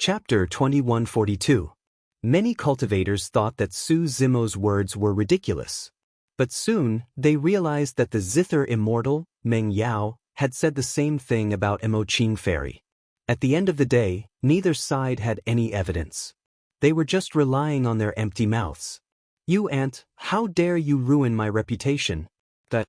Chapter 2142. Many cultivators thought that Su Zimo's words were ridiculous. But soon, they realized that the zither immortal, Meng Yao, had said the same thing about Emoqing Fairy. At the end of the day, neither side had any evidence. They were just relying on their empty mouths. "You aunt, how dare you ruin my reputation?" That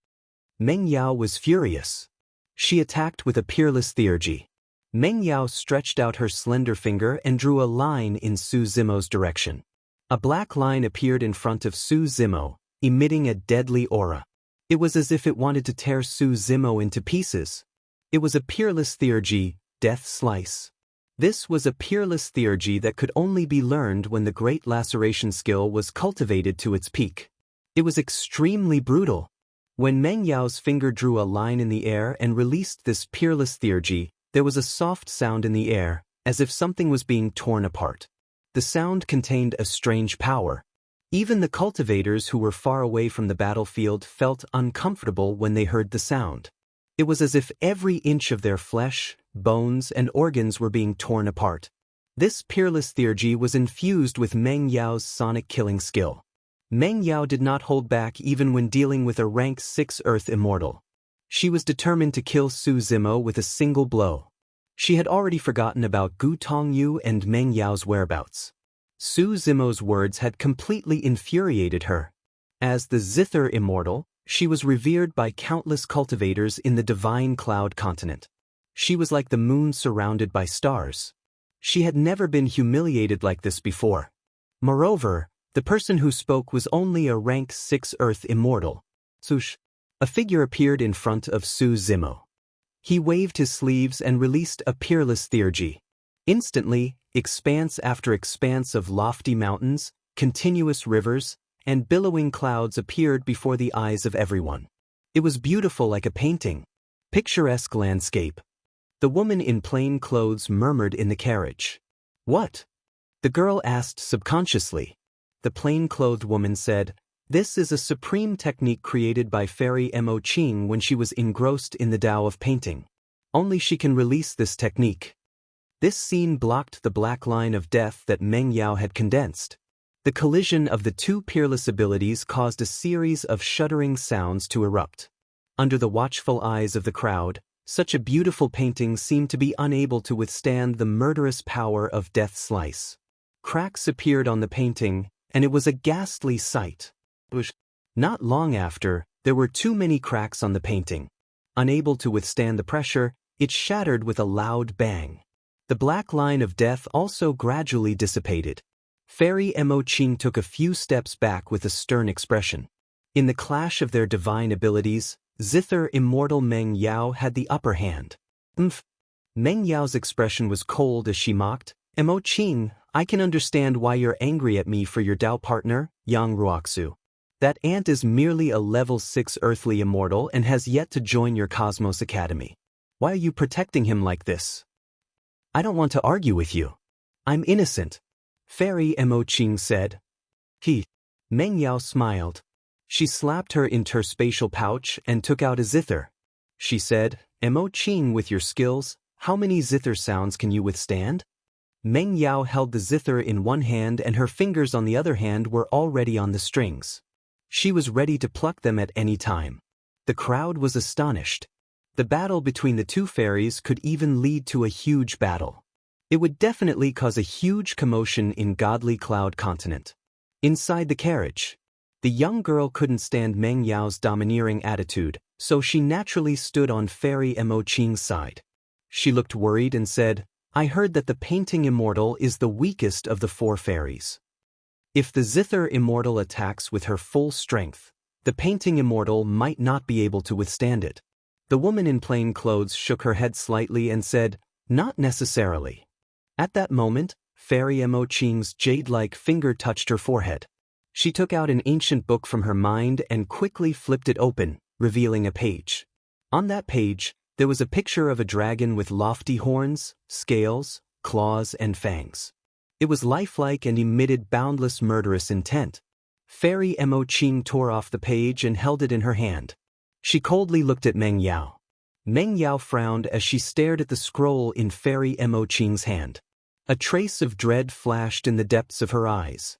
Meng Yao was furious. She attacked with a peerless theurgy. Meng Yao stretched out her slender finger and drew a line in Su Zimo's direction. A black line appeared in front of Su Zimo, emitting a deadly aura. It was as if it wanted to tear Su Zimo into pieces. It was a peerless theurgy, Death Slice. This was a peerless theurgy that could only be learned when the great laceration skill was cultivated to its peak. It was extremely brutal. When Meng Yao's finger drew a line in the air and released this peerless theurgy, there was a soft sound in the air, as if something was being torn apart. The sound contained a strange power. Even the cultivators who were far away from the battlefield felt uncomfortable when they heard the sound. It was as if every inch of their flesh, bones, and organs were being torn apart. This peerless theurgy was infused with Meng Yao's sonic killing skill. Meng Yao did not hold back even when dealing with a rank 6 Earth Immortal. She was determined to kill Su Zimo with a single blow. She had already forgotten about Gu Tongyu and Meng Yao's whereabouts. Su Zimo's words had completely infuriated her. As the Zither Immortal, she was revered by countless cultivators in the Divine Cloud continent. She was like the moon surrounded by stars. She had never been humiliated like this before. Moreover, the person who spoke was only a rank 6 Earth Immortal. Sush. A figure appeared in front of Su Zimo. He waved his sleeves and released a peerless theurgy. Instantly, expanse after expanse of lofty mountains, continuous rivers, and billowing clouds appeared before the eyes of everyone. It was beautiful like a painting. Picturesque landscape. The woman in plain clothes murmured in the carriage. "What?" the girl asked subconsciously. The plain-clothed woman said, "This is a supreme technique created by Fairy Emoqing when she was engrossed in the Tao of painting. Only she can release this technique." This scene blocked the black line of death that Meng Yao had condensed. The collision of the two peerless abilities caused a series of shuddering sounds to erupt. Under the watchful eyes of the crowd, such a beautiful painting seemed to be unable to withstand the murderous power of Death Slice. Cracks appeared on the painting, and it was a ghastly sight. Not long after, there were too many cracks on the painting. Unable to withstand the pressure, it shattered with a loud bang. The black line of death also gradually dissipated. Fairy Emoqing took a few steps back with a stern expression. In the clash of their divine abilities, Zither Immortal Meng Yao had the upper hand. Meng Yao's expression was cold as she mocked, "Emoqing, I can understand why you're angry at me for your Tao partner, Yang Ruoxu. That ant is merely a level 6 earthly immortal and has yet to join your Cosmos Academy. Why are you protecting him like this?" "I don't want to argue with you. I'm innocent," Fairy Emoqing said. Meng Yao smiled. She slapped her interspatial pouch and took out a zither. She said, "Emoqing, with your skills, how many zither sounds can you withstand?" Meng Yao held the zither in one hand and her fingers on the other hand were already on the strings. She was ready to pluck them at any time. The crowd was astonished. The battle between the two fairies could even lead to a huge battle. It would definitely cause a huge commotion in Godly Cloud continent. Inside the carriage, the young girl couldn't stand Meng Yao's domineering attitude, so she naturally stood on Fairy Emoqing's side. She looked worried and said, "I heard that the painting immortal is the weakest of the 4 fairies. If the Zither Immortal attacks with her full strength, the painting immortal might not be able to withstand it." The woman in plain clothes shook her head slightly and said, "Not necessarily." At that moment, Fairy Emoqing's jade-like finger touched her forehead. She took out an ancient book from her mind and quickly flipped it open, revealing a page. On that page, there was a picture of a dragon with lofty horns, scales, claws, and fangs. It was lifelike and emitted boundless murderous intent. Fairy Emoqing tore off the page and held it in her hand. She coldly looked at Meng Yao. Meng Yao frowned as she stared at the scroll in Fairy Emoqing's hand. A trace of dread flashed in the depths of her eyes.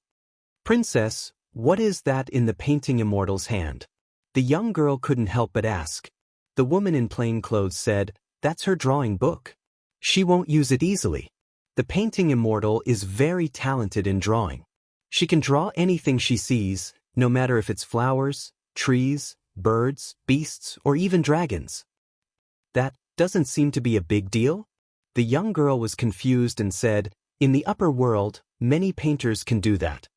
"Princess, what is that in the painting immortal's hand?" The young girl couldn't help but ask. The woman in plain clothes said, "That's her drawing book. She won't use it easily. The painting immortal is very talented in drawing. She can draw anything she sees, no matter if it's flowers, trees, birds, beasts, or even dragons." "That doesn't seem to be a big deal?" The young girl was confused and said, "In the upper world, many painters can do that."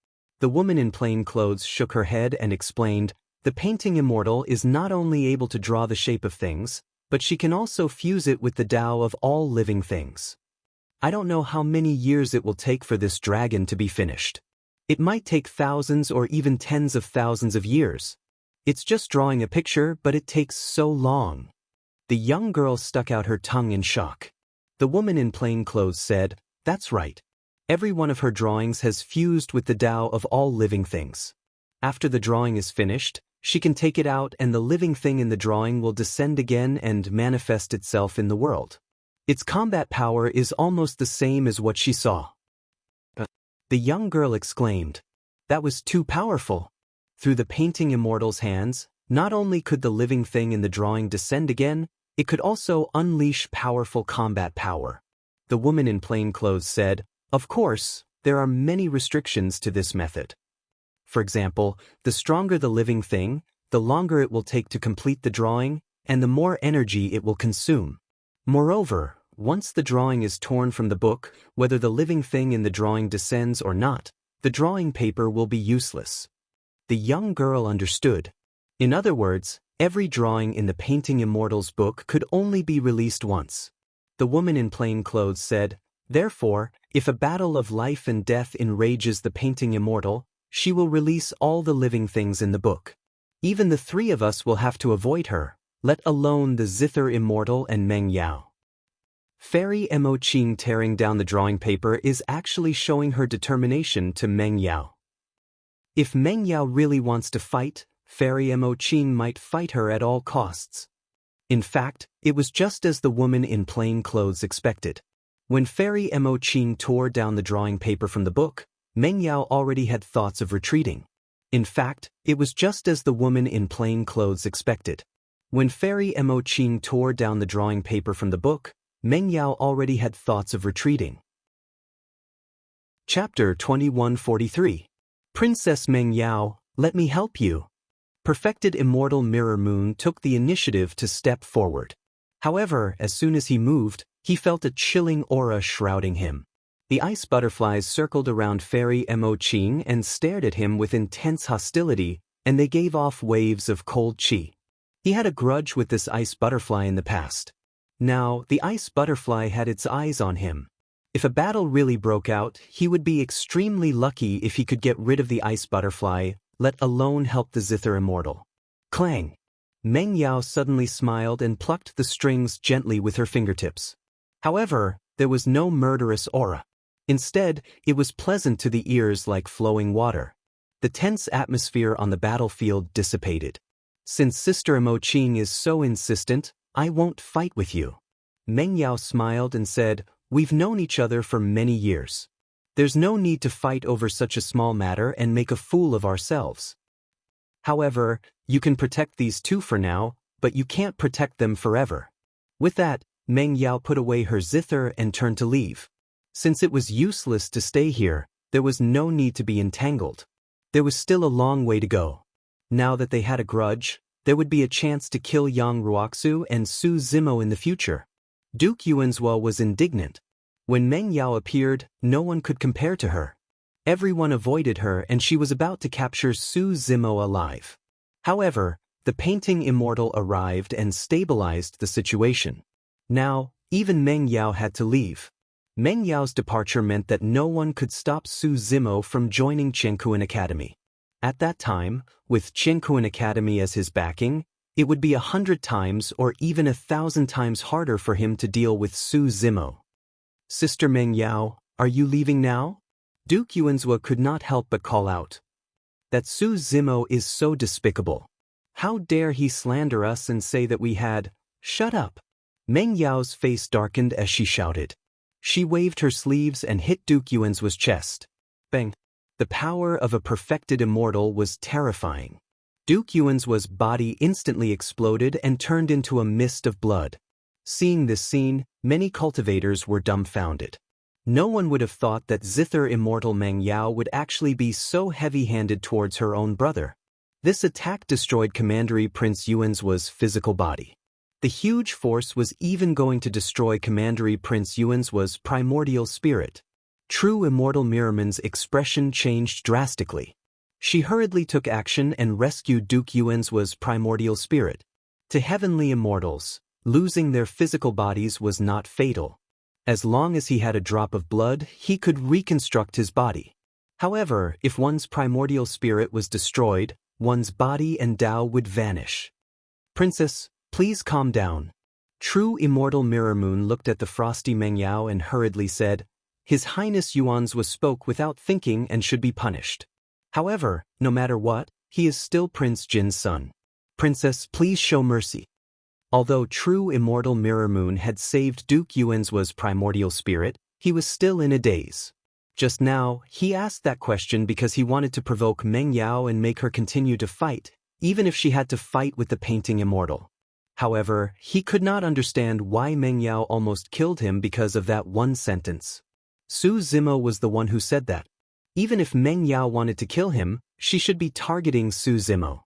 The woman in plain clothes shook her head and explained, "The painting immortal is not only able to draw the shape of things, but she can also fuse it with the Tao of all living things. I don't know how many years it will take for this dragon to be finished. It might take thousands or even tens of thousands of years. It's just drawing a picture, but it takes so long." The young girl stuck out her tongue in shock. The woman in plain clothes said, "That's right. Every one of her drawings has fused with the Tao of all living things. After the drawing is finished, she can take it out and the living thing in the drawing will descend again and manifest itself in the world. Its combat power is almost the same as what she saw." The young girl exclaimed, "That was too powerful." Through the painting immortal's hands, not only could the living thing in the drawing descend again, it could also unleash powerful combat power. The woman in plain clothes said, "Of course, there are many restrictions to this method. For example, the stronger the living thing, the longer it will take to complete the drawing, and the more energy it will consume. Moreover, once the drawing is torn from the book, whether the living thing in the drawing descends or not, the drawing paper will be useless." The young girl understood. In other words, every drawing in the painting immortal's book could only be released once. The woman in plain clothes said, "Therefore, if a battle of life and death enrages the painting immortal, she will release all the living things in the book. Even the three of us will have to avoid her, let alone the zither immortal and Meng Yao." Fairy Mo Qing tearing down the drawing paper is actually showing her determination to Meng Yao. If Meng Yao really wants to fight, Fairy Mo Qing might fight her at all costs. In fact, it was just as the woman in plain clothes expected. When Fairy Mo Qing tore down the drawing paper from the book, Meng Yao already had thoughts of retreating. In fact, it was just as the woman in plain clothes expected. When Fairy Mo Qing tore down the drawing paper from the book, Meng Yao already had thoughts of retreating. Chapter 2143. Princess Meng Yao, let me help you. Perfected Immortal Mirror Moon took the initiative to step forward. However, as soon as he moved, he felt a chilling aura shrouding him. The ice butterflies circled around Fairy Mo Qing and stared at him with intense hostility, and they gave off waves of cold qi. He had a grudge with this ice butterfly in the past. Now, the ice butterfly had its eyes on him. If a battle really broke out, he would be extremely lucky if he could get rid of the ice butterfly, let alone help the zither immortal. Clang! Meng Yao suddenly smiled and plucked the strings gently with her fingertips. However, there was no murderous aura. Instead, it was pleasant to the ears like flowing water. The tense atmosphere on the battlefield dissipated. Since Sister Mo Qing is so insistent, I won't fight with you. Meng Yao smiled and said, "We've known each other for many years. There's no need to fight over such a small matter and make a fool of ourselves. However, you can protect these two for now, but you can't protect them forever." With that, Meng Yao put away her zither and turned to leave. Since it was useless to stay here, there was no need to be entangled. There was still a long way to go. Now that they had a grudge, there would be a chance to kill Yang Ruoxu and Su Zimo in the future. Duke Yuanzhua was indignant. When Meng Yao appeared, no one could compare to her. Everyone avoided her and she was about to capture Su Zimo alive. However, the painting immortal arrived and stabilized the situation. Now, even Meng Yao had to leave. Meng Yao's departure meant that no one could stop Su Zimo from joining Qiankuan Academy. At that time, with Qiankuan Academy as his backing, it would be 100 times or even 1,000 times harder for him to deal with Su Zimo. "Sister Meng Yao, are you leaving now?" Duke Yuanzhua could not help but call out. "That Su Zimo is so despicable. How dare he slander us and say that we had—" "Shut up!" Meng Yao's face darkened as she shouted. She waved her sleeves and hit Duke Yuanzuo's chest. Bang! The power of a perfected immortal was terrifying. Duke Yuanzuo's body instantly exploded and turned into a mist of blood. Seeing this scene, many cultivators were dumbfounded. No one would have thought that Zither immortal Meng Yao would actually be so heavy-handed towards her own brother. This attack destroyed Commandery Prince Yuanzuo's physical body. The huge force was even going to destroy Commandery Prince Yuanzuo's primordial spirit. True Immortal Mirrorman's expression changed drastically. She hurriedly took action and rescued Duke Yuanzuo's primordial spirit. To heavenly immortals, losing their physical bodies was not fatal. As long as he had a drop of blood, he could reconstruct his body. However, if one's primordial spirit was destroyed, one's body and Tao would vanish. Princess, please calm down. True Immortal Mirror Moon looked at the frosty Meng Yao and hurriedly said, His Highness Yuanzuo spoke without thinking and should be punished. However, no matter what, he is still Prince Jin's son. Princess, please show mercy. Although True Immortal Mirror Moon had saved Duke Yuanzuo's primordial spirit, he was still in a daze. Just now, he asked that question because he wanted to provoke Meng Yao and make her continue to fight, even if she had to fight with the painting immortal. However, he could not understand why Meng Yao almost killed him because of that one sentence. Su Zimo was the one who said that. Even if Meng Yao wanted to kill him, she should be targeting Su Zimo.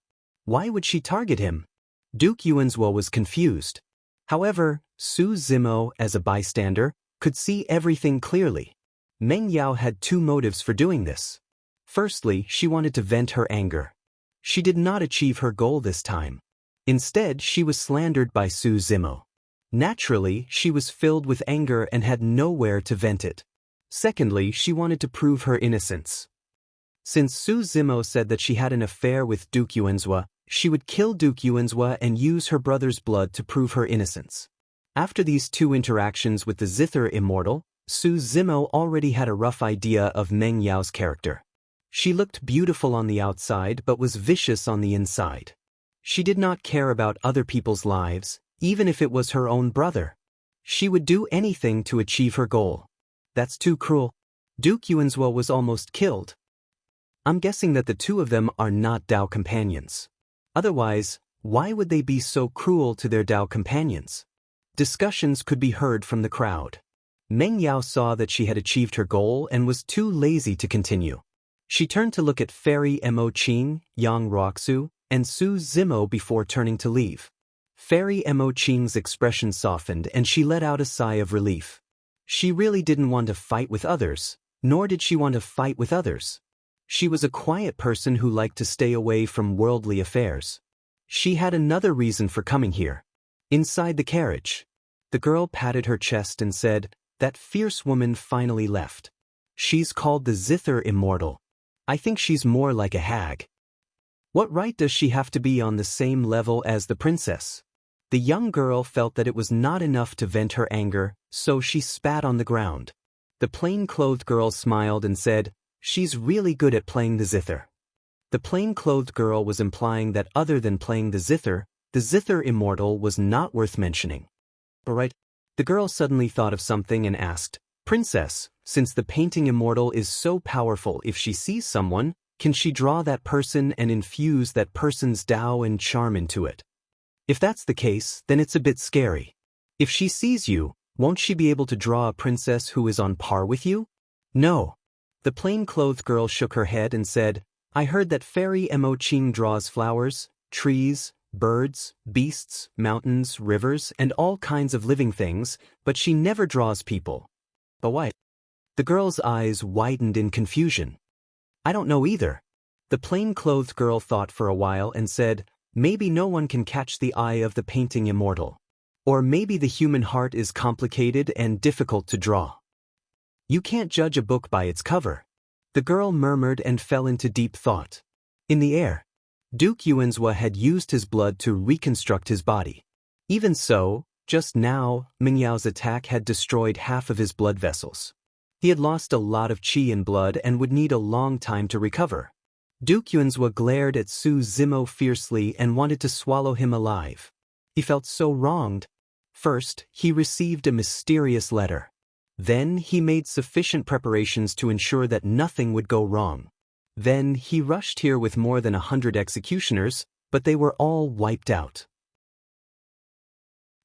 Why would she target him? Duke Yuanzuo was confused. However, Su Zimo, as a bystander, could see everything clearly. Meng Yao had two motives for doing this. Firstly, she wanted to vent her anger. She did not achieve her goal this time. Instead, she was slandered by Su Zimo. Naturally, she was filled with anger and had nowhere to vent it. Secondly, she wanted to prove her innocence. Since Su Zimo said that she had an affair with Duke Yuanzuo, she would kill Duke Yuanzuo and use her brother's blood to prove her innocence. After these two interactions with the Zither immortal, Su Zimo already had a rough idea of Meng Yao's character. She looked beautiful on the outside but was vicious on the inside. She did not care about other people's lives, even if it was her own brother. She would do anything to achieve her goal. That's too cruel. Duke Yuanzuo was almost killed. I'm guessing that the two of them are not Dao companions. Otherwise, why would they be so cruel to their Dao companions? Discussions could be heard from the crowd. Meng Yao saw that she had achieved her goal and was too lazy to continue. She turned to look at Fairy Mo Qing, Yang Ruoxu, and Su Zimo before turning to leave. Fairy Mo Qing's expression softened and she let out a sigh of relief. She really didn't want to fight with others, nor did she want to fight with others. She was a quiet person who liked to stay away from worldly affairs. She had another reason for coming here. Inside the carriage, the girl patted her chest and said, That fierce woman finally left. She's called the Zither Immortal. I think she's more like a hag. What right does she have to be on the same level as the princess? The young girl felt that it was not enough to vent her anger, so she spat on the ground. The plain-clothed girl smiled and said, She's really good at playing the zither. The plain-clothed girl was implying that other than playing the zither immortal was not worth mentioning. Alright. The girl suddenly thought of something and asked, Princess, since the painting immortal is so powerful, if she sees someone, can she draw that person and infuse that person's Tao and charm into it? If that's the case, then it's a bit scary. If she sees you, won't she be able to draw a princess who is on par with you? No. The plain-clothed girl shook her head and said, I heard that Fairy Mo Qing draws flowers, trees, birds, beasts, mountains, rivers, and all kinds of living things, but she never draws people. But why? The girl's eyes widened in confusion. I don't know either. The plain-clothed girl thought for a while and said, Maybe no one can catch the eye of the painting immortal. Or maybe the human heart is complicated and difficult to draw. You can't judge a book by its cover. The girl murmured and fell into deep thought. In the air, Duke Yuanzuo had used his blood to reconstruct his body. Even so, just now, Meng Yao's attack had destroyed half of his blood vessels. He had lost a lot of qi and blood and would need a long time to recover. Duke Yuanzuo glared at Su Zimo fiercely and wanted to swallow him alive. He felt so wronged. First, he received a mysterious letter. Then he made sufficient preparations to ensure that nothing would go wrong. Then he rushed here with more than 100 executioners, but they were all wiped out.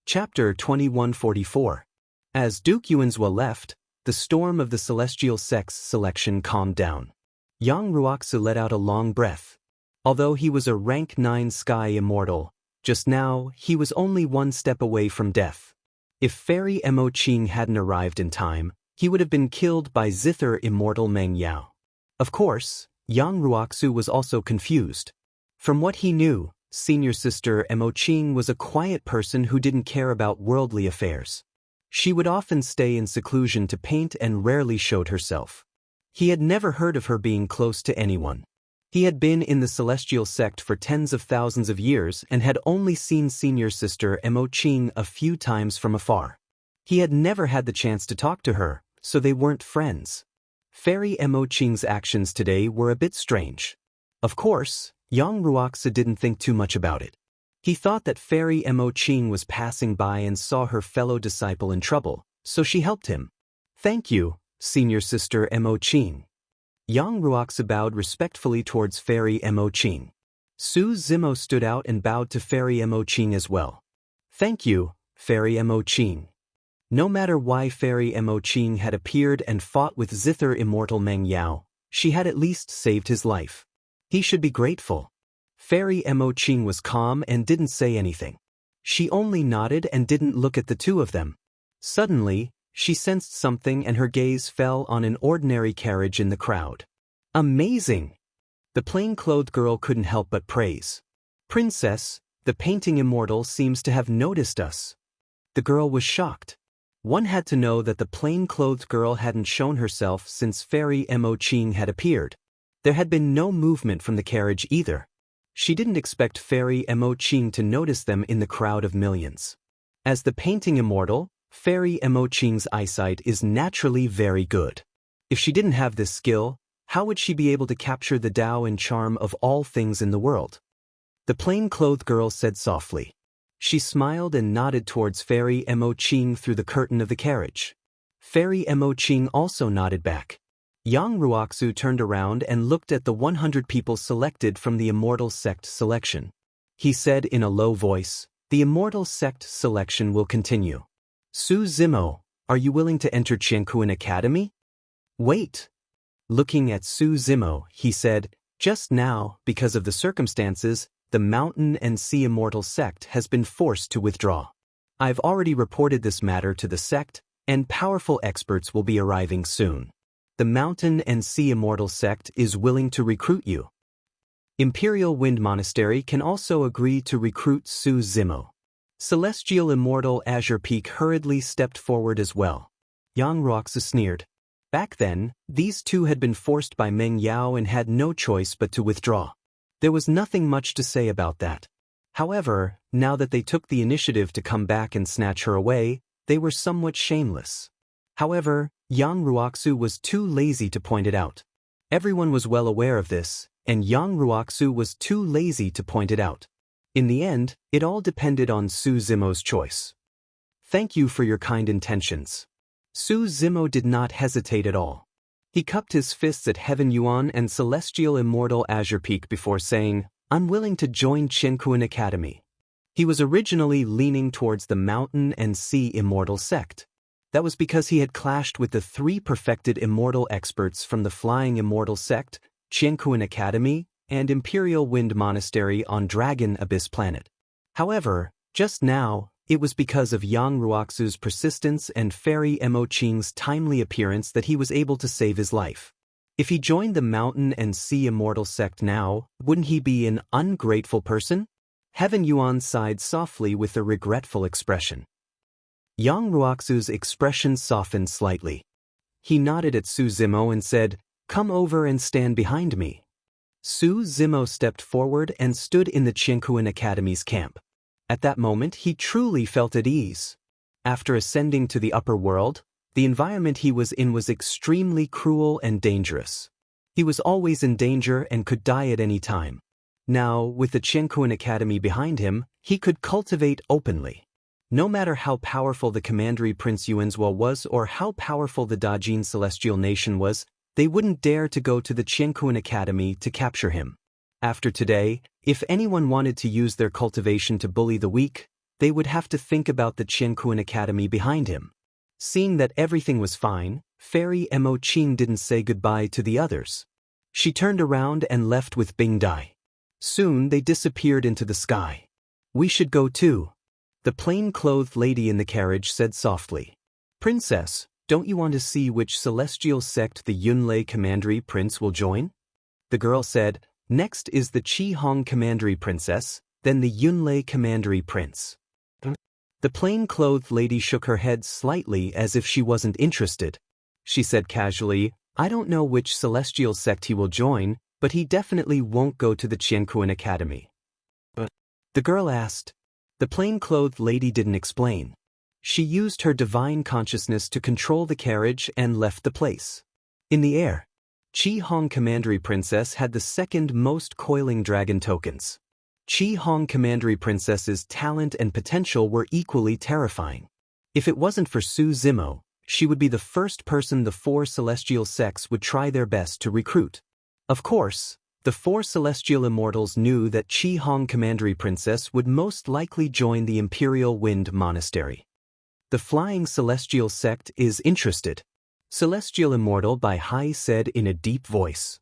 Chapter 2144. As Duke Yuanzhua left, the storm of the celestial sex selection calmed down. Yang Ruoxu let out a long breath. Although he was a rank 9 sky immortal, just now he was only one step away from death. If Fairy Mo Qing hadn't arrived in time, he would have been killed by Zither immortal Meng Yao. Of course, Yang Ruoxu was also confused. From what he knew, senior sister Mo Qing was a quiet person who didn't care about worldly affairs. She would often stay in seclusion to paint and rarely showed herself. He had never heard of her being close to anyone. He had been in the celestial sect for tens of thousands of years and had only seen senior sister Mo Qing a few times from afar. He had never had the chance to talk to her, so they weren't friends. Fairy Mo Qing's actions today were a bit strange. Of course, Yang Ruoxu didn't think too much about it. He thought that Fairy Mo Qing was passing by and saw her fellow disciple in trouble, so she helped him. "Thank you, senior sister Mo Qing." Yang Ruoxu bowed respectfully towards Fairy Mo Qing. Su Zimo stood out and bowed to Fairy Mo Qing as well. "Thank you, Fairy Mo Qing." No matter why Fairy Mo Qing had appeared and fought with Zither immortal Meng Yao, she had at least saved his life. He should be grateful. Fairy Mo Qing was calm and didn't say anything. She only nodded and didn't look at the two of them. Suddenly, she sensed something and her gaze fell on an ordinary carriage in the crowd. "Amazing!" The plain-clothed girl couldn't help but praise. "Princess, the painting immortal seems to have noticed us." The girl was shocked. One had to know that the plain-clothed girl hadn't shown herself since Fairy Mo Qing had appeared. There had been no movement from the carriage either. She didn't expect Fairy Mo Qing to notice them in the crowd of millions. As the painting immortal, Fairy Mo Qing's eyesight is naturally very good. If she didn't have this skill, how would she be able to capture the Tao and charm of all things in the world? The plain-clothed girl said softly. She smiled and nodded towards Fairy Mo Qing through the curtain of the carriage. Fairy Mo Qing also nodded back. Yang Ruoxu turned around and looked at the 100 people selected from the Immortal Sect selection. He said in a low voice, "The Immortal Sect selection will continue. Su Zimo, are you willing to enter Qiankuan Academy?" "Wait." Looking at Su Zimo, he said, "Just now, because of the circumstances, the Mountain and Sea Immortal Sect has been forced to withdraw. I've already reported this matter to the sect, and powerful experts will be arriving soon. The Mountain and Sea Immortal Sect is willing to recruit you. Imperial Wind Monastery can also agree to recruit Su Zimo." Celestial Immortal Azure Peak hurriedly stepped forward as well. Yang Ruoxu sneered. Back then, these two had been forced by Meng Yao and had no choice but to withdraw. There was nothing much to say about that. However, now that they took the initiative to come back and snatch her away, they were somewhat shameless. However, Yang Ruoxu was too lazy to point it out. Everyone was well aware of this, and Yang Ruoxu was too lazy to point it out. In the end, it all depended on Su Zimo's choice. "Thank you for your kind intentions." Su Zimo did not hesitate at all. He cupped his fists at Heaven Yuan and Celestial Immortal Azure Peak before saying, "I'm willing to join Qiankuan Academy." He was originally leaning towards the Mountain and Sea Immortal Sect. That was because he had clashed with the 3 perfected immortal experts from the Flying Immortal Sect, Qiankuan Academy, and Imperial Wind Monastery on Dragon Abyss Planet. However, just now, it was because of Yang Ruoxu's persistence and Fairy Mo Qing's timely appearance that he was able to save his life. If he joined the Mountain and Sea Immortal Sect now, wouldn't he be an ungrateful person? Heaven Yuan sighed softly with a regretful expression. Yang Ruoxu's expression softened slightly. He nodded at Su Zimo and said, "Come over and stand behind me." Su Zimo stepped forward and stood in the Qiankuan Academy's camp. At that moment he truly felt at ease. After ascending to the upper world, the environment he was in was extremely cruel and dangerous. He was always in danger and could die at any time. Now, with the Qiankuan Academy behind him, he could cultivate openly. No matter how powerful the commandery Prince Yuanzhua was or how powerful the Dajin celestial nation was, they wouldn't dare to go to the Qiankuan Academy to capture him. After today, if anyone wanted to use their cultivation to bully the weak, they would have to think about the Qiankuan Academy behind him. Seeing that everything was fine, Fairy Mo Qing didn't say goodbye to the others. She turned around and left with Bing Dai. Soon they disappeared into the sky. We should go too, the plain-clothed lady in the carriage said softly. Princess, don't you want to see which celestial sect the Yunlei Commandery Prince will join? The girl said, next is the Qi Hong Commandery Princess, then the Yunlei Commandery Prince. The plain-clothed lady shook her head slightly as if she wasn't interested. She said casually, I don't know which celestial sect he will join, but he definitely won't go to the Qiankuan Academy. The girl asked. The plain-clothed lady didn't explain. She used her divine consciousness to control the carriage and left the place. In the air, Qi Hong Commandery Princess had the second most coiling dragon tokens. Qi Hong Commandery Princess's talent and potential were equally terrifying. If it wasn't for Su Zimo, she would be the first person the four celestial sects would try their best to recruit. Of course, the four celestial immortals knew that Qi Hong Commandery Princess would most likely join the Imperial Wind Monastery. The Flying Celestial Sect is interested. Celestial Immortal Bai Hai said in a deep voice.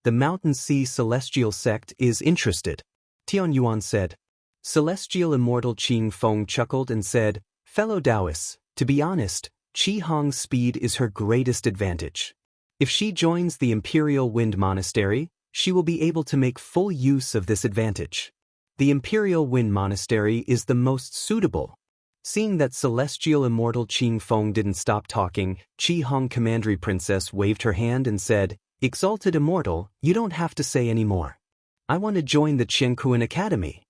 The Mountain Sea Celestial Sect is interested. Tian Yuan said. Celestial Immortal Qing Feng chuckled and said, Fellow Taoists, to be honest, Qi Hong's speed is her greatest advantage. If she joins the Imperial Wind Monastery, she will be able to make full use of this advantage. The Imperial Wind Monastery is the most suitable. Seeing that Celestial Immortal Qing Feng didn't stop talking, Qi Hong Commandery Princess waved her hand and said, Exalted Immortal, you don't have to say any more. I want to join the Qiankuan Academy.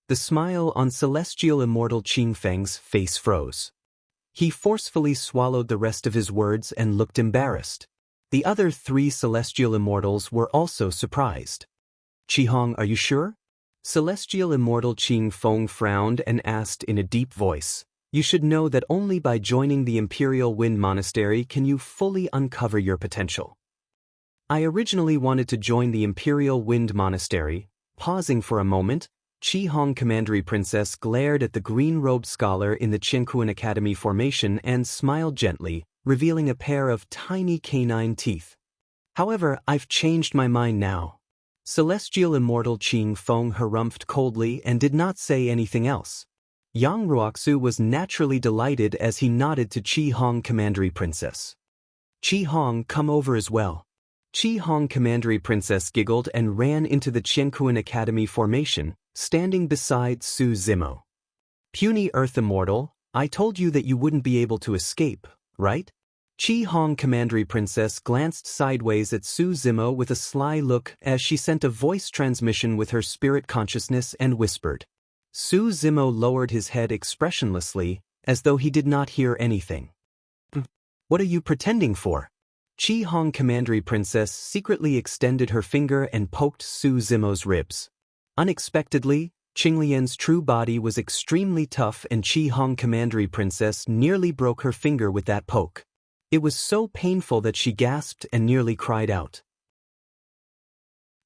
The smile on Celestial Immortal Qing Feng's face froze. He forcefully swallowed the rest of his words and looked embarrassed. The other three celestial immortals were also surprised. Qi Hong, are you sure? Celestial Immortal Qing Feng frowned and asked in a deep voice, You should know that only by joining the Imperial Wind Monastery can you fully uncover your potential. I originally wanted to join the Imperial Wind Monastery. Pausing for a moment, Qi Hong Commandery Princess glared at the green-robed scholar in the Qiankuan Academy formation and smiled gently, revealing a pair of tiny canine teeth. However, I've changed my mind now. Celestial Immortal Qing Feng harumphed coldly and did not say anything else. Yang Ruoxu was naturally delighted as he nodded to Qi Hong Commandery Princess. Qi Hong, come over as well. Qi Hong Commandery Princess giggled and ran into the Qiankuan Academy formation, standing beside Su Zimo. Puny Earth Immortal, I told you that you wouldn't be able to escape, right? Qi Hong Commandery Princess glanced sideways at Su Zimo with a sly look as she sent a voice transmission with her spirit consciousness and whispered. Su Zimo lowered his head expressionlessly, as though he did not hear anything. What are you pretending for? Qi Hong Commandery Princess secretly extended her finger and poked Su Zimo's ribs. Unexpectedly, Qinglian's true body was extremely tough and Qi Hong Commandery Princess nearly broke her finger with that poke. It was so painful that she gasped and nearly cried out.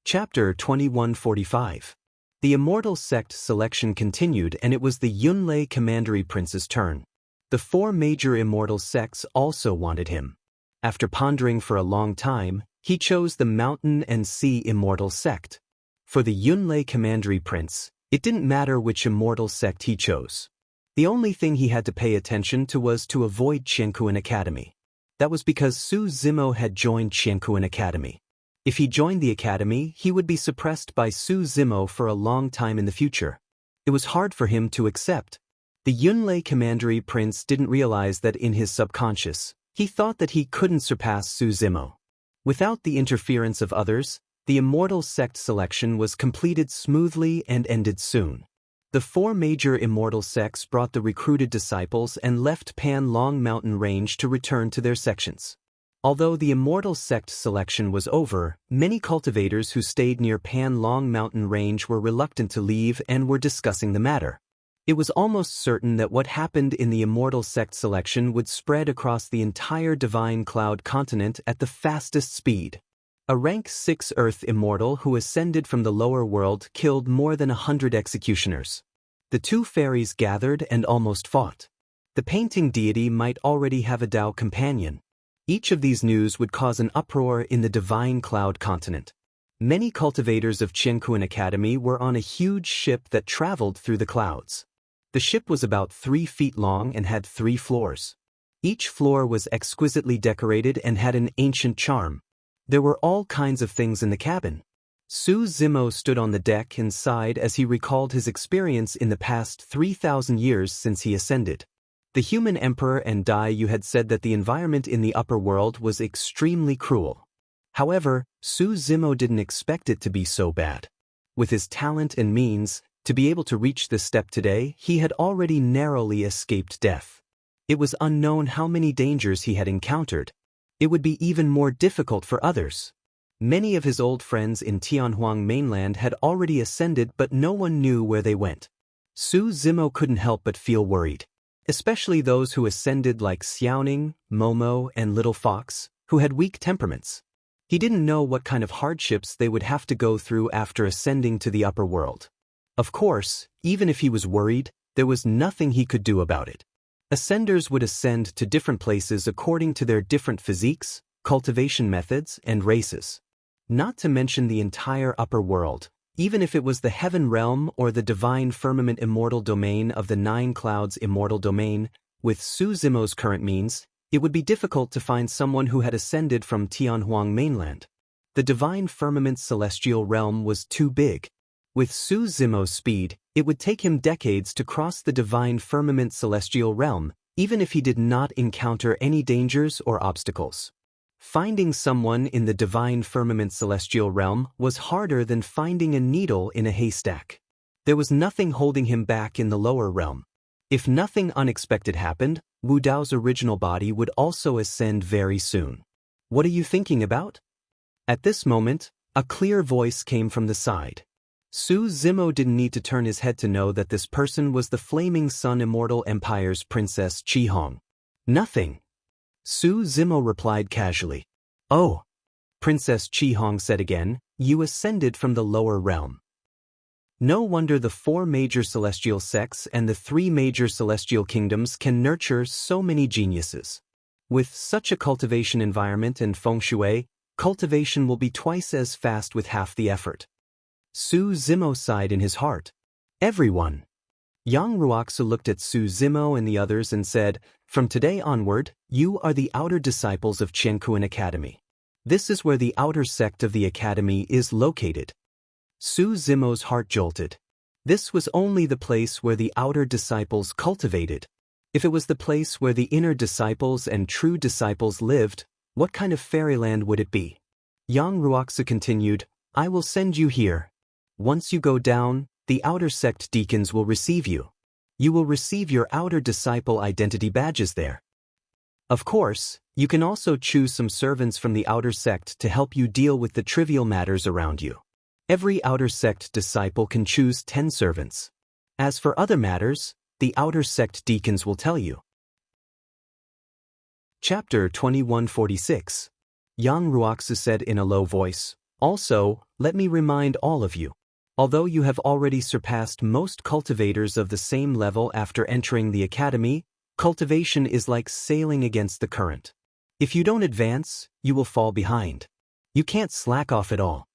Chapter 2145. The Immortal Sect selection continued and it was the Yunlei Commandery Prince's turn. The four major immortal sects also wanted him. After pondering for a long time, he chose the Mountain and Sea Immortal Sect. For the Yunlei Commandery Prince, it didn't matter which immortal sect he chose. The only thing he had to pay attention to was to avoid Qiankuan Academy. That was because Su Zimo had joined Qiankuan Academy. If he joined the academy, he would be suppressed by Su Zimo for a long time in the future. It was hard for him to accept. The Yunlei Commandery Prince didn't realize that in his subconscious, he thought that he couldn't surpass Su Zimo. Without the interference of others, the immortal sect selection was completed smoothly and ended soon. The four major immortal sects brought the recruited disciples and left Pan Long Mountain Range to return to their sections. Although the immortal sect selection was over, many cultivators who stayed near Pan Long Mountain Range were reluctant to leave and were discussing the matter. It was almost certain that what happened in the immortal sect selection would spread across the entire Divine Cloud continent at the fastest speed. A rank 6 Earth immortal who ascended from the lower world killed more than 100 executioners. The two fairies gathered and almost fought. The painting deity might already have a Tao companion. Each of these news would cause an uproar in the Divine Cloud continent. Many cultivators of Qianquan Academy were on a huge ship that traveled through the clouds. The ship was about 3 feet long and had 3 floors. Each floor was exquisitely decorated and had an ancient charm. There were all kinds of things in the cabin. Su Zimo stood on the deck and sighed as he recalled his experience in the past 3,000 years since he ascended. The human emperor and Dai Yu had said that the environment in the upper world was extremely cruel. However, Su Zimo didn't expect it to be so bad. With his talent and means, to be able to reach this step today, he had already narrowly escaped death. It was unknown how many dangers he had encountered. It would be even more difficult for others. Many of his old friends in Tianhuang mainland had already ascended, but no one knew where they went. Su Zimo couldn't help but feel worried, especially those who ascended like Xiaoning, Momo, and Little Fox, who had weak temperaments. He didn't know what kind of hardships they would have to go through after ascending to the upper world. Of course, even if he was worried, there was nothing he could do about it. Ascenders would ascend to different places according to their different physiques, cultivation methods, and races. Not to mention the entire upper world, even if it was the heaven realm or the divine firmament immortal domain of the 9 clouds immortal domain, with Su Zimo's current means, it would be difficult to find someone who had ascended from Tianhuang mainland. The divine firmament celestial realm was too big. With Su Zimo's speed, it would take him decades to cross the divine firmament celestial realm, even if he did not encounter any dangers or obstacles. Finding someone in the divine firmament celestial realm was harder than finding a needle in a haystack. There was nothing holding him back in the lower realm. If nothing unexpected happened, Wu Dao's original body would also ascend very soon. What are you thinking about? At this moment, a clear voice came from the side. Su Zimo didn't need to turn his head to know that this person was the Flaming Sun Immortal Empire's Princess Qihong. Nothing. Su Zimo replied casually. Oh. Princess Qihong said again, you ascended from the lower realm. No wonder the 4 major celestial sects and the 3 major celestial kingdoms can nurture so many geniuses. With such a cultivation environment and feng shui, cultivation will be twice as fast with half the effort. Su Zimo sighed in his heart. Everyone. Yang Ruoxu looked at Su Zimo and the others and said, from today onward, you are the outer disciples of Qianquan Academy. This is where the outer sect of the academy is located. Su Zimo's heart jolted. This was only the place where the outer disciples cultivated. If it was the place where the inner disciples and true disciples lived, what kind of fairyland would it be? Yang Ruoxu continued, I will send you here. Once you go down, the outer sect deacons will receive you. You will receive your outer disciple identity badges there. Of course, you can also choose some servants from the outer sect to help you deal with the trivial matters around you. Every outer sect disciple can choose 10 servants. As for other matters, the outer sect deacons will tell you. Chapter 2146. Yang Ruoxu said in a low voice, also, let me remind all of you. Although you have already surpassed most cultivators of the same level after entering the academy, cultivation is like sailing against the current. If you don't advance, you will fall behind. You can't slack off at all.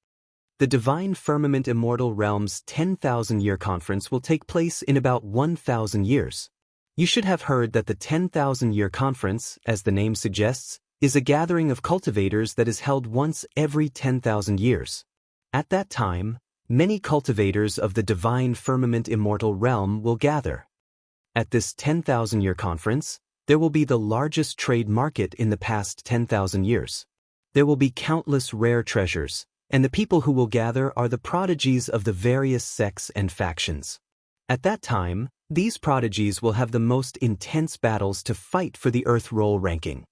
The Divine Firmament Immortal Realm's 10,000-year conference will take place in about 1,000 years. You should have heard that the 10,000-year conference, as the name suggests, is a gathering of cultivators that is held once every 10,000 years. At that time, many cultivators of the Divine Firmament Immortal Realm will gather. At this 10,000-year conference, there will be the largest trade market in the past 10,000 years. There will be countless rare treasures, and the people who will gather are the prodigies of the various sects and factions. At that time, these prodigies will have the most intense battles to fight for the Earth Roll ranking.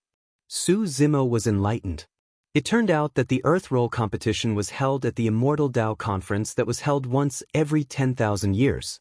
Su Zimo was enlightened. It turned out that the Earth Roll competition was held at the Immortal Tao Conference that was held once every 10,000 years.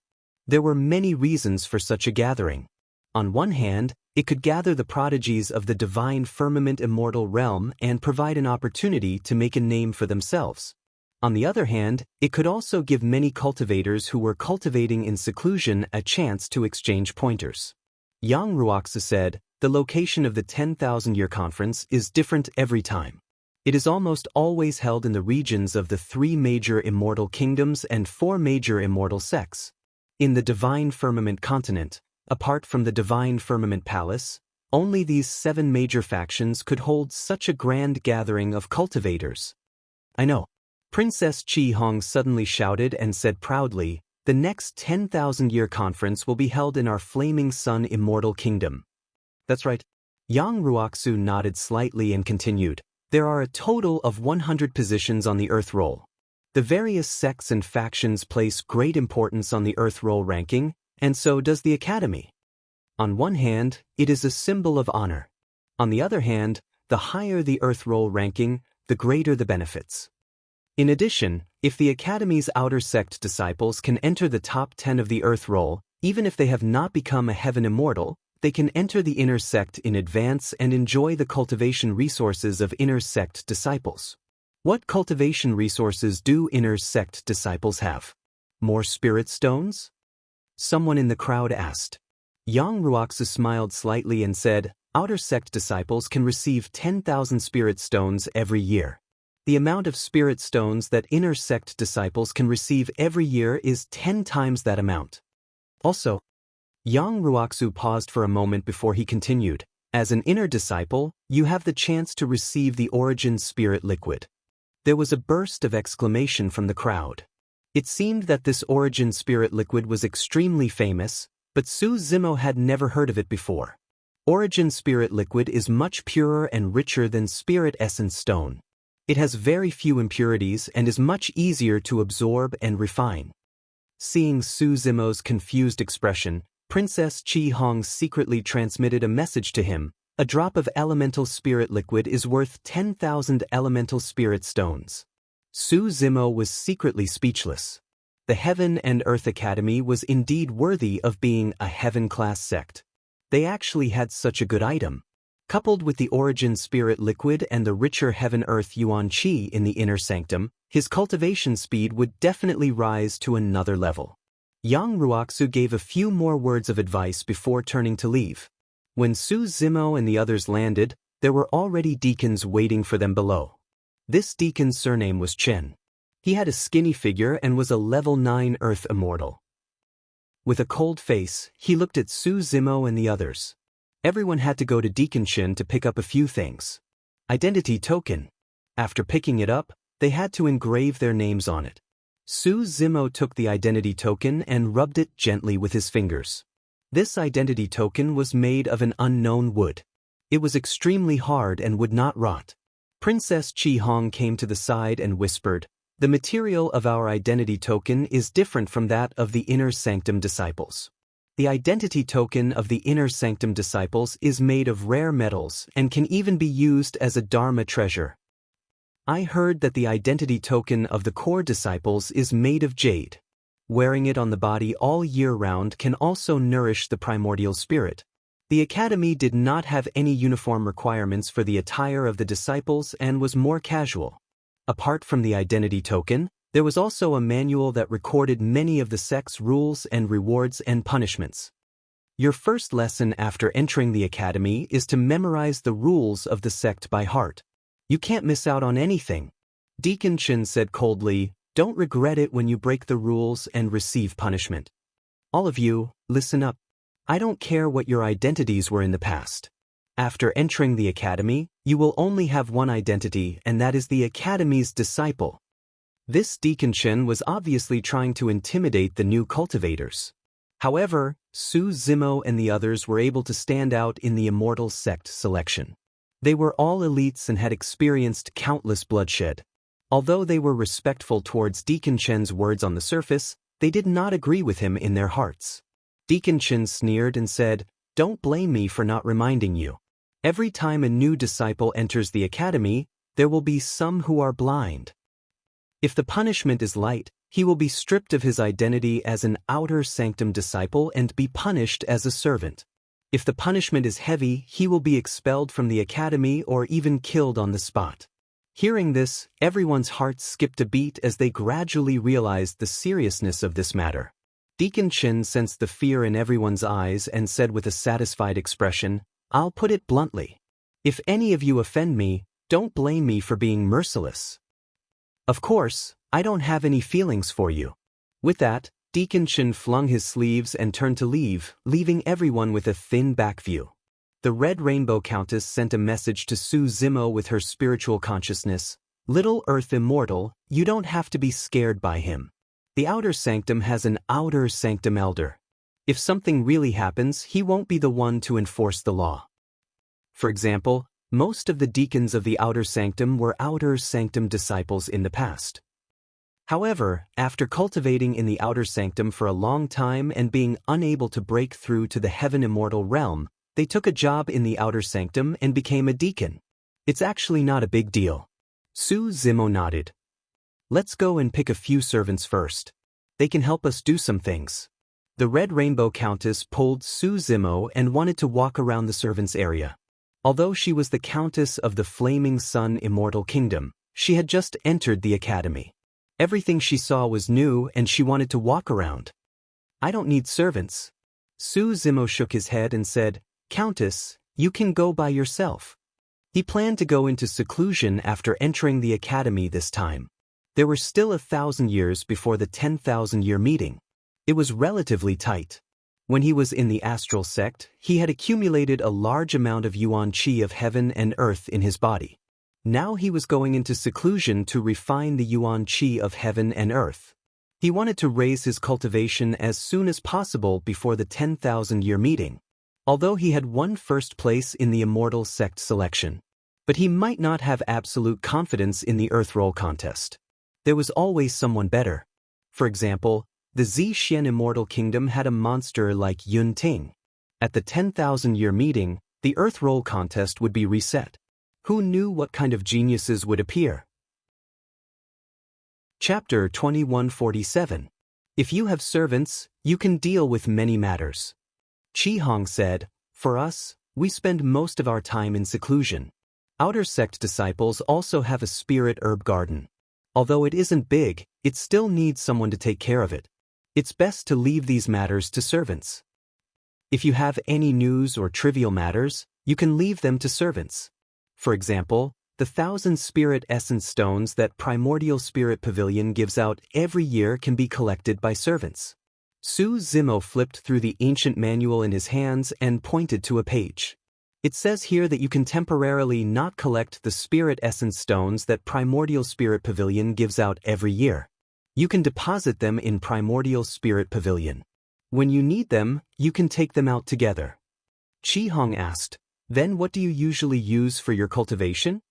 There were many reasons for such a gathering. On one hand, it could gather the prodigies of the divine firmament immortal realm and provide an opportunity to make a name for themselves. On the other hand, it could also give many cultivators who were cultivating in seclusion a chance to exchange pointers. Yang Ruoxu said, "The location of the 10,000-year conference is different every time. It is almost always held in the regions of the 3 major immortal kingdoms and 4 major immortal sects. In the Divine Firmament continent, apart from the Divine Firmament Palace, only these 7 major factions could hold such a grand gathering of cultivators." "I know." Princess Chi Hong suddenly shouted and said proudly, "The next 10,000-year conference will be held in our Flaming Sun Immortal Kingdom." "That's right." Yang Ruoxu nodded slightly and continued, "There are a total of 100 positions on the Earth Roll. The various sects and factions place great importance on the Earth Roll ranking, and so does the Academy. On one hand, it is a symbol of honor. On the other hand, the higher the Earth Roll ranking, the greater the benefits. In addition, if the Academy's outer sect disciples can enter the top 10 of the Earth Roll, even if they have not become a Heaven Immortal, they can enter the inner sect in advance and enjoy the cultivation resources of inner sect disciples." "What cultivation resources do inner sect disciples have? More spirit stones?" someone in the crowd asked. Yang Ruoxu smiled slightly and said, "Outer sect disciples can receive 10,000 spirit stones every year. The amount of spirit stones that inner sect disciples can receive every year is 10 times that amount. Also," Yang Ruoxu paused for a moment before he continued, "as an inner disciple, you have the chance to receive the Origin Spirit Liquid." There was a burst of exclamation from the crowd. It seemed that this Origin Spirit Liquid was extremely famous, but Su Zimo had never heard of it before. Origin Spirit Liquid is much purer and richer than Spirit Essence Stone. It has very few impurities and is much easier to absorb and refine. Seeing Su Zimo's confused expression, Princess Chi Hong secretly transmitted a message to him. "A drop of elemental spirit liquid is worth 10,000 elemental spirit stones." Su Zimo was secretly speechless. The Heaven and Earth Academy was indeed worthy of being a heaven-class sect. They actually had such a good item. Coupled with the Origin Spirit Liquid and the richer Heaven-Earth Yuan Qi in the inner sanctum, his cultivation speed would definitely rise to another level. Yang Ruoxu gave a few more words of advice before turning to leave. When Su Zimo and the others landed, there were already deacons waiting for them below. This deacon's surname was Chen. He had a skinny figure and was a level 9 Earth Immortal. With a cold face, he looked at Su Zimo and the others. Everyone had to go to Deacon Chen to pick up a few things. Identity token. After picking it up, they had to engrave their names on it. Su Zimo took the identity token and rubbed it gently with his fingers. This identity token was made of an unknown wood. It was extremely hard and would not rot. Princess Chi Hong came to the side and whispered, "The material of our identity token is different from that of the Inner Sanctum disciples. The identity token of the Inner Sanctum disciples is made of rare metals and can even be used as a Dharma treasure. I heard that the identity token of the core disciples is made of jade. Wearing it on the body all year round can also nourish the primordial spirit." The Academy did not have any uniform requirements for the attire of the disciples and was more casual. Apart from the identity token, there was also a manual that recorded many of the sect's rules and rewards and punishments. Your first lesson after entering the Academy is to memorize the rules of the sect by heart. You can't miss out on anything. Deacon Chen said coldly, "Don't regret it when you break the rules and receive punishment. All of you, listen up. I don't care what your identities were in the past. After entering the Academy, you will only have one identity, and that is the Academy's disciple." This Deacon Chen was obviously trying to intimidate the new cultivators. However, Su Zimo and the others were able to stand out in the Immortal Sect selection. They were all elites and had experienced countless bloodshed. Although they were respectful towards Deacon Chen's words on the surface, they did not agree with him in their hearts. Deacon Chen sneered and said, "Don't blame me for not reminding you. Every time a new disciple enters the Academy, there will be some who are blind. If the punishment is light, He will be stripped of his identity as an outer sanctum disciple and be punished as a servant. If the punishment is heavy, he will be expelled from the academy or even killed on the spot. Hearing this, everyone's hearts skipped a beat as they gradually realized the seriousness of this matter. Deacon Chen sensed the fear in everyone's eyes and said with a satisfied expression, "I'll put it bluntly. If any of you offend me, don't blame me for being merciless. Of course, I don't have any feelings for you." With that, Deacon Chen flung his sleeves and turned to leave, leaving everyone with a thin back view. The Red Rainbow Countess sent a message to Su Zimo with her spiritual consciousness. "Little Earth Immortal, you don't have to be scared by him. The outer sanctum has an outer sanctum elder. If something really happens, he won't be the one to enforce the law." For example, most of the deacons of the outer sanctum were outer sanctum disciples in the past. However, after cultivating in the outer sanctum for a long time and being unable to break through to the heaven immortal realm, they took a job in the outer sanctum and became a deacon. It's actually not a big deal. Su Zimo nodded. "Let's go and pick a few servants first. They can help us do some things." The Red Rainbow Countess pulled Su Zimo and wanted to walk around the servants' area. Although she was the Countess of the Flaming Sun Immortal Kingdom, she had just entered the academy. Everything she saw was new and she wanted to walk around. "I don't need servants." Su Zimo shook his head and said, "Countess, you can go by yourself." He planned to go into seclusion after entering the academy this time. There were still 1,000 years before the 10,000-year meeting. It was relatively tight. When he was in the astral sect, he had accumulated a large amount of yuan qi of heaven and earth in his body. Now he was going into seclusion to refine the yuan qi of heaven and earth. He wanted to raise his cultivation as soon as possible before the 10,000-year meeting, although he had won first place in the immortal sect selection. But he might not have absolute confidence in the earth roll contest. There was always someone better. For example, the Zhixian Immortal Kingdom had a monster like Yun Ting. At the 10,000-year meeting, the earth roll contest would be reset. Who knew what kind of geniuses would appear? Chapter 2147. If you have servants, you can deal with many matters. Qi Hong said, "For us, we spend most of our time in seclusion. Outer sect disciples also have a spirit herb garden. Although it isn't big, it still needs someone to take care of it. It's best to leave these matters to servants. If you have any news or trivial matters, you can leave them to servants. For example, the 1,000 spirit essence stones that Primordial Spirit Pavilion gives out every year can be collected by servants." Su Zimo flipped through the ancient manual in his hands and pointed to a page. "It says here that you can temporarily not collect the spirit essence stones that Primordial Spirit Pavilion gives out every year. You can deposit them in Primordial Spirit Pavilion. When you need them, you can take them out together." Qi Hong asked, "Then what do you usually use for your cultivation?"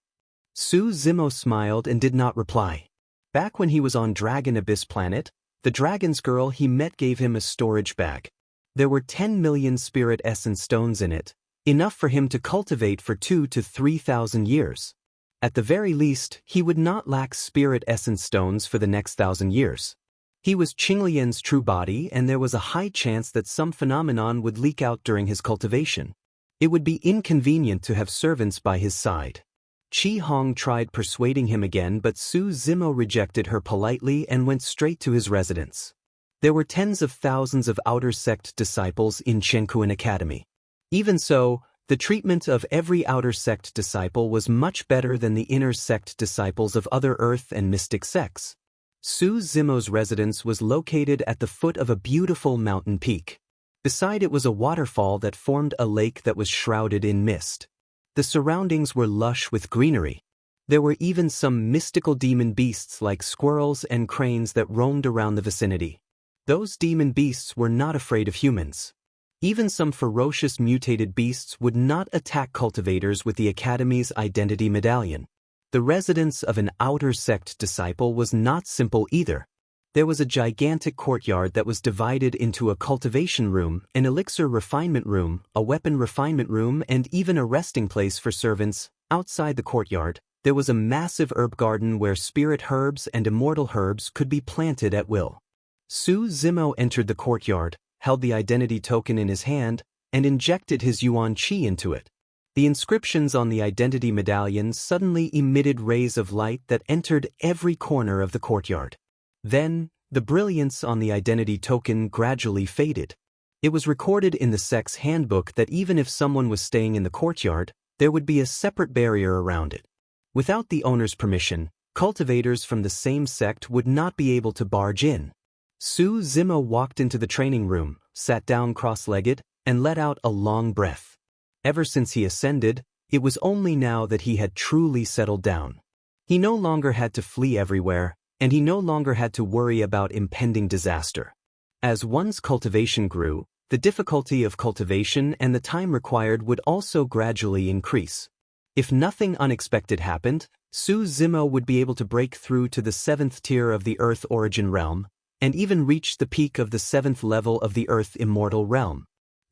Su Zimo smiled and did not reply. Back when he was on Dragon Abyss Planet, the dragon's girl he met gave him a storage bag. There were 10 million spirit essence stones in it, enough for him to cultivate for 2,000 to 3,000 years. At the very least, he would not lack spirit essence stones for the next 1,000 years. He was Qinglian's true body and there was a high chance that some phenomenon would leak out during his cultivation. It would be inconvenient to have servants by his side. Qi Hong tried persuading him again, but Su Zimo rejected her politely and went straight to his residence. There were tens of thousands of outer sect disciples in Chenkuan Academy. Even so, the treatment of every outer sect disciple was much better than the inner sect disciples of other earth and mystic sects. Su Zimo's residence was located at the foot of a beautiful mountain peak. Beside it was a waterfall that formed a lake that was shrouded in mist. The surroundings were lush with greenery. There were even some mystical demon beasts like squirrels and cranes that roamed around the vicinity. Those demon beasts were not afraid of humans. Even some ferocious mutated beasts would not attack cultivators with the Academy's identity medallion. The residence of an outer sect disciple was not simple either. There was a gigantic courtyard that was divided into a cultivation room, an elixir refinement room, a weapon refinement room, and even a resting place for servants. Outside the courtyard, There was a massive herb garden where spirit herbs and immortal herbs could be planted at will. Su Zimo entered the courtyard, held the identity token in his hand, and injected his yuan qi into it. The inscriptions on the identity medallions suddenly emitted rays of light that entered every corner of the courtyard. Then, the brilliance on the identity token gradually faded. It was recorded in the sect's handbook that even if someone was staying in the courtyard, there would be a separate barrier around it. Without the owner's permission, cultivators from the same sect would not be able to barge in. Su Zimo walked into the training room, sat down cross-legged, and let out a long breath. Ever since he ascended, it was only now that he had truly settled down. He no longer had to flee everywhere, and he no longer had to worry about impending disaster. As one's cultivation grew, the difficulty of cultivation and the time required would also gradually increase. If nothing unexpected happened, Su Zimo would be able to break through to the 7th tier of the Earth Origin Realm, and even reach the peak of the 7th level of the Earth Immortal Realm.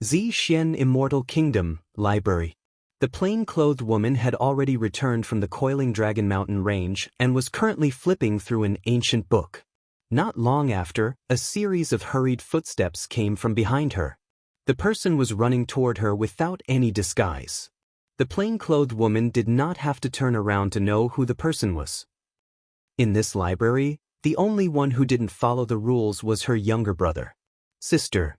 Zi Xian Immortal Kingdom, Library. The plain-clothed woman had already returned from the Coiling Dragon Mountain range and was currently flipping through an ancient book. Not long after, a series of hurried footsteps came from behind her. The person was running toward her without any disguise. The plain-clothed woman did not have to turn around to know who the person was. In this library, the only one who didn't follow the rules was her younger brother. Sister,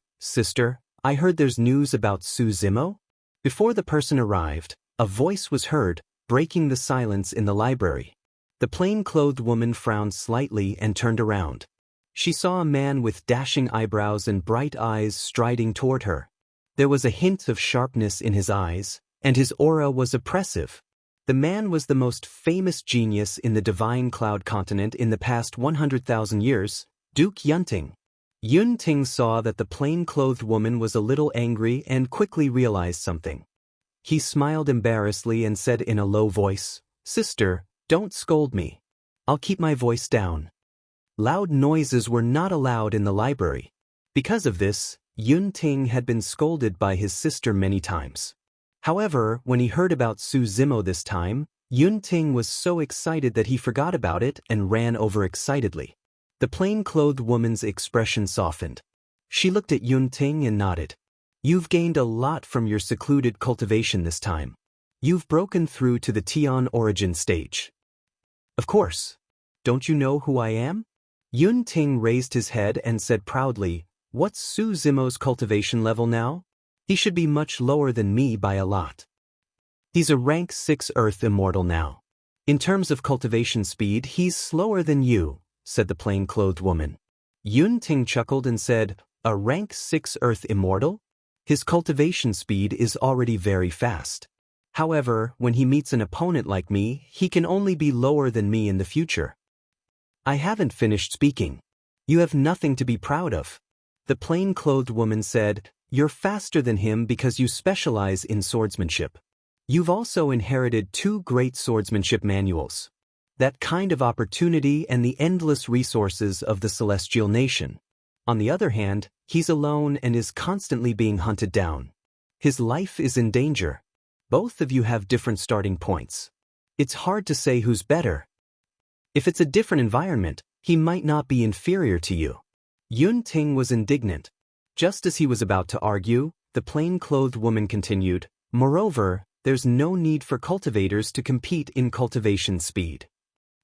I heard there's news about Su Zimo? Before the person arrived, a voice was heard, breaking the silence in the library. The plain-clothed woman frowned slightly and turned around. She saw a man with dashing eyebrows and bright eyes striding toward her. There was a hint of sharpness in his eyes, and his aura was oppressive. The man was the most famous genius in the Divine Cloud continent in the past 100,000 years, Duke Yunting. Yunting saw that the plain-clothed woman was a little angry and quickly realized something. He smiled embarrassedly and said in a low voice, "Sister, don't scold me. I'll keep my voice down." Loud noises were not allowed in the library. Because of this, Yunting had been scolded by his sister many times. However, when he heard about Su Zimo this time, Yunting was so excited that he forgot about it and ran over excitedly. The plain-clothed woman's expression softened. She looked at Yunting and nodded. "You've gained a lot from your secluded cultivation this time. You've broken through to the Tian origin stage." "Of course. Don't you know who I am?" Yunting raised his head and said proudly, "What's Su Zimo's cultivation level now? He should be much lower than me by a lot. He's a rank 6 Earth Immortal now. In terms of cultivation speed, he's slower than you," said the plain-clothed woman. Yunting chuckled and said, "A rank 6 Earth Immortal? His cultivation speed is already very fast. However, when he meets an opponent like me, he can only be lower than me in the future." "I haven't finished speaking. You have nothing to be proud of." The plain-clothed woman said, "You're faster than him because you specialize in swordsmanship. You've also inherited 2 great swordsmanship manuals. That kind of opportunity and the endless resources of the Celestial Nation. On the other hand, he's alone and is constantly being hunted down. His life is in danger. Both of you have different starting points. It's hard to say who's better. If it's a different environment, he might not be inferior to you." Yunting was indignant. Just as he was about to argue, the plain-clothed woman continued, "Moreover, there's no need for cultivators to compete in cultivation speed.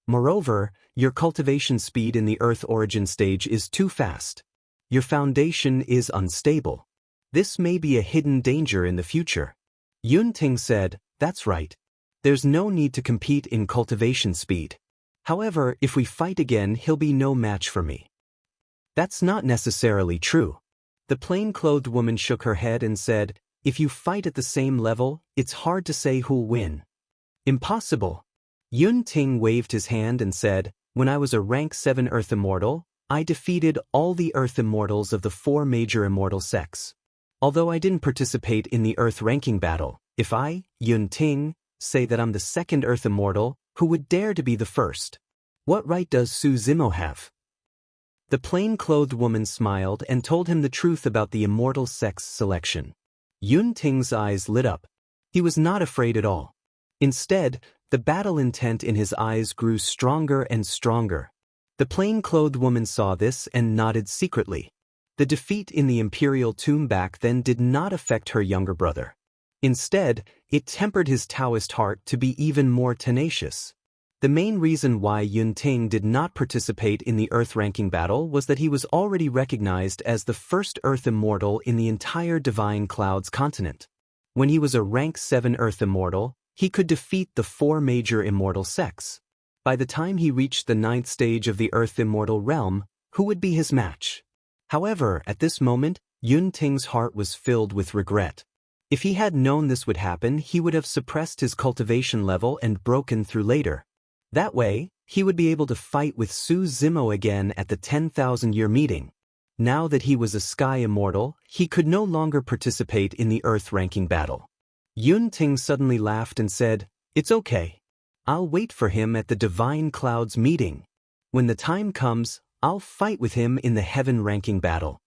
Moreover, your cultivation speed in the Earth origin stage is too fast. Your foundation is unstable. This may be a hidden danger in the future." Yunting said, "That's right. There's no need to compete in cultivation speed. However, if we fight again, he'll be no match for me." "That's not necessarily true." The plain-clothed woman shook her head and said, "If you fight at the same level, it's hard to say who'll win." "Impossible." Yunting waved his hand and said, "When I was a rank 7 Earth Immortal, I defeated all the Earth Immortals of the 4 major immortal sects. Although I didn't participate in the Earth ranking battle, if I, Yunting, say that I'm the 2nd Earth Immortal, who would dare to be the 1st? What right does Su Zimo have?" The plain-clothed woman smiled and told him the truth about the immortal sect's selection. Yunting's eyes lit up. He was not afraid at all. Instead, The battle intent in his eyes grew stronger and stronger. The plain-clothed woman saw this and nodded secretly. The defeat in the imperial tomb back then did not affect her younger brother. Instead, it tempered his Taoist heart to be even more tenacious. The main reason why Yun Ting did not participate in the Earth ranking battle was that he was already recognized as the first Earth Immortal in the entire Divine Clouds continent. When he was a rank 7 Earth Immortal, he could defeat the 4 major immortal sects. By the time he reached the 9th stage of the Earth Immortal realm, who would be his match? However, at this moment, Yun Ting's heart was filled with regret. If he had known this would happen, he would have suppressed his cultivation level and broken through later. That way, he would be able to fight with Su Zimo again at the 10,000-year meeting. Now that he was a Sky Immortal, he could no longer participate in the Earth ranking battle. Yun Ting suddenly laughed and said, "It's okay. I'll wait for him at the Divine Clouds meeting. When the time comes, I'll fight with him in the Heaven ranking battle."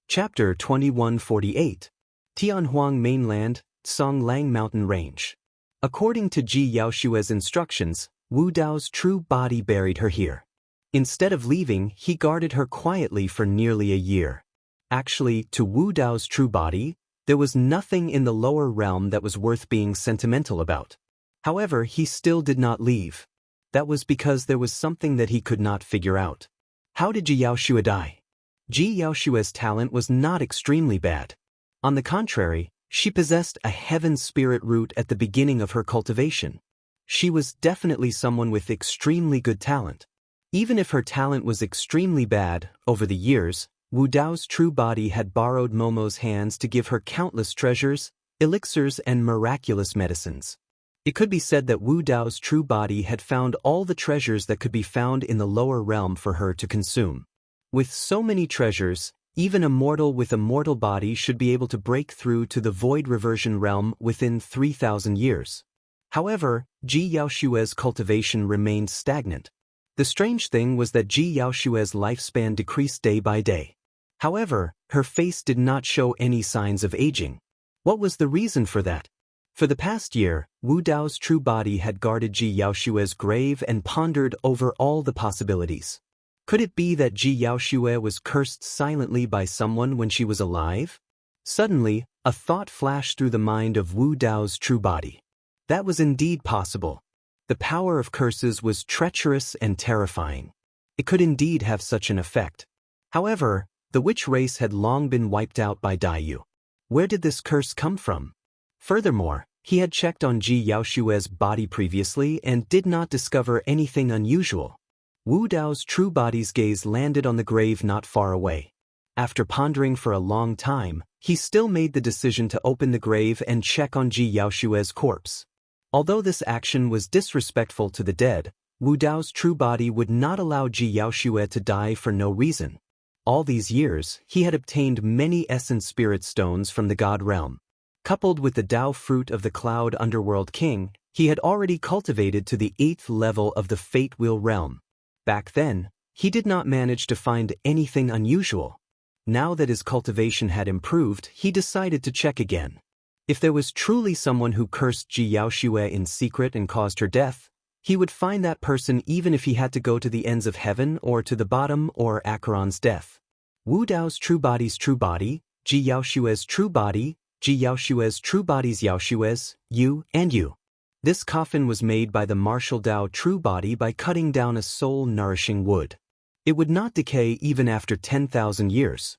Chapter 2148. Tianhuang Mainland, Songlang Mountain Range. According to Ji Yaoshue's instructions, Wu Dao's true body buried her here. Instead of leaving, he guarded her quietly for nearly a year. Actually, to Wu Dao's true body, there was nothing in the lower realm that was worth being sentimental about. However, he still did not leave. That was because there was something that he could not figure out. How did Ji Yaoshue die? Ji Yaoshue's talent was not extremely bad. On the contrary, she possessed a heaven spirit root at the beginning of her cultivation. She was definitely someone with extremely good talent. Even if her talent was extremely bad, over the years, Wu Dao's true body had borrowed Momo's hands to give her countless treasures, elixirs and miraculous medicines. It could be said that Wu Dao's true body had found all the treasures that could be found in the lower realm for her to consume. With so many treasures, even a mortal with a mortal body should be able to break through to the void reversion realm within 3,000 years. However, Ji Yaoshue's cultivation remained stagnant. The strange thing was that Ji Yaoshue's lifespan decreased day by day. However, her face did not show any signs of aging. What was the reason for that? For the past year, Wu Dao's true body had guarded Ji Yaoshue's grave and pondered over all the possibilities. Could it be that Ji Yaoshue was cursed silently by someone when she was alive? Suddenly, a thought flashed through the mind of Wu Dao's true body. That was indeed possible. The power of curses was treacherous and terrifying. It could indeed have such an effect. However, the witch race had long been wiped out by Daiyu. Where did this curse come from? Furthermore, he had checked on Ji Yaoshue's body previously and did not discover anything unusual. Wu Dao's true body's gaze landed on the grave not far away. After pondering for a long time, he still made the decision to open the grave and check on Ji Yaoshue's corpse. Although this action was disrespectful to the dead, Wu Dao's true body would not allow Ji Yaoshue to die for no reason. All these years, he had obtained many essence spirit stones from the God realm. Coupled with the Dao fruit of the Cloud Underworld King, he had already cultivated to the 8th level of the Fate Wheel realm. Back then, he did not manage to find anything unusual. Now that his cultivation had improved, he decided to check again. If there was truly someone who cursed Ji Yaoshue in secret and caused her death, he would find that person even if he had to go to the ends of heaven or to the bottom or Acheron's death. Wu Dao's true body's true body, Ji Yaoshue's true body, Ji Yaoshue's true bodies Yaoshue's, you, and you. This coffin was made by the martial Dao true body by cutting down a soul-nourishing wood. It would not decay even after 10,000 years.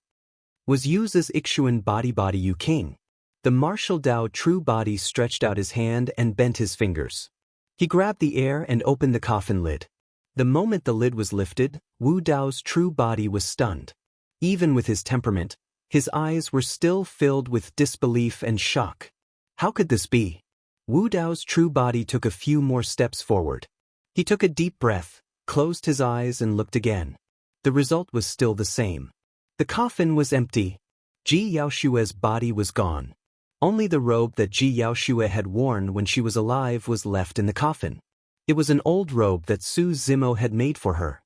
Was used as Ixuan body Yu King. The martial Dao true body stretched out his hand and bent his fingers. He grabbed the air and opened the coffin lid. The moment the lid was lifted, Wu Dao's true body was stunned. Even with his temperament, his eyes were still filled with disbelief and shock. How could this be? Wu Dao's true body took a few more steps forward. He took a deep breath, closed his eyes and looked again. The result was still the same. The coffin was empty. Ji Yaoshue's body was gone. Only the robe that Ji Yaoshue had worn when she was alive was left in the coffin. It was an old robe that Su Zimo had made for her.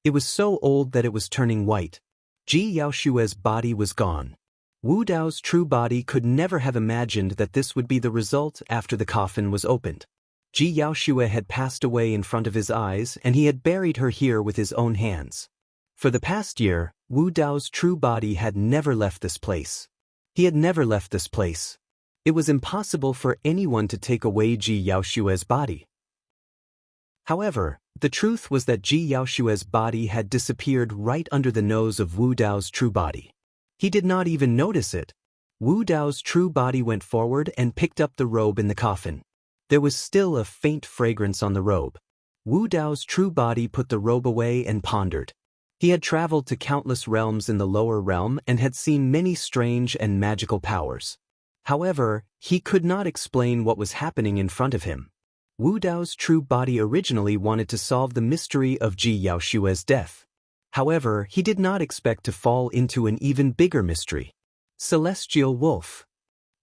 It was so old that it was turning white. Ji Yaoshue's body was gone. Wu Dao's true body could never have imagined that this would be the result after the coffin was opened. Ji Yaoshue had passed away in front of his eyes, and he had buried her here with his own hands. For the past year, Wu Dao's true body had never left this place. He had never left this place. It was impossible for anyone to take away Ji Yaoshue's body. However, the truth was that Ji Yaoshue's body had disappeared right under the nose of Wu Dao's true body. He did not even notice it. Wu Dao's true body went forward and picked up the robe in the coffin. There was still a faint fragrance on the robe. Wu Dao's true body put the robe away and pondered. He had traveled to countless realms in the lower realm and had seen many strange and magical powers. However, he could not explain what was happening in front of him. Wu Dao's true body originally wanted to solve the mystery of Ji Yaoshue's death. However, he did not expect to fall into an even bigger mystery. Celestial Wolf.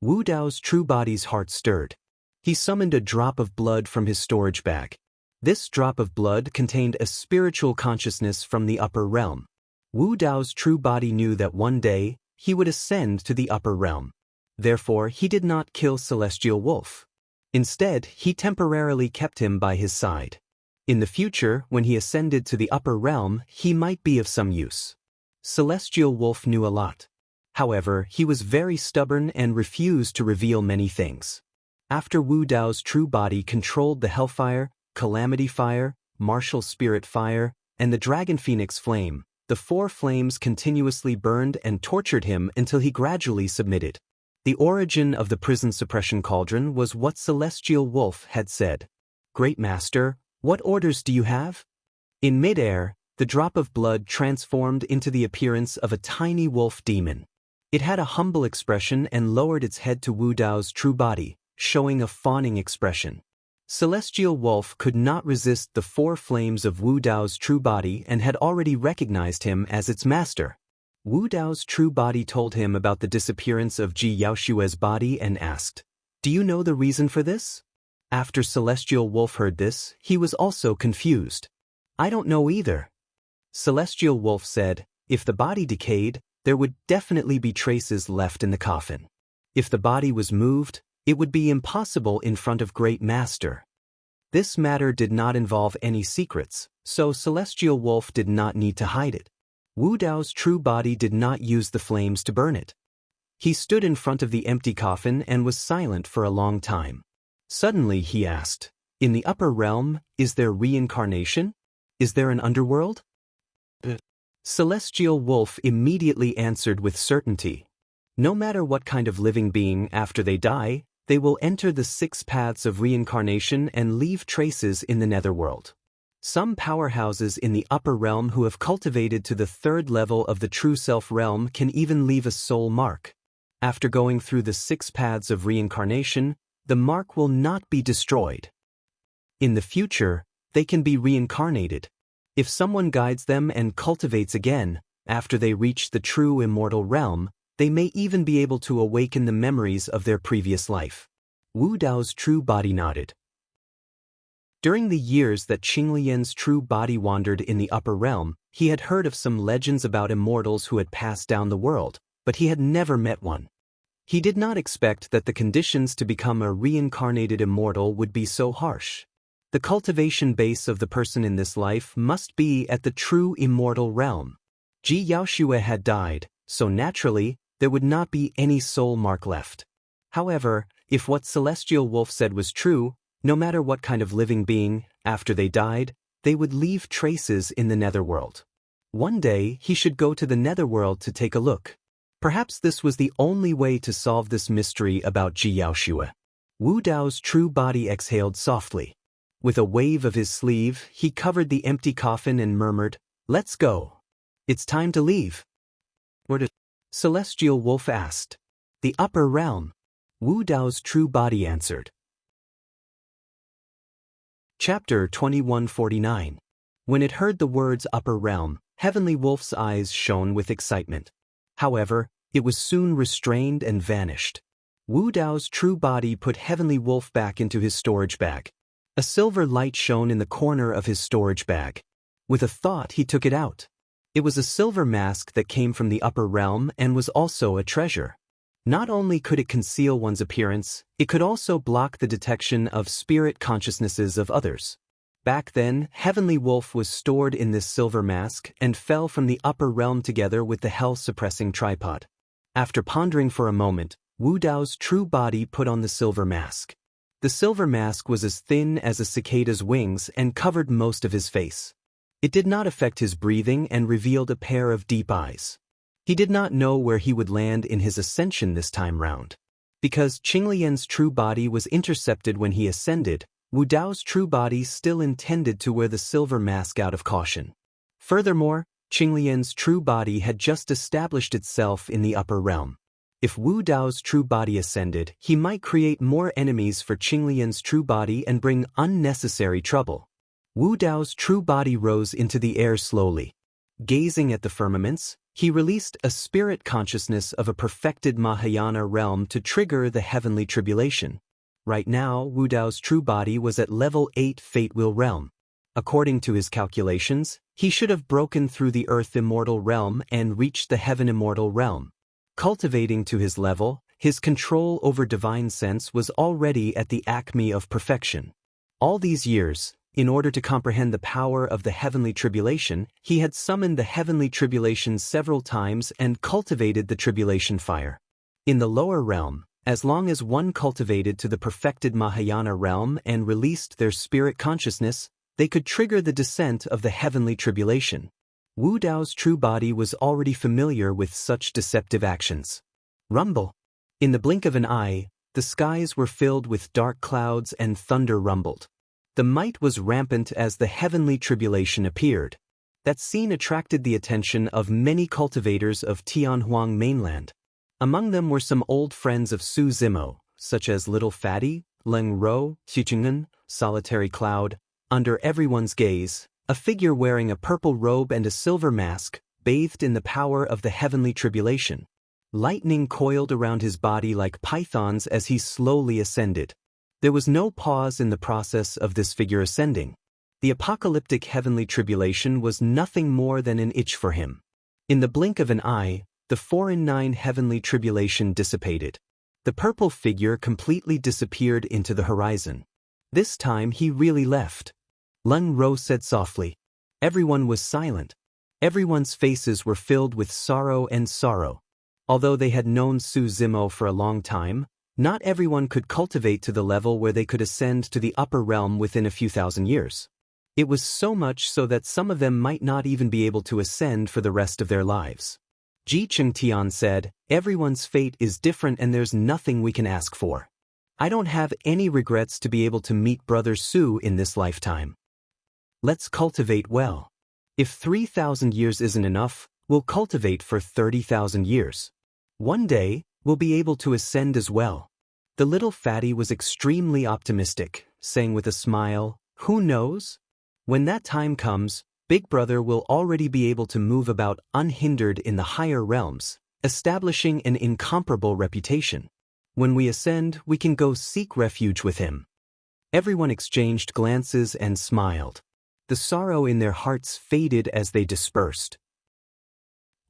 Wu Dao's true body's heart stirred. He summoned a drop of blood from his storage bag. This drop of blood contained a spiritual consciousness from the upper realm. Wu Dao's true body knew that one day, he would ascend to the upper realm. Therefore, he did not kill Celestial Wolf. Instead, he temporarily kept him by his side. In the future, when he ascended to the upper realm, he might be of some use. Celestial Wolf knew a lot. However, he was very stubborn and refused to reveal many things. After Wu Dao's true body controlled the Hellfire, Calamity Fire, Martial Spirit Fire, and the Dragon Phoenix Flame, the four flames continuously burned and tortured him until he gradually submitted. The origin of the prison suppression cauldron was what Celestial Wolf had said. "Great Master, what orders do you have?" In midair, the drop of blood transformed into the appearance of a tiny wolf demon. It had a humble expression and lowered its head to Wu Dao's true body, showing a fawning expression. Celestial Wolf could not resist the four flames of Wu Dao's true body and had already recognized him as its master. Wu Dao's true body told him about the disappearance of Ji Yaoshue's body and asked, "Do you know the reason for this?" After Celestial Wolf heard this, he was also confused. "I don't know either." Celestial Wolf said, "If the body decayed, there would definitely be traces left in the coffin. If the body was moved, it would be impossible in front of Great Master." This matter did not involve any secrets, so Celestial Wolf did not need to hide it. Wu Dao's true body did not use the flames to burn it. He stood in front of the empty coffin and was silent for a long time. Suddenly he asked, "In the upper realm, is there reincarnation? Is there an underworld?" Celestial Wolf immediately answered with certainty. No matter what kind of living being after they die, they will enter the 6 paths of reincarnation and leave traces in the netherworld. Some powerhouses in the upper realm who have cultivated to the 3rd level of the true self realm can even leave a soul mark. After going through the 6 paths of reincarnation, the mark will not be destroyed. In the future, they can be reincarnated. If someone guides them and cultivates again, after they reach the true immortal realm, they may even be able to awaken the memories of their previous life. Wu Dao's true body nodded. During the years that Qinglian's true body wandered in the upper realm, he had heard of some legends about immortals who had passed down the world, but he had never met one. He did not expect that the conditions to become a reincarnated immortal would be so harsh. The cultivation base of the person in this life must be at the true immortal realm. Ji Yaoshue had died, so naturally, there would not be any soul mark left. However, if what Celestial Wolf said was true, no matter what kind of living being, after they died, they would leave traces in the netherworld. One day, he should go to the netherworld to take a look. Perhaps this was the only way to solve this mystery about Ji Yaoshue. Wu Dao's true body exhaled softly. With a wave of his sleeve, he covered the empty coffin and murmured, "Let's go. It's time to leave." "Where to?" Celestial Wolf asked. "The upper realm." Wu Dao's true body answered. Chapter 2149. When it heard the words upper realm, Heavenly Wolf's eyes shone with excitement. However, it was soon restrained and vanished. Wu Dao's true body put Heavenly Wolf back into his storage bag. A silver light shone in the corner of his storage bag. With a thought, he took it out. It was a silver mask that came from the upper realm and was also a treasure. Not only could it conceal one's appearance, it could also block the detection of spirit consciousnesses of others. Back then, Heavenly Wolf was stored in this silver mask and fell from the upper realm together with the hell-suppressing tripod. After pondering for a moment, Wu Dao's true body put on the silver mask. The silver mask was as thin as a cicada's wings and covered most of his face. It did not affect his breathing and revealed a pair of deep eyes. He did not know where he would land in his ascension this time round. Because Qinglian's true body was intercepted when he ascended, Wu Dao's true body still intended to wear the silver mask out of caution. Furthermore, Qinglian's true body had just established itself in the upper realm. If Wu Dao's true body ascended, he might create more enemies for Qinglian's true body and bring unnecessary trouble. Wu Dao's true body rose into the air slowly. Gazing at the firmaments, he released a spirit consciousness of a perfected Mahayana realm to trigger the heavenly tribulation. Right now, Wu Dao's true body was at level 8 Fate Wheel realm. According to his calculations, he should have broken through the Earth Immortal realm and reached the Heaven Immortal realm. Cultivating to his level, his control over divine sense was already at the acme of perfection. All these years, in order to comprehend the power of the heavenly tribulation, he had summoned the heavenly tribulation several times and cultivated the tribulation fire. In the lower realm, as long as one cultivated to the perfected Mahayana realm and released their spirit consciousness, they could trigger the descent of the heavenly tribulation. Wu Dao's true body was already familiar with such deceptive actions. Rumble. In the blink of an eye, the skies were filled with dark clouds and thunder rumbled. The might was rampant as the heavenly tribulation appeared. That scene attracted the attention of many cultivators of Tianhuang mainland. Among them were some old friends of Su Zimo, such as Little Fatty, Leng Ro, Xichingen, Solitary Cloud. Under everyone's gaze, a figure wearing a purple robe and a silver mask, bathed in the power of the heavenly tribulation. Lightning coiled around his body like pythons as he slowly ascended. There was no pause in the process of this figure ascending. The apocalyptic heavenly tribulation was nothing more than an itch for him. In the blink of an eye, the 4 in 9 heavenly tribulation dissipated. The purple figure completely disappeared into the horizon. This time he really left. Leng Ro said softly. Everyone was silent. Everyone's faces were filled with sorrow and sorrow. Although they had known Su Zimo for a long time, not everyone could cultivate to the level where they could ascend to the upper realm within a few thousand years. It was so much so that some of them might not even be able to ascend for the rest of their lives. Ji Chengtian said, everyone's fate is different and there's nothing we can ask for. I don't have any regrets to be able to meet Brother Su in this lifetime. Let's cultivate well. If 3,000 years isn't enough, we'll cultivate for 30,000 years. One day, we'll be able to ascend as well. The little fatty was extremely optimistic, saying with a smile, who knows? When that time comes, Big Brother will already be able to move about unhindered in the higher realms, establishing an incomparable reputation. When we ascend, we can go seek refuge with him. Everyone exchanged glances and smiled. The sorrow in their hearts faded as they dispersed.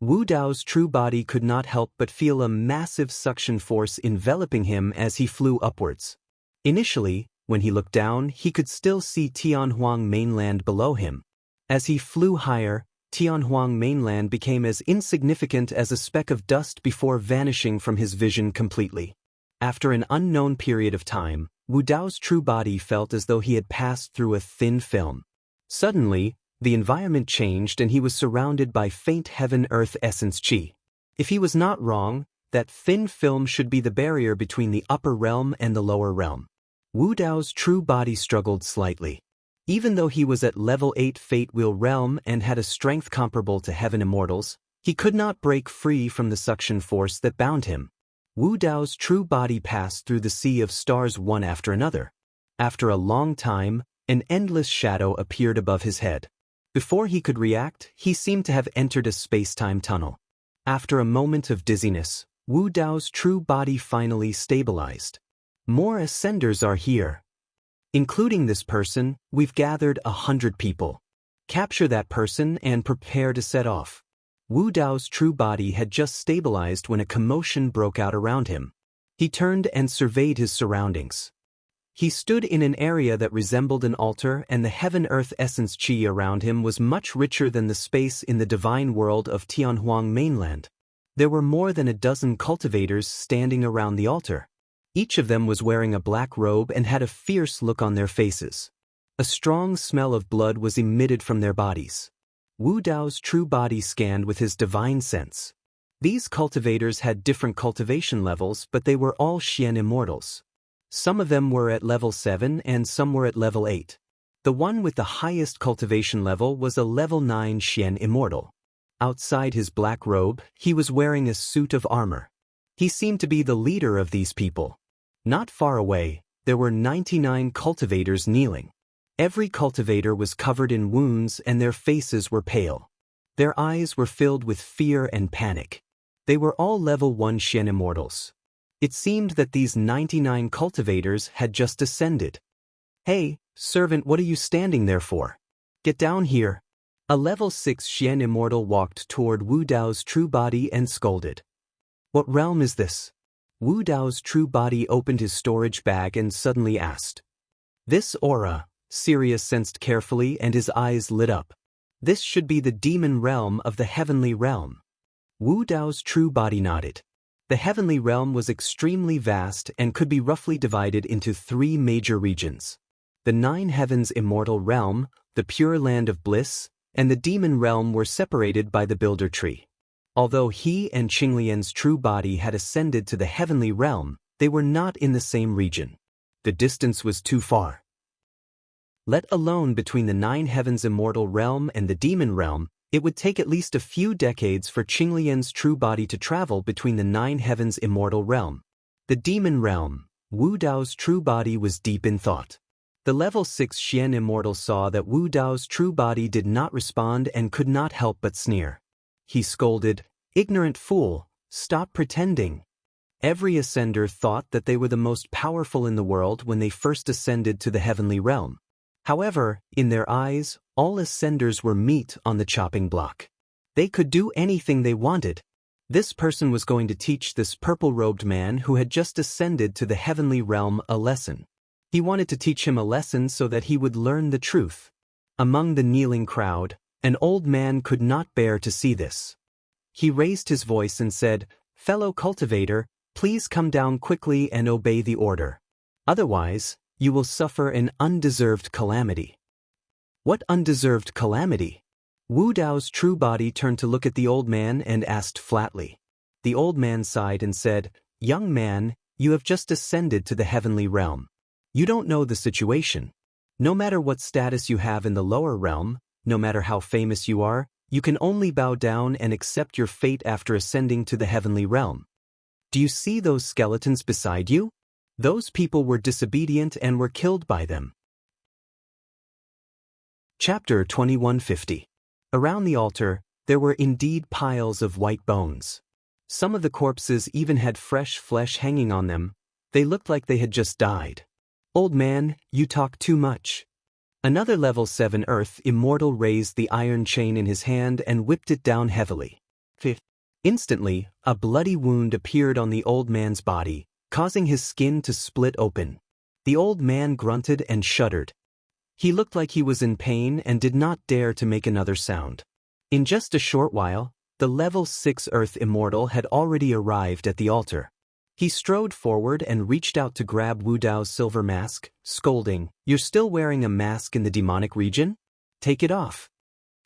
Wu Dao's true body could not help but feel a massive suction force enveloping him as he flew upwards. Initially, when he looked down, he could still see Tianhuang mainland below him. As he flew higher, Tianhuang mainland became as insignificant as a speck of dust before vanishing from his vision completely. After an unknown period of time, Wu Dao's true body felt as though he had passed through a thin film. Suddenly, the environment changed and he was surrounded by faint heaven-earth essence qi. If he was not wrong, that thin film should be the barrier between the upper realm and the lower realm. Wu Dao's true body struggled slightly. Even though he was at level 8 Fate Wheel realm and had a strength comparable to Heaven Immortals, he could not break free from the suction force that bound him. Wu Dao's true body passed through the sea of stars one after another. After a long time, an endless shadow appeared above his head. Before he could react, he seemed to have entered a space-time tunnel. After a moment of dizziness, Wu Dao's true body finally stabilized. More ascenders are here. Including this person, we've gathered 100 people. Capture that person and prepare to set off. Wu Dao's true body had just stabilized when a commotion broke out around him. He turned and surveyed his surroundings. He stood in an area that resembled an altar, and the heaven-earth essence qi around him was much richer than the space in the divine world of Tianhuang mainland. There were more than a dozen cultivators standing around the altar. Each of them was wearing a black robe and had a fierce look on their faces. A strong smell of blood was emitted from their bodies. Wu Dao's true body scanned with his divine sense. These cultivators had different cultivation levels, but they were all Xian immortals. Some of them were at level 7 and some were at level 8. The one with the highest cultivation level was a level 9 Xian immortal. Outside his black robe, he was wearing a suit of armor. He seemed to be the leader of these people. Not far away, there were 99 cultivators kneeling. Every cultivator was covered in wounds and their faces were pale. Their eyes were filled with fear and panic. They were all level 1 Xian immortals. It seemed that these 99 cultivators had just ascended. "Hey, servant, what are you standing there for? Get down here." A level 6 Xian immortal walked toward Wu Dao's true body and scolded. "What realm is this?" Wu Dao's true body opened his storage bag and suddenly asked. "This aura," Sirius sensed carefully and his eyes lit up. "This should be the demon realm of the heavenly realm." Wu Dao's true body nodded. The heavenly realm was extremely vast and could be roughly divided into 3 major regions. The 9 heavens immortal realm, the pure land of bliss, and the demon realm were separated by the builder tree. Although he and Qinglian's true body had ascended to the heavenly realm, they were not in the same region. The distance was too far. Let alone between the 9 heavens immortal realm and the demon realm, it would take at least a few decades for Qinglian's true body to travel between the 9 heavens immortal realm. The demon realm, Wu Dao's true body was deep in thought. The level 6 Xian immortal saw that Wu Dao's true body did not respond and could not help but sneer. He scolded, "Ignorant fool, stop pretending." Every ascender thought that they were the most powerful in the world when they first ascended to the heavenly realm. However, in their eyes, all ascenders were meat on the chopping block. They could do anything they wanted. This person was going to teach this purple-robed man who had just ascended to the heavenly realm a lesson. He wanted to teach him a lesson so that he would learn the truth. Among the kneeling crowd, an old man could not bear to see this. He raised his voice and said, "Fellow cultivator, please come down quickly and obey the order. Otherwise, you will suffer an undeserved calamity." "What undeserved calamity?" Wu Dao's true body turned to look at the old man and asked flatly. The old man sighed and said, "Young man, you have just ascended to the heavenly realm. You don't know the situation. No matter what status you have in the lower realm, no matter how famous you are, you can only bow down and accept your fate after ascending to the heavenly realm. Do you see those skeletons beside you? Those people were disobedient and were killed by them." Chapter 2150. Around the altar, there were indeed piles of white bones. Some of the corpses even had fresh flesh hanging on them. They looked like they had just died. "Old man, you talk too much." Another level 7 Earth immortal raised the iron chain in his hand and whipped it down heavily. Instantly, a bloody wound appeared on the old man's body, causing his skin to split open. The old man grunted and shuddered. He looked like he was in pain and did not dare to make another sound. In just a short while, the level 6 Earth immortal had already arrived at the altar. He strode forward and reached out to grab Wu Dao's silver mask, scolding, "You're still wearing a mask in the demonic region? Take it off."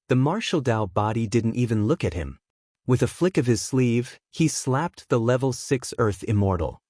The martial Dao body didn't even look at him. With a flick of his sleeve, he slapped the level 6 Earth immortal.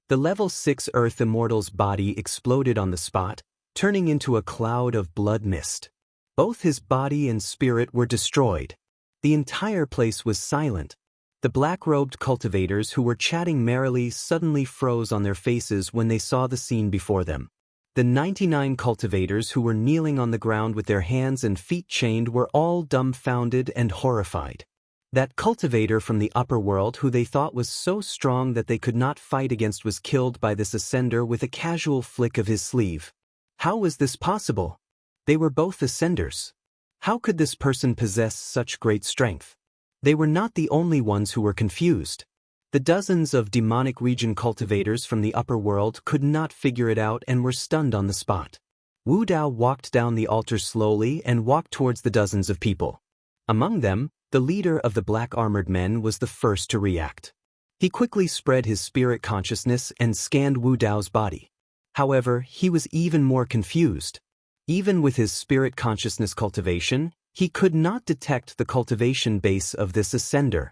The level 6 Earth immortal's body exploded on the spot, turning into a cloud of blood mist. Both his body and spirit were destroyed. The entire place was silent. The black-robed cultivators who were chatting merrily suddenly froze on their faces when they saw the scene before them. The 99 cultivators who were kneeling on the ground with their hands and feet chained were all dumbfounded and horrified. That cultivator from the upper world who they thought was so strong that they could not fight against was killed by this ascender with a casual flick of his sleeve. How was this possible? They were both ascenders. How could this person possess such great strength? They were not the only ones who were confused. The dozens of demonic region cultivators from the upper world could not figure it out and were stunned on the spot. Wu Dao walked down the altar slowly and walked towards the dozens of people. Among them, the leader of the black-armored men was the first to react. He quickly spread his spirit consciousness and scanned Wu Dao's body. However, he was even more confused. Even with his spirit consciousness cultivation, he could not detect the cultivation base of this ascender.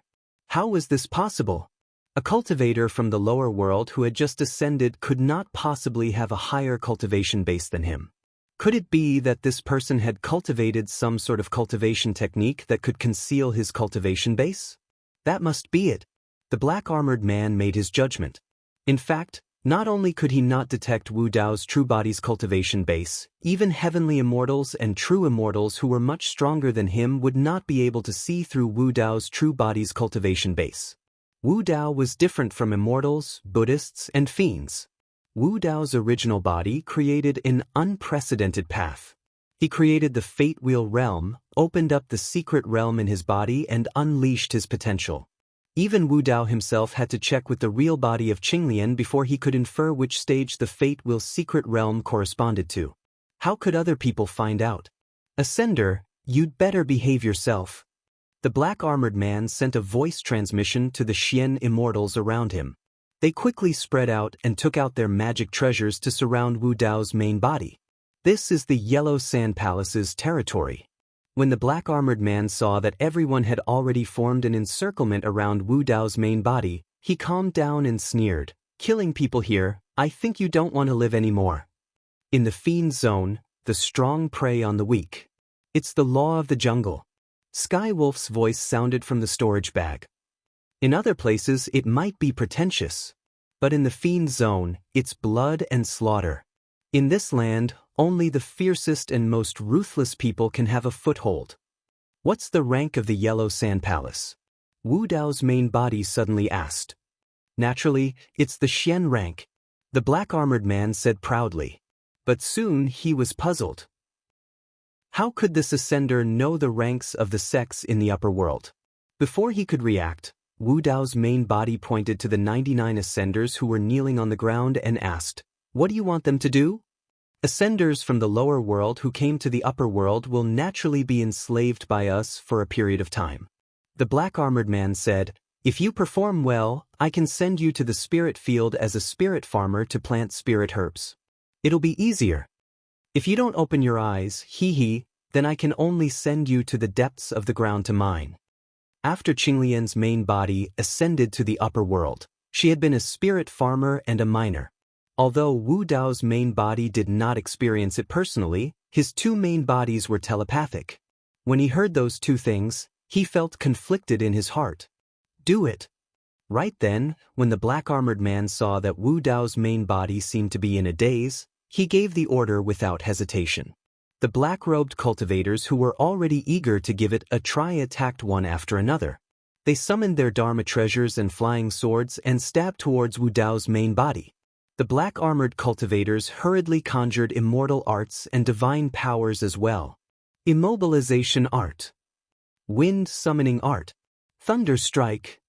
How was this possible? A cultivator from the lower world who had just ascended could not possibly have a higher cultivation base than him. Could it be that this person had cultivated some sort of cultivation technique that could conceal his cultivation base? That must be it. The black-armored man made his judgment. In fact, not only could he not detect Wu Dao's true body's cultivation base, even heavenly immortals and true immortals who were much stronger than him would not be able to see through Wu Dao's true body's cultivation base. Wu Dao was different from immortals, Buddhists, and fiends. Wu Dao's original body created an unprecedented path. He created the Fate Wheel realm, opened up the secret realm in his body and unleashed his potential. Even Wu Dao himself had to check with the real body of Qinglian before he could infer which stage the Fate Wheel secret realm corresponded to. How could other people find out? Ascender, you'd better behave yourself. The black-armored man sent a voice transmission to the Xian immortals around him. They quickly spread out and took out their magic treasures to surround Wu Dao's main body. This is the Yellow Sand Palace's territory. When the black-armored man saw that everyone had already formed an encirclement around Wu Dao's main body, he calmed down and sneered, "Killing people here, I think you don't want to live anymore." In the fiend zone, the strong prey on the weak. It's the law of the jungle. Skywolf's voice sounded from the storage bag. In other places it might be pretentious. But in the fiend zone, it's blood and slaughter. In this land, only the fiercest and most ruthless people can have a foothold. What's the rank of the Yellow Sand Palace? Wu Dao's main body suddenly asked. Naturally, it's the Xian rank, the black-armored man said proudly. But soon he was puzzled. How could this ascender know the ranks of the sects in the upper world? Before he could react, Wu Dao's main body pointed to the 99 ascenders who were kneeling on the ground and asked, "What do you want them to do?" Ascenders from the lower world who came to the upper world will naturally be enslaved by us for a period of time. The black-armored man said, "If you perform well, I can send you to the spirit field as a spirit farmer to plant spirit herbs. It'll be easier. If you don't open your eyes, then I can only send you to the depths of the ground to mine." After Qinglian's main body ascended to the upper world, she had been a spirit farmer and a miner. Although Wu Dao's main body did not experience it personally, his two main bodies were telepathic. When he heard those two things, he felt conflicted in his heart. Do it. Right then, when the black-armored man saw that Wu Dao's main body seemed to be in a daze, he gave the order without hesitation. The black-robed cultivators who were already eager to give it a try attacked one after another. They summoned their Dharma treasures and flying swords and stabbed towards Wu Dao's main body. The black-armored cultivators hurriedly conjured immortal arts and divine powers as well. Immobilization art. Wind summoning art. Thunder strike.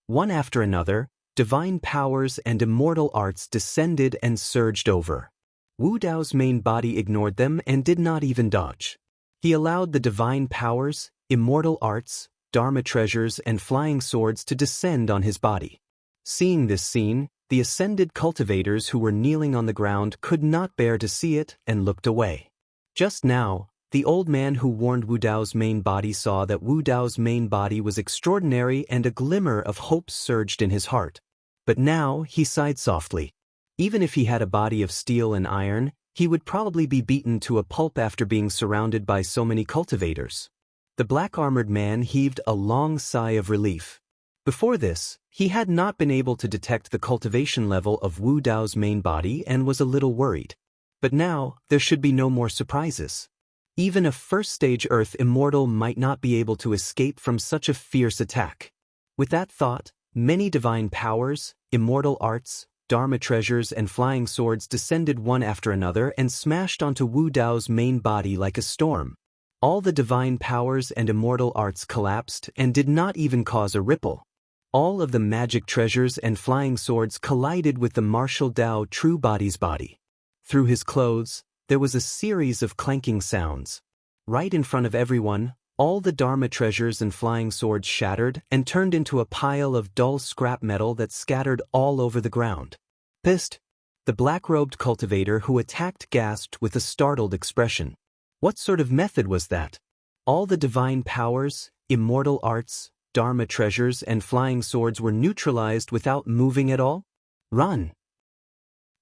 One after another, divine powers and immortal arts descended and surged over. Wu Dao's main body ignored them and did not even dodge. He allowed the divine powers, immortal arts, Dharma treasures and flying swords to descend on his body. Seeing this scene, the ascended cultivators who were kneeling on the ground could not bear to see it and looked away. Just now, the old man who warned Wu Dao's main body saw that Wu Dao's main body was extraordinary and a glimmer of hope surged in his heart. But now he sighed softly. Even if he had a body of steel and iron, he would probably be beaten to a pulp after being surrounded by so many cultivators. The black-armored man heaved a long sigh of relief. Before this, he had not been able to detect the cultivation level of Wu Dao's main body and was a little worried. But now, there should be no more surprises. Even a first-stage Earth immortal might not be able to escape from such a fierce attack. With that thought, many divine powers, immortal arts, Dharma treasures and flying swords descended one after another and smashed onto Wu Dao's main body like a storm. All the divine powers and immortal arts collapsed and did not even cause a ripple. All of the magic treasures and flying swords collided with the martial Dao true body's body. Through his clothes, there was a series of clanking sounds. Right in front of everyone, all the Dharma treasures and flying swords shattered and turned into a pile of dull scrap metal that scattered all over the ground. Pissed, the black-robed cultivator who attacked gasped with a startled expression. What sort of method was that? All the divine powers, immortal arts, Dharma treasures and flying swords were neutralized without moving at all? Run!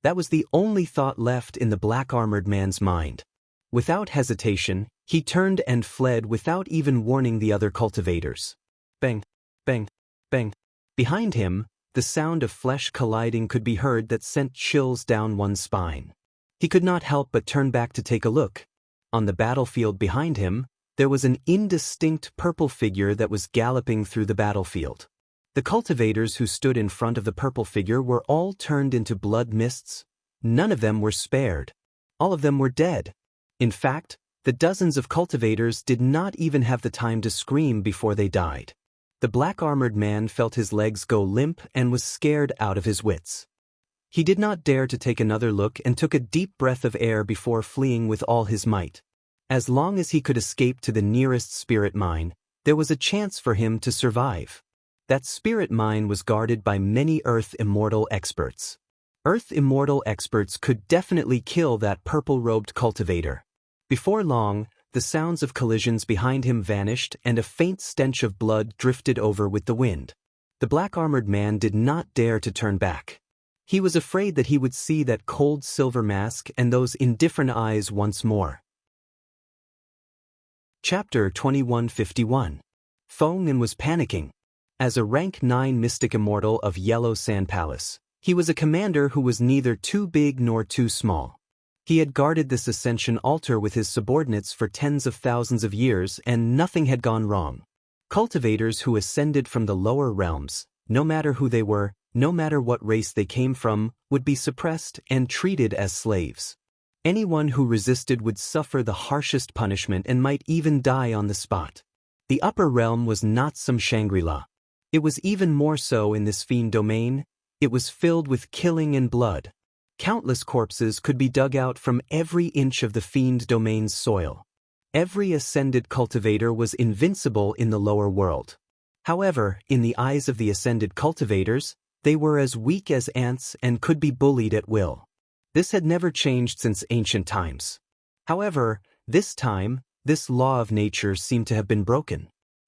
That was the only thought left in the black-armored man's mind. Without hesitation, he turned and fled without even warning the other cultivators. Bang, bang, bang. Behind him, the sound of flesh colliding could be heard that sent chills down one's spine. He could not help but turn back to take a look. On the battlefield behind him, there was an indistinct purple figure that was galloping through the battlefield. The cultivators who stood in front of the purple figure were all turned into blood mists. None of them were spared. All of them were dead. In fact, the dozens of cultivators did not even have the time to scream before they died. The black-armored man felt his legs go limp and was scared out of his wits. He did not dare to take another look and took a deep breath of air before fleeing with all his might. As long as he could escape to the nearest spirit mine, there was a chance for him to survive. That spirit mine was guarded by many Earth Immortal experts. Earth Immortal experts could definitely kill that purple-robed cultivator. Before long, the sounds of collisions behind him vanished and a faint stench of blood drifted over with the wind. The black-armored man did not dare to turn back. He was afraid that he would see that cold silver mask and those indifferent eyes once more. Chapter 2151. Feng was panicking. As a rank 9 mystic immortal of Yellow Sand Palace, he was a commander who was neither too big nor too small. He had guarded this ascension altar with his subordinates for tens of thousands of years and nothing had gone wrong. Cultivators who ascended from the lower realms, no matter who they were, no matter what race they came from, would be suppressed and treated as slaves. Anyone who resisted would suffer the harshest punishment and might even die on the spot. The upper realm was not some Shangri-La. It was even more so in this fiend domain. It was filled with killing and blood. Countless corpses could be dug out from every inch of the fiend domain's soil. Every ascended cultivator was invincible in the lower world. However, in the eyes of the ascended cultivators, they were as weak as ants and could be bullied at will. This had never changed since ancient times. However, this time, this law of nature seemed to have been broken.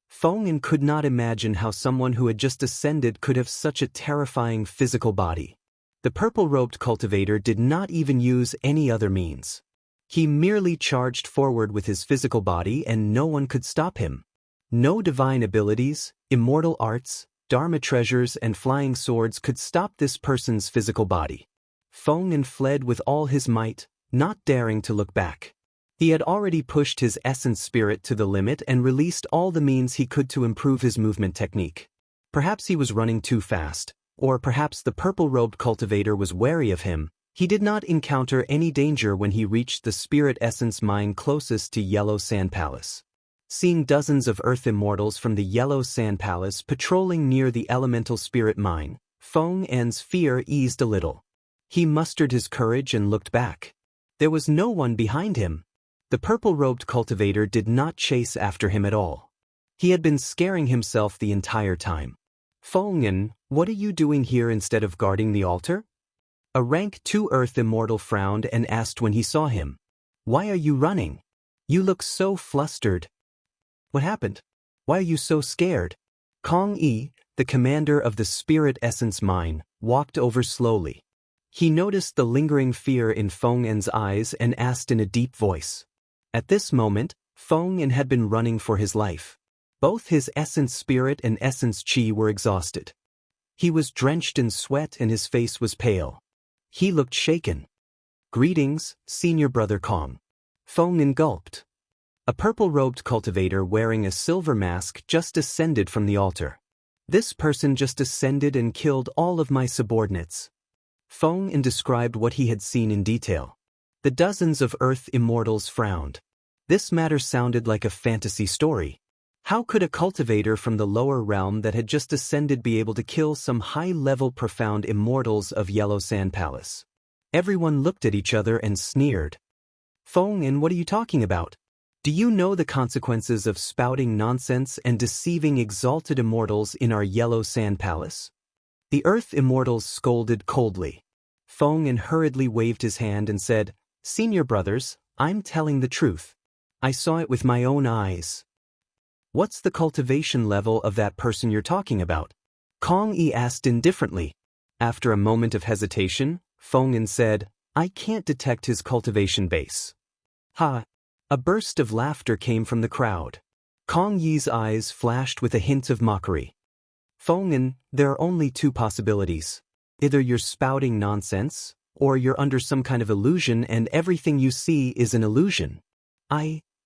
Feng could not imagine how someone who had just ascended could have such a terrifying physical body. The purple-robed cultivator did not even use any other means. He merely charged forward with his physical body and no one could stop him. No divine abilities, immortal arts, Dharma treasures and flying swords could stop this person's physical body. Feng fled with all his might, not daring to look back. He had already pushed his essence spirit to the limit and released all the means he could to improve his movement technique. Perhaps he was running too fast, or perhaps the purple-robed cultivator was wary of him. He did not encounter any danger when he reached the spirit essence mine closest to Yellow Sand Palace. Seeing dozens of Earth Immortals from the Yellow Sand Palace patrolling near the elemental spirit mine, Feng's fear eased a little. He mustered his courage and looked back. There was no one behind him. The purple-robed cultivator did not chase after him at all. He had been scaring himself the entire time. Feng, what are you doing here instead of guarding the altar? A rank 2 Earth Immortal frowned and asked when he saw him. Why are you running? You look so flustered. What happened? Why are you so scared? Kong Yi, the commander of the Spirit Essence Mine, walked over slowly. He noticed the lingering fear in Feng's eyes and asked in a deep voice. At this moment, Feng had been running for his life. Both his essence spirit and essence chi were exhausted. He was drenched in sweat and his face was pale. He looked shaken. Greetings, senior brother Kong. Feng gulped. A purple-robed cultivator wearing a silver mask just ascended from the altar. This person just ascended and killed all of my subordinates. Feng described what he had seen in detail. The dozens of Earth Immortals frowned. This matter sounded like a fantasy story. How could a cultivator from the lower realm that had just ascended be able to kill some high-level profound immortals of Yellow Sand Palace? Everyone looked at each other and sneered. Feng, and what are you talking about? Do you know the consequences of spouting nonsense and deceiving exalted immortals in our Yellow Sand Palace? The Earth Immortals scolded coldly. Feng hurriedly waved his hand and said, "Senior brothers, I'm telling the truth. I saw it with my own eyes." "What's the cultivation level of that person you're talking about?" Kong Yi asked indifferently. After a moment of hesitation, Feng said, "I can't detect his cultivation base." Ha! A burst of laughter came from the crowd. Kong Yi's eyes flashed with a hint of mockery. "Feng, there are only two possibilities. Either you're spouting nonsense, or you're under some kind of illusion and everything you see is an illusion."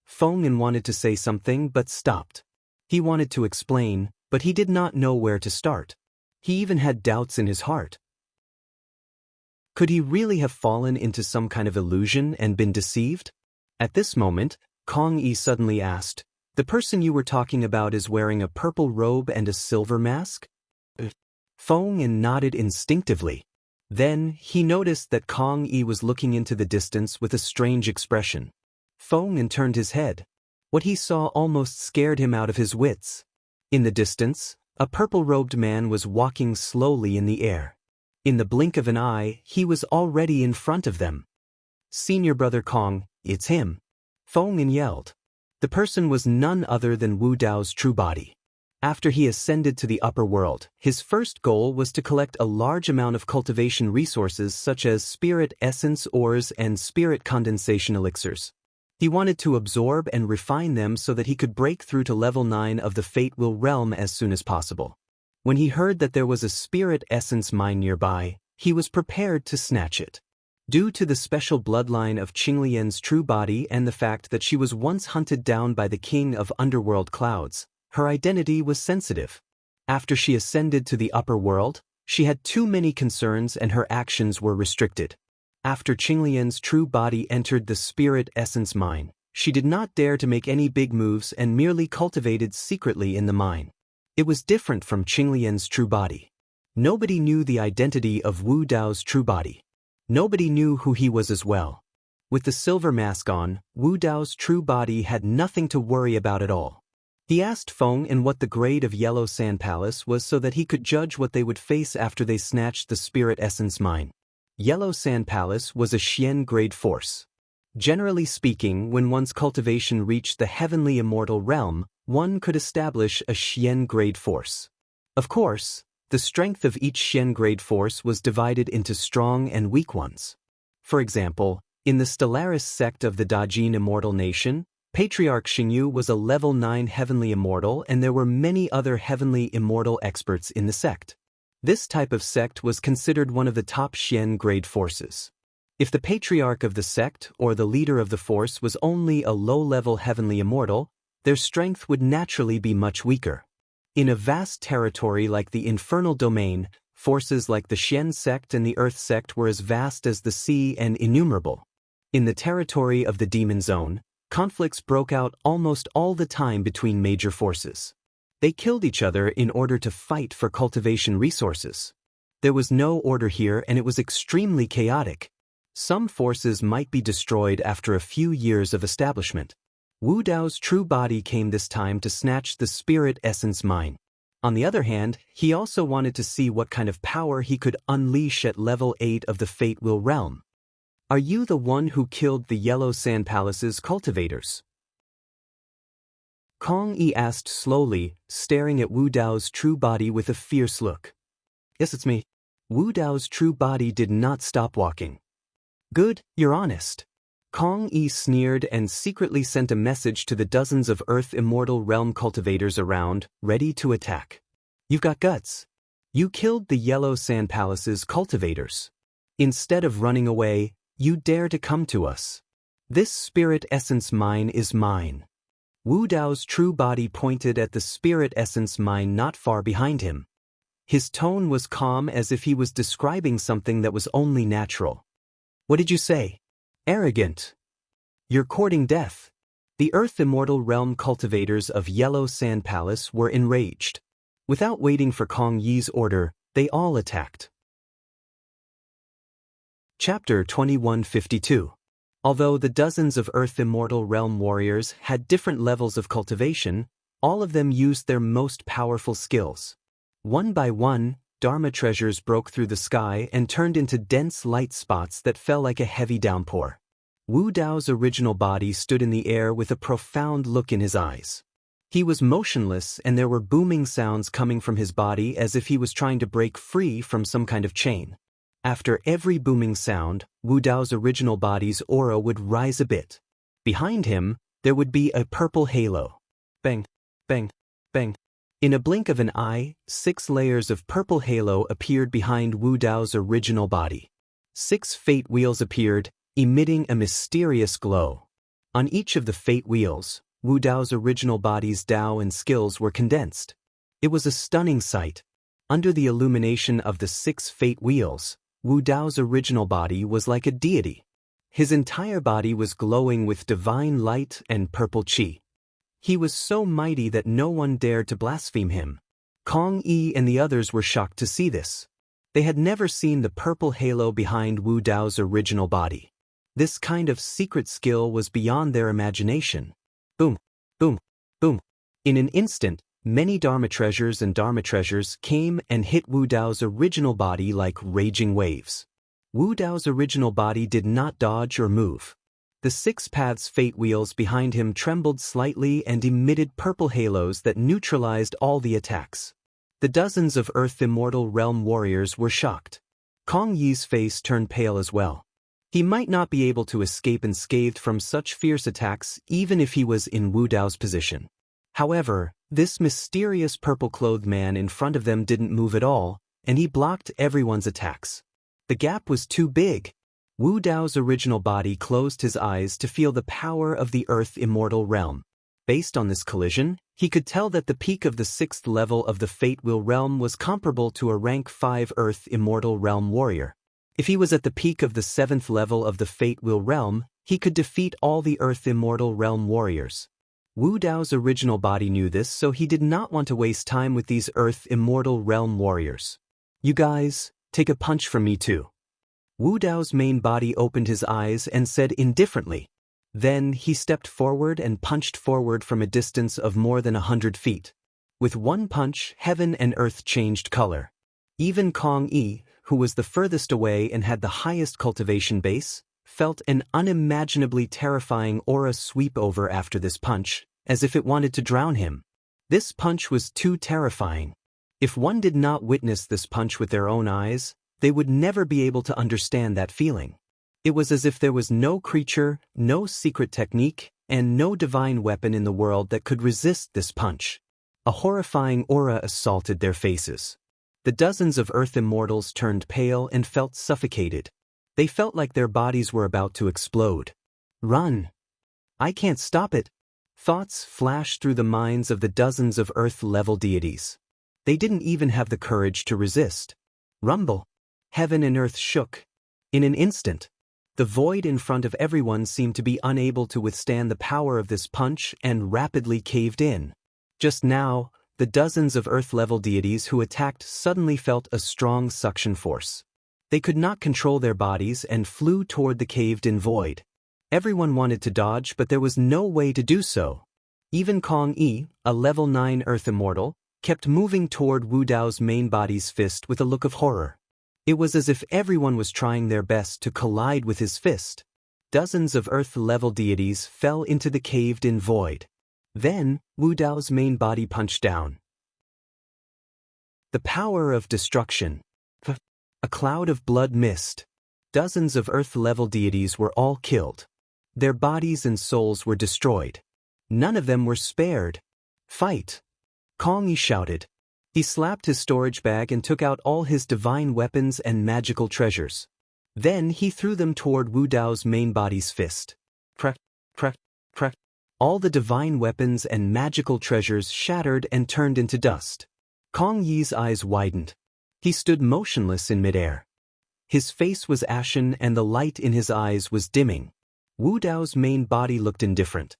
Feng wanted to say something but stopped. He wanted to explain, but he did not know where to start. He even had doubts in his heart. Could he really have fallen into some kind of illusion and been deceived? At this moment, Kong Yi suddenly asked, "The person you were talking about is wearing a purple robe and a silver mask?" Feng nodded instinctively. Then, he noticed that Kong Yi was looking into the distance with a strange expression. Feng turned his head. What he saw almost scared him out of his wits. In the distance, a purple-robed man was walking slowly in the air. In the blink of an eye, he was already in front of them. "Senior brother Kong, it's him!" Feng yelled. The person was none other than Wu Dao's true body. After he ascended to the upper world, his first goal was to collect a large amount of cultivation resources such as spirit essence ores and spirit condensation elixirs. He wanted to absorb and refine them so that he could break through to level 9 of the Fate Will realm as soon as possible. When he heard that there was a spirit essence mine nearby, he was prepared to snatch it. Due to the special bloodline of Qinglian's true body and the fact that she was once hunted down by the king of underworld clouds, her identity was sensitive. After she ascended to the upper world, she had too many concerns and her actions were restricted. After Qinglian's true body entered the spirit essence mine, she did not dare to make any big moves and merely cultivated secretly in the mine. It was different from Qinglian's true body. Nobody knew the identity of Wu Dao's true body. Nobody knew who he was as well. With the silver mask on, Wu Dao's true body had nothing to worry about at all. He asked Feng what the grade of Yellow Sand Palace was so that he could judge what they would face after they snatched the spirit essence mine. Yellow Sand Palace was a Xian grade force. Generally speaking, when one's cultivation reached the heavenly immortal realm, one could establish a Xian grade force. Of course, the strength of each Xian grade force was divided into strong and weak ones. For example, in the Stellaris sect of the Dajin Immortal Nation, Patriarch Xingyu was a level 9 heavenly immortal and there were many other heavenly immortal experts in the sect. This type of sect was considered one of the top Xian grade forces. If the patriarch of the sect or the leader of the force was only a low-level heavenly immortal, their strength would naturally be much weaker. In a vast territory like the Infernal Domain, forces like the Xian sect and the Earth sect were as vast as the sea and innumerable. In the territory of the Demon Zone, conflicts broke out almost all the time between major forces. They killed each other in order to fight for cultivation resources. There was no order here and it was extremely chaotic. Some forces might be destroyed after a few years of establishment. Wu Dao's true body came this time to snatch the spirit essence mine. On the other hand, he also wanted to see what kind of power he could unleash at level 8 of the Fate Will realm. "Are you the one who killed the Yellow Sand Palace's cultivators?" Kong Yi asked slowly, staring at Wu Dao's true body with a fierce look. "Yes, it's me." Wu Dao's true body did not stop walking. "Good, you're honest." Kong Yi sneered and secretly sent a message to the dozens of Earth Immortal Realm cultivators around, ready to attack. "You've got guts. You killed the Yellow Sand Palace's cultivators. Instead of running away, you dare to come to us. This spirit essence mine is mine." Wu Dao's true body pointed at the spirit essence mine not far behind him. His tone was calm as if he was describing something that was only natural. "What did you say?" "Arrogant. You're courting death. The Earth Immortal Realm cultivators of Yellow Sand Palace were enraged. Without waiting for Kong Yi's order, they all attacked. Chapter 2152. Although the dozens of Earth Immortal Realm warriors had different levels of cultivation, all of them used their most powerful skills. One by one, Dharma treasures broke through the sky and turned into dense light spots that fell like a heavy downpour. Wu Dao's original body stood in the air with a profound look in his eyes. He was motionless and there were booming sounds coming from his body as if he was trying to break free from some kind of chain. After every booming sound, Wu Dao's original body's aura would rise a bit. Behind him, there would be a purple halo. Bang, bang, bang. In a blink of an eye, 6 layers of purple halo appeared behind Wu Dao's original body. 6 fate wheels appeared, emitting a mysterious glow. On each of the fate wheels, Wu Dao's original body's Dao and skills were condensed. It was a stunning sight. Under the illumination of the 6 fate wheels, Wu Dao's original body was like a deity. His entire body was glowing with divine light and purple qi. He was so mighty that no one dared to blaspheme him. Kong Yi and the others were shocked to see this. They had never seen the purple halo behind Wu Dao's original body. This kind of secret skill was beyond their imagination. Boom, boom, boom. In an instant, many Dharma treasures came and hit Wu Dao's original body like raging waves. Wu Dao's original body did not dodge or move. The 6 paths fate wheels behind him trembled slightly and emitted purple halos that neutralized all the attacks. The dozens of Earth Immortal Realm warriors were shocked. Kong Yi's face turned pale as well. He might not be able to escape unscathed from such fierce attacks even if he was in Wu Dao's position. However, this mysterious purple-clothed man in front of them didn't move at all, and he blocked everyone's attacks. The gap was too big. Wu Dao's original body closed his eyes to feel the power of the Earth Immortal Realm. Based on this collision, he could tell that the peak of the 6th level of the Fate Wheel Realm was comparable to a rank 5 Earth Immortal Realm warrior. If he was at the peak of the 7th level of the Fate Wheel Realm, he could defeat all the Earth Immortal Realm warriors. Wu Dao's original body knew this, so he did not want to waste time with these Earth Immortal Realm warriors. You guys, take a punch from me too. Wu Dao's main body opened his eyes and said indifferently. Then he stepped forward and punched forward from a distance of more than 100 feet. With one punch, heaven and earth changed color. Even Kong Yi, who was the furthest away and had the highest cultivation base, felt an unimaginably terrifying aura sweep over after this punch, as if it wanted to drown him. This punch was too terrifying. If one did not witness this punch with their own eyes, they would never be able to understand that feeling. It was as if there was no creature, no secret technique, and no divine weapon in the world that could resist this punch. A horrifying aura assaulted their faces. The dozens of Earth Immortals turned pale and felt suffocated. They felt like their bodies were about to explode. Run! I can't stop it! Thoughts flashed through the minds of the dozens of Earth-level deities. They didn't even have the courage to resist. Rumble! Heaven and earth shook. In an instant, the void in front of everyone seemed to be unable to withstand the power of this punch and rapidly caved in. Just now, the dozens of Earth-level deities who attacked suddenly felt a strong suction force. They could not control their bodies and flew toward the caved-in void. Everyone wanted to dodge, but there was no way to do so. Even Kong Yi, a level 9 Earth Immortal, kept moving toward Wu Dao's main body's fist with a look of horror. It was as if everyone was trying their best to collide with his fist. Dozens of Earth-level deities fell into the caved-in void. Then, Wu Dao's main body punched down. The power of destruction. A cloud of blood mist. Dozens of Earth-level deities were all killed. Their bodies and souls were destroyed. None of them were spared. Fight! Kong Yi shouted. He slapped his storage bag and took out all his divine weapons and magical treasures. Then he threw them toward Wu Dao's main body's fist. Crack, crack, crack. All the divine weapons and magical treasures shattered and turned into dust. Kong Yi's eyes widened. He stood motionless in midair. His face was ashen and the light in his eyes was dimming. Wu Dao's main body looked indifferent.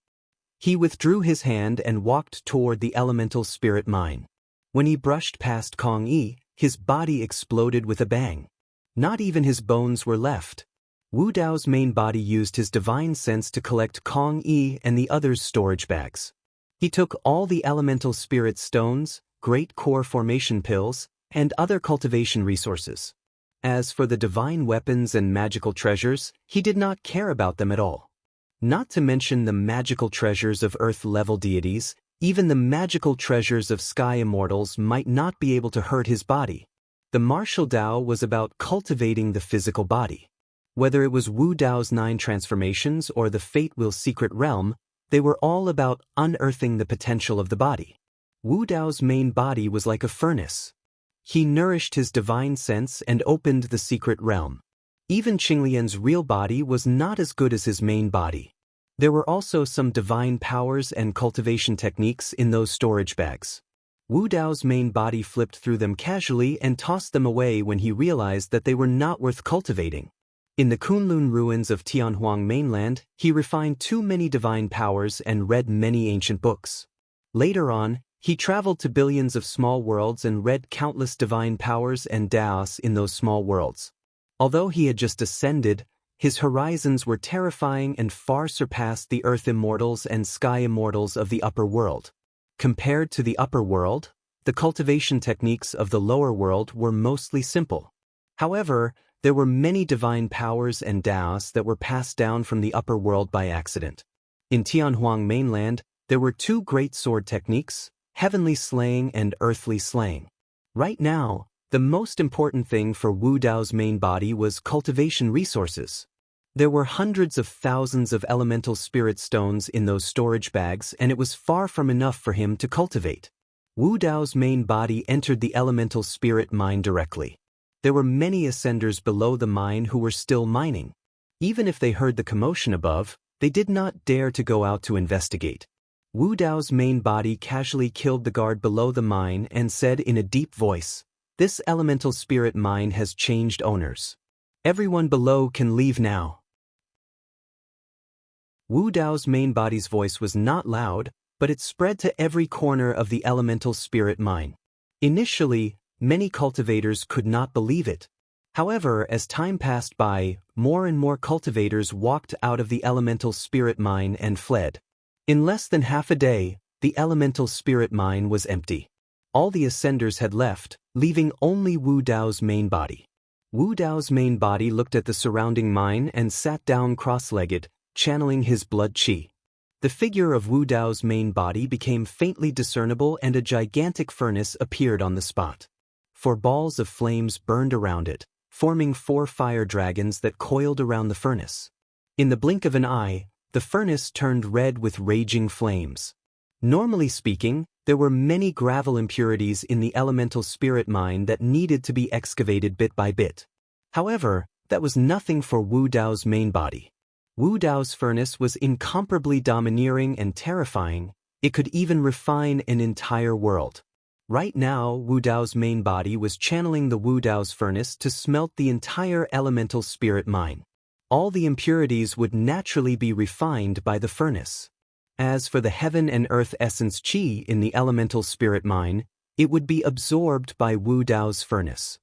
He withdrew his hand and walked toward the elemental spirit mine. When he brushed past Kong Yi, his body exploded with a bang. Not even his bones were left. Wu Dao's main body used his divine sense to collect Kong Yi and the others' storage bags. He took all the elemental spirit stones, great core formation pills, and other cultivation resources. As for the divine weapons and magical treasures, he did not care about them at all. Not to mention the magical treasures of earth-level deities, even the magical treasures of sky immortals might not be able to hurt his body. The martial Dao was about cultivating the physical body. Whether it was Wu Dao's 9 transformations or the Fate Will's secret realm, they were all about unearthing the potential of the body. Wu Dao's main body was like a furnace. He nourished his divine sense and opened the secret realm. Even Qinglian's real body was not as good as his main body. There were also some divine powers and cultivation techniques in those storage bags. Wu Dao's main body flipped through them casually and tossed them away when he realized that they were not worth cultivating. In the Kunlun ruins of Tianhuang mainland, he refined too many divine powers and read many ancient books. Later on, he traveled to billions of small worlds and read countless divine powers and Daos in those small worlds. Although he had just ascended, his horizons were terrifying and far surpassed the earth immortals and sky immortals of the upper world. Compared to the upper world, the cultivation techniques of the lower world were mostly simple. However, there were many divine powers and Daos that were passed down from the upper world by accident. In Tianhuang mainland, there were 2 great sword techniques, heavenly slaying and earthly slaying. Right now, the most important thing for Wu Dao's main body was cultivation resources. There were hundreds of thousands of elemental spirit stones in those storage bags, and it was far from enough for him to cultivate. Wu Dao's main body entered the elemental spirit mine directly. There were many ascenders below the mine who were still mining. Even if they heard the commotion above, they did not dare to go out to investigate. Wu Dao's main body casually killed the guard below the mine and said in a deep voice, "This elemental spirit mine has changed owners. Everyone below can leave now." Wu Dao's main body's voice was not loud, but it spread to every corner of the elemental spirit mine. Initially, many cultivators could not believe it. However, as time passed by, more and more cultivators walked out of the elemental spirit mine and fled. In less than half a day, the elemental spirit mine was empty. All the ascenders had left, leaving only Wu Dao's main body. Wu Dao's main body looked at the surrounding mine and sat down cross-legged, channeling his blood qi. The figure of Wu Dao's main body became faintly discernible and a gigantic furnace appeared on the spot. 4 balls of flames burned around it, forming 4 fire dragons that coiled around the furnace. In the blink of an eye, the furnace turned red with raging flames. Normally speaking, there were many gravel impurities in the elemental spirit mine that needed to be excavated bit by bit. However, that was nothing for Wu Dao's main body. Wu Dao's furnace was incomparably domineering and terrifying. It could even refine an entire world. Right now, Wu Dao's main body was channeling the Wu Dao's furnace to smelt the entire elemental spirit mine. All the impurities would naturally be refined by the furnace. As for the heaven and earth essence qi in the elemental spirit mine, it would be absorbed by Wu Dao's furnace.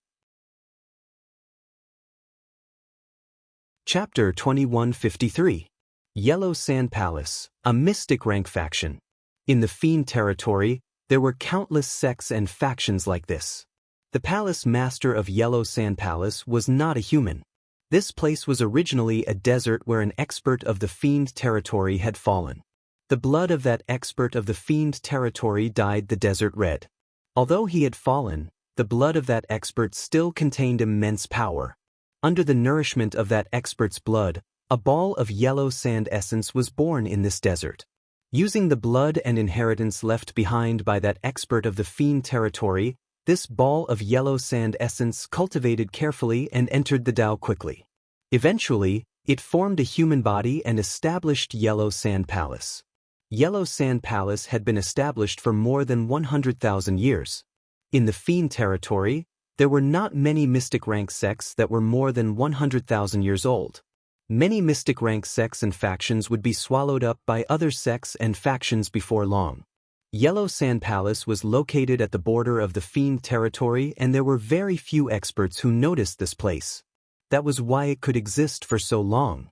Chapter 2153. Yellow Sand Palace, a mystic rank faction. In the Fiend territory, there were countless sects and factions like this. The palace master of Yellow Sand Palace was not a human. This place was originally a desert where an expert of the Fiend territory had fallen. The blood of that expert of the Fiend territory dyed the desert red. Although he had fallen, the blood of that expert still contained immense power. Under the nourishment of that expert's blood, a ball of yellow sand essence was born in this desert. Using the blood and inheritance left behind by that expert of the Fiend territory, this ball of yellow sand essence cultivated carefully and entered the Tao quickly. Eventually, it formed a human body and established Yellow Sand Palace. Yellow Sand Palace had been established for more than 100,000 years. In the Fiend territory, there were not many mystic rank sects that were more than 100,000 years old. Many mystic rank sects and factions would be swallowed up by other sects and factions before long. Yellow Sand Palace was located at the border of the Fiend territory, and there were very few experts who noticed this place. That was why it could exist for so long.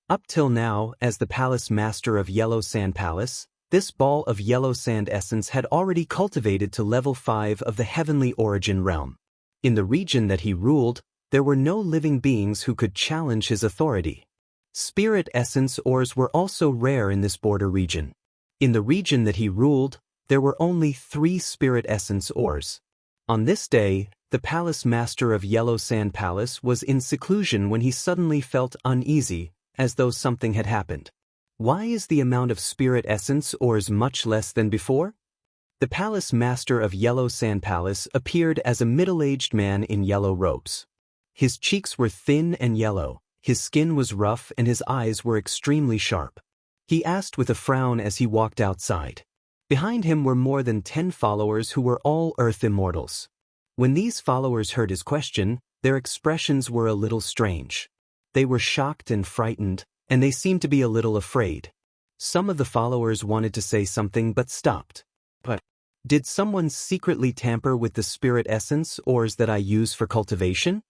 Up till now, as the palace master of Yellow Sand Palace, this ball of yellow sand essence had already cultivated to level 5 of the heavenly origin realm. In the region that he ruled, there were no living beings who could challenge his authority. Spirit essence ores were also rare in this border region. In the region that he ruled, there were only 3 spirit essence ores. On this day, the palace master of Yellow Sand Palace was in seclusion when he suddenly felt uneasy, as though something had happened. Why is the amount of spirit essence ores much less than before? The palace master of Yellow Sand Palace appeared as a middle-aged man in yellow robes. His cheeks were thin and yellow, his skin was rough, and his eyes were extremely sharp. He asked with a frown as he walked outside. Behind him were more than 10 followers who were all Earth Immortals. When these followers heard his question, their expressions were a little strange. They were shocked and frightened, and they seemed to be a little afraid. Some of the followers wanted to say something but stopped. But did someone secretly tamper with the spirit essence ores that I use for cultivation?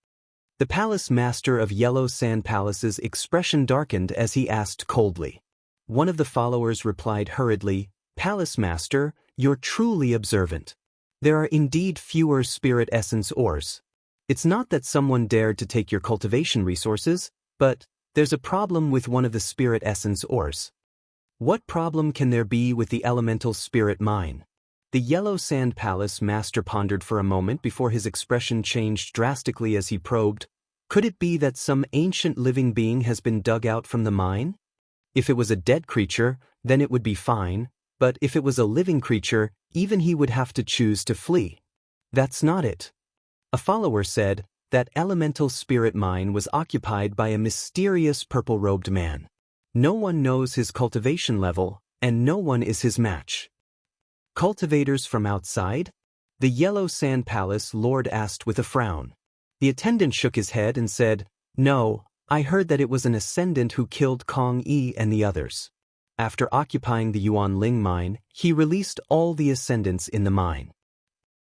The palace master of Yellow Sand Palace's expression darkened as he asked coldly. One of the followers replied hurriedly, "Palace Master, you're truly observant. There are indeed fewer spirit essence ores. It's not that someone dared to take your cultivation resources, but there's a problem with one of the spirit essence ores." What problem can there be with the elemental spirit mine? The Yellow Sand Palace master pondered for a moment before his expression changed drastically as he probed. Could it be that some ancient living being has been dug out from the mine? If it was a dead creature, then it would be fine, but if it was a living creature, even he would have to choose to flee. That's not it. A follower said that elemental spirit mine was occupied by a mysterious purple-robed man. No one knows his cultivation level, and no one is his match. Cultivators from outside? The Yellow Sand Palace lord asked with a frown. The attendant shook his head and said, "No, I heard that it was an ascendant who killed Kong Yi and the others. After occupying the Yuan Ling mine, he released all the ascendants in the mine."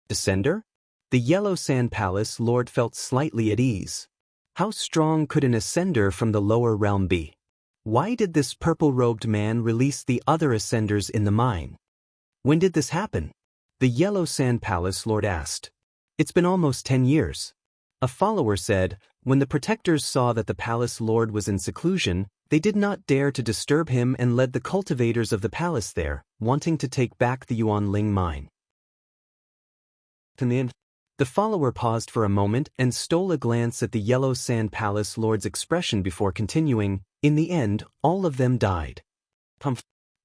Ascender? The Yellow Sand Palace lord felt slightly at ease. How strong could an ascender from the lower realm be? Why did this purple-robed man release the other ascenders in the mine? When did this happen? The Yellow Sand Palace lord asked. It's been almost 10 years. A follower said, when the protectors saw that the palace lord was in seclusion, they did not dare to disturb him and led the cultivators of the palace there, wanting to take back the Yuan Ling mine. The follower paused for a moment and stole a glance at the Yellow Sand Palace lord's expression before continuing, "In the end, all of them died."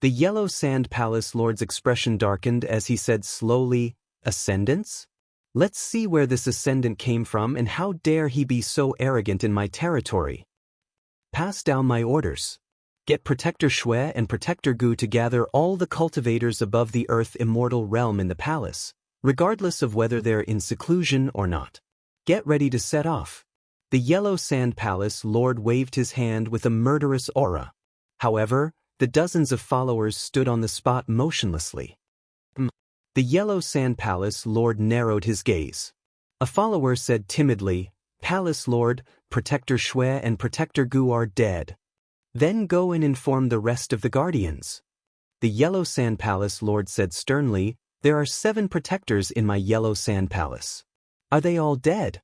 The Yellow Sand Palace lord's expression darkened as he said slowly, "Ascendants? Let's see where this ascendant came from and how dare he be so arrogant in my territory. Pass down my orders. Get Protector Shui and Protector Gu to gather all the cultivators above the Earth Immortal realm in the palace, regardless of whether they're in seclusion or not. Get ready to set off." The Yellow Sand Palace lord waved his hand with a murderous aura. However, the dozens of followers stood on the spot motionlessly. The Yellow Sand Palace lord narrowed his gaze. A follower said timidly, "Palace Lord, Protector Shui and Protector Gu are dead. Then go and inform the rest of the guardians." The Yellow Sand Palace lord said sternly, "There are 7 protectors in my Yellow Sand Palace. Are they all dead?"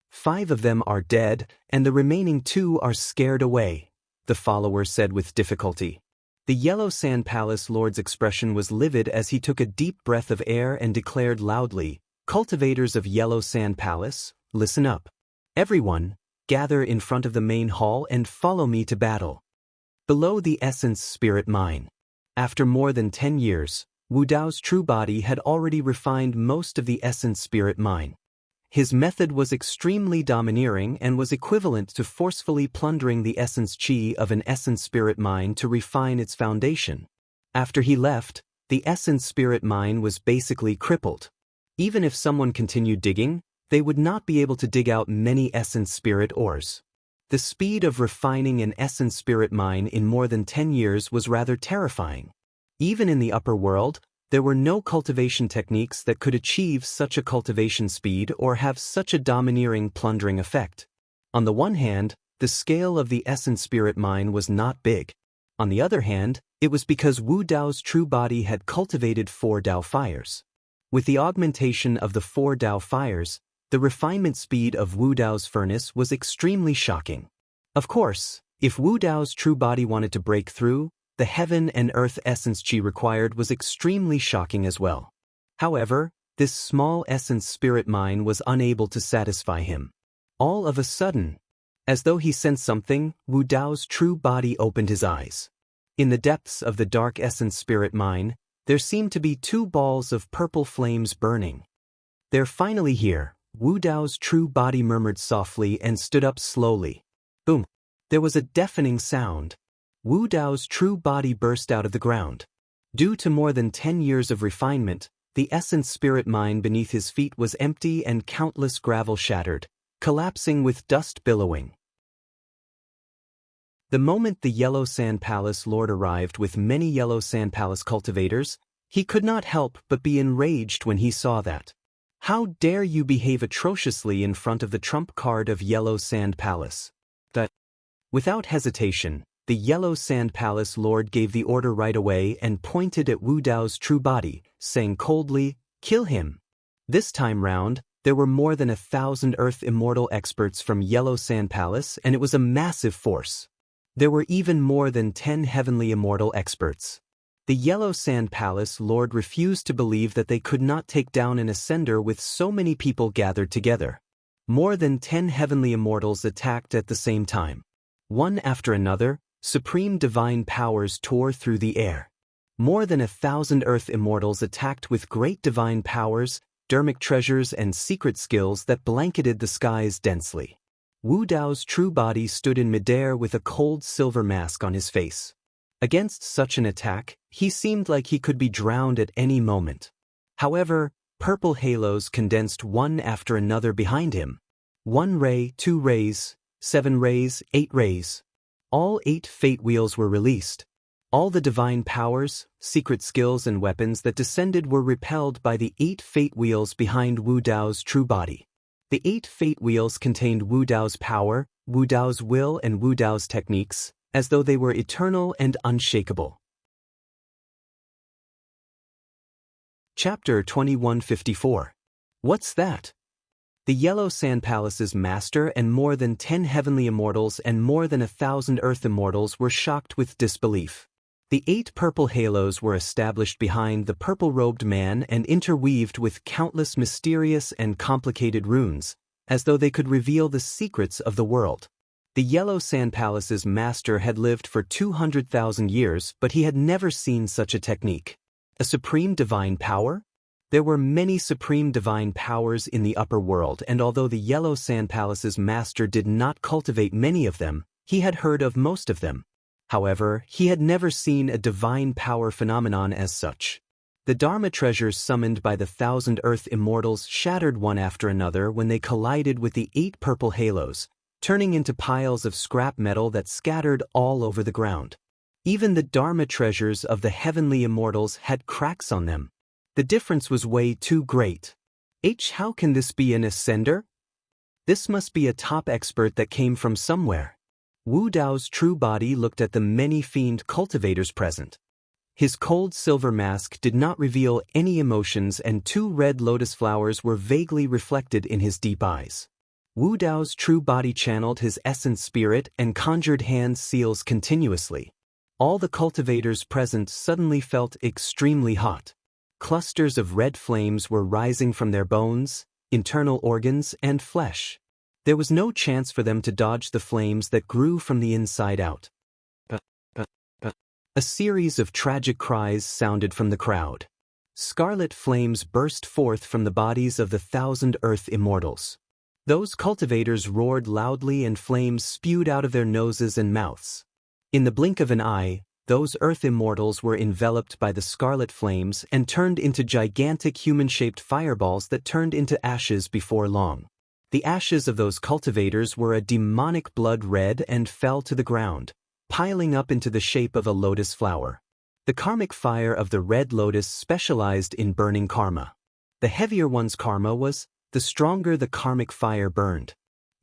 5 of them are dead, and the remaining 2 are scared away, the follower said with difficulty. The Yellow Sand Palace lord's expression was livid as he took a deep breath of air and declared loudly, "Cultivators of Yellow Sand Palace, listen up. Everyone, gather in front of the main hall and follow me to battle." Below the Essence Spirit Mine. After more than 10 years, Wu Dao's true body had already refined most of the Essence Spirit Mine. His method was extremely domineering and was equivalent to forcefully plundering the essence chi of an essence spirit mine to refine its foundation. After he left, the essence spirit mine was basically crippled. Even if someone continued digging, they would not be able to dig out many essence spirit ores. The speed of refining an essence spirit mine in more than 10 years was rather terrifying. Even in the upper world, there were no cultivation techniques that could achieve such a cultivation speed or have such a domineering, plundering effect. On the one hand, the scale of the essence spirit mine was not big. On the other hand, it was because Wu Dao's true body had cultivated 4 Dao fires. With the augmentation of the 4 Dao fires, the refinement speed of Wu Dao's furnace was extremely shocking. Of course, if Wu Dao's true body wanted to break through, the heaven and earth essence chi required was extremely shocking as well. However, this small essence spirit mine was unable to satisfy him. All of a sudden, as though he sensed something, Wu Dao's true body opened his eyes. In the depths of the dark essence spirit mine, there seemed to be 2 balls of purple flames burning. "They're finally here," Wu Dao's true body murmured softly and stood up slowly. Boom! There was a deafening sound. Wu Dao's true body burst out of the ground. Due to more than 10 years of refinement, the essence spirit mine beneath his feet was empty and countless gravel shattered, collapsing with dust billowing. The moment the Yellow Sand Palace Lord arrived with many Yellow Sand Palace cultivators, he could not help but be enraged when he saw that. "How dare you behave atrociously in front of the trump card of Yellow Sand Palace?" Without hesitation, the Yellow Sand Palace Lord gave the order right away and pointed at Wu Dao's true body, saying coldly, "Kill him." This time round, there were more than 1,000 Earth Immortal experts from Yellow Sand Palace, and it was a massive force. There were even more than 10 Heavenly Immortal experts. The Yellow Sand Palace Lord refused to believe that they could not take down an ascender with so many people gathered together. More than 10 Heavenly Immortals attacked at the same time. One after another, supreme divine powers tore through the air. More than 1,000 Earth Immortals attacked with great divine powers, dermic treasures and secret skills that blanketed the skies densely. Wu Dao's true body stood in midair with a cold silver mask on his face. Against such an attack, he seemed like he could be drowned at any moment. However, purple halos condensed one after another behind him. 1 ray, 2 rays, 7 rays, 8 rays. All 8 fate wheels were released. All the divine powers, secret skills and weapons that descended were repelled by the 8 fate wheels behind Wu Dao's true body. The 8 fate wheels contained Wu Dao's power, Wu Dao's will and Wu Dao's techniques, as though they were eternal and unshakable. Chapter 2154. What's that? The Yellow Sand Palace's master and more than 10 Heavenly Immortals and more than 1,000 Earth Immortals were shocked with disbelief. The 8 purple halos were established behind the purple-robed man and interweaved with countless mysterious and complicated runes, as though they could reveal the secrets of the world. The Yellow Sand Palace's master had lived for 200,000 years, but he had never seen such a technique. A supreme divine power? There were many supreme divine powers in the upper world, and although the Yellow Sand Palace's master did not cultivate many of them, he had heard of most of them. However, he had never seen a divine power phenomenon as such. The Dharma treasures summoned by the 1,000 Earth Immortals shattered one after another when they collided with the 8 purple halos, turning into piles of scrap metal that scattered all over the ground. Even the Dharma treasures of the Heavenly Immortals had cracks on them. The difference was way too great. How can this be an ascender? This must be a top expert that came from somewhere. Wu Dao's true body looked at the many fiend cultivators present. His cold silver mask did not reveal any emotions, and 2 red lotus flowers were vaguely reflected in his deep eyes. Wu Dao's true body channeled his essence spirit and conjured hand seals continuously. All the cultivators present suddenly felt extremely hot. Clusters of red flames were rising from their bones, internal organs, and flesh. There was no chance for them to dodge the flames that grew from the inside out. A series of tragic cries sounded from the crowd. Scarlet flames burst forth from the bodies of the 1,000 Earth Immortals. Those cultivators roared loudly and flames spewed out of their noses and mouths. In the blink of an eye, those Earth Immortals were enveloped by the scarlet flames and turned into gigantic human-shaped fireballs that turned into ashes before long. The ashes of those cultivators were a demonic blood red and fell to the ground, piling up into the shape of a lotus flower. The karmic fire of the red lotus specialized in burning karma. The heavier one's karma was, the stronger the karmic fire burned.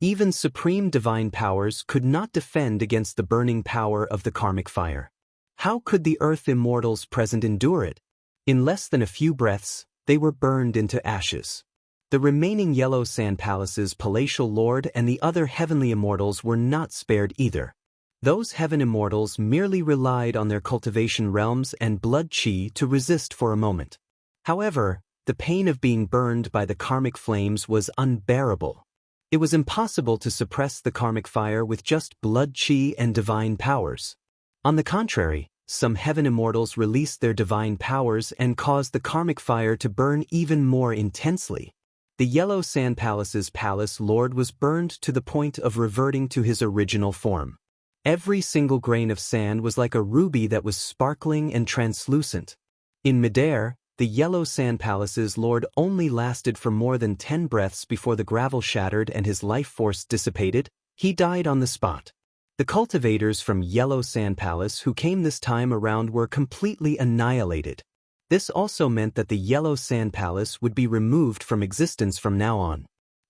Even supreme divine powers could not defend against the burning power of the karmic fire. How could the earth immortals present endure it? In less than a few breaths, they were burned into ashes. The remaining yellow sand palace's palatial lord and the other heavenly immortals were not spared either. Those heaven immortals merely relied on their cultivation realms and blood chi to resist for a moment. However, the pain of being burned by the karmic flames was unbearable. It was impossible to suppress the karmic fire with just blood chi and divine powers. On the contrary, some heaven immortals released their divine powers and caused the karmic fire to burn even more intensely. The Yellow Sand Palace's palace lord was burned to the point of reverting to his original form. Every single grain of sand was like a ruby that was sparkling and translucent. In midair, the Yellow Sand Palace's lord only lasted for more than 10 breaths before the gravel shattered and his life force dissipated. He died on the spot. The cultivators from Yellow Sand Palace who came this time around were completely annihilated. This also meant that the Yellow Sand Palace would be removed from existence from now on.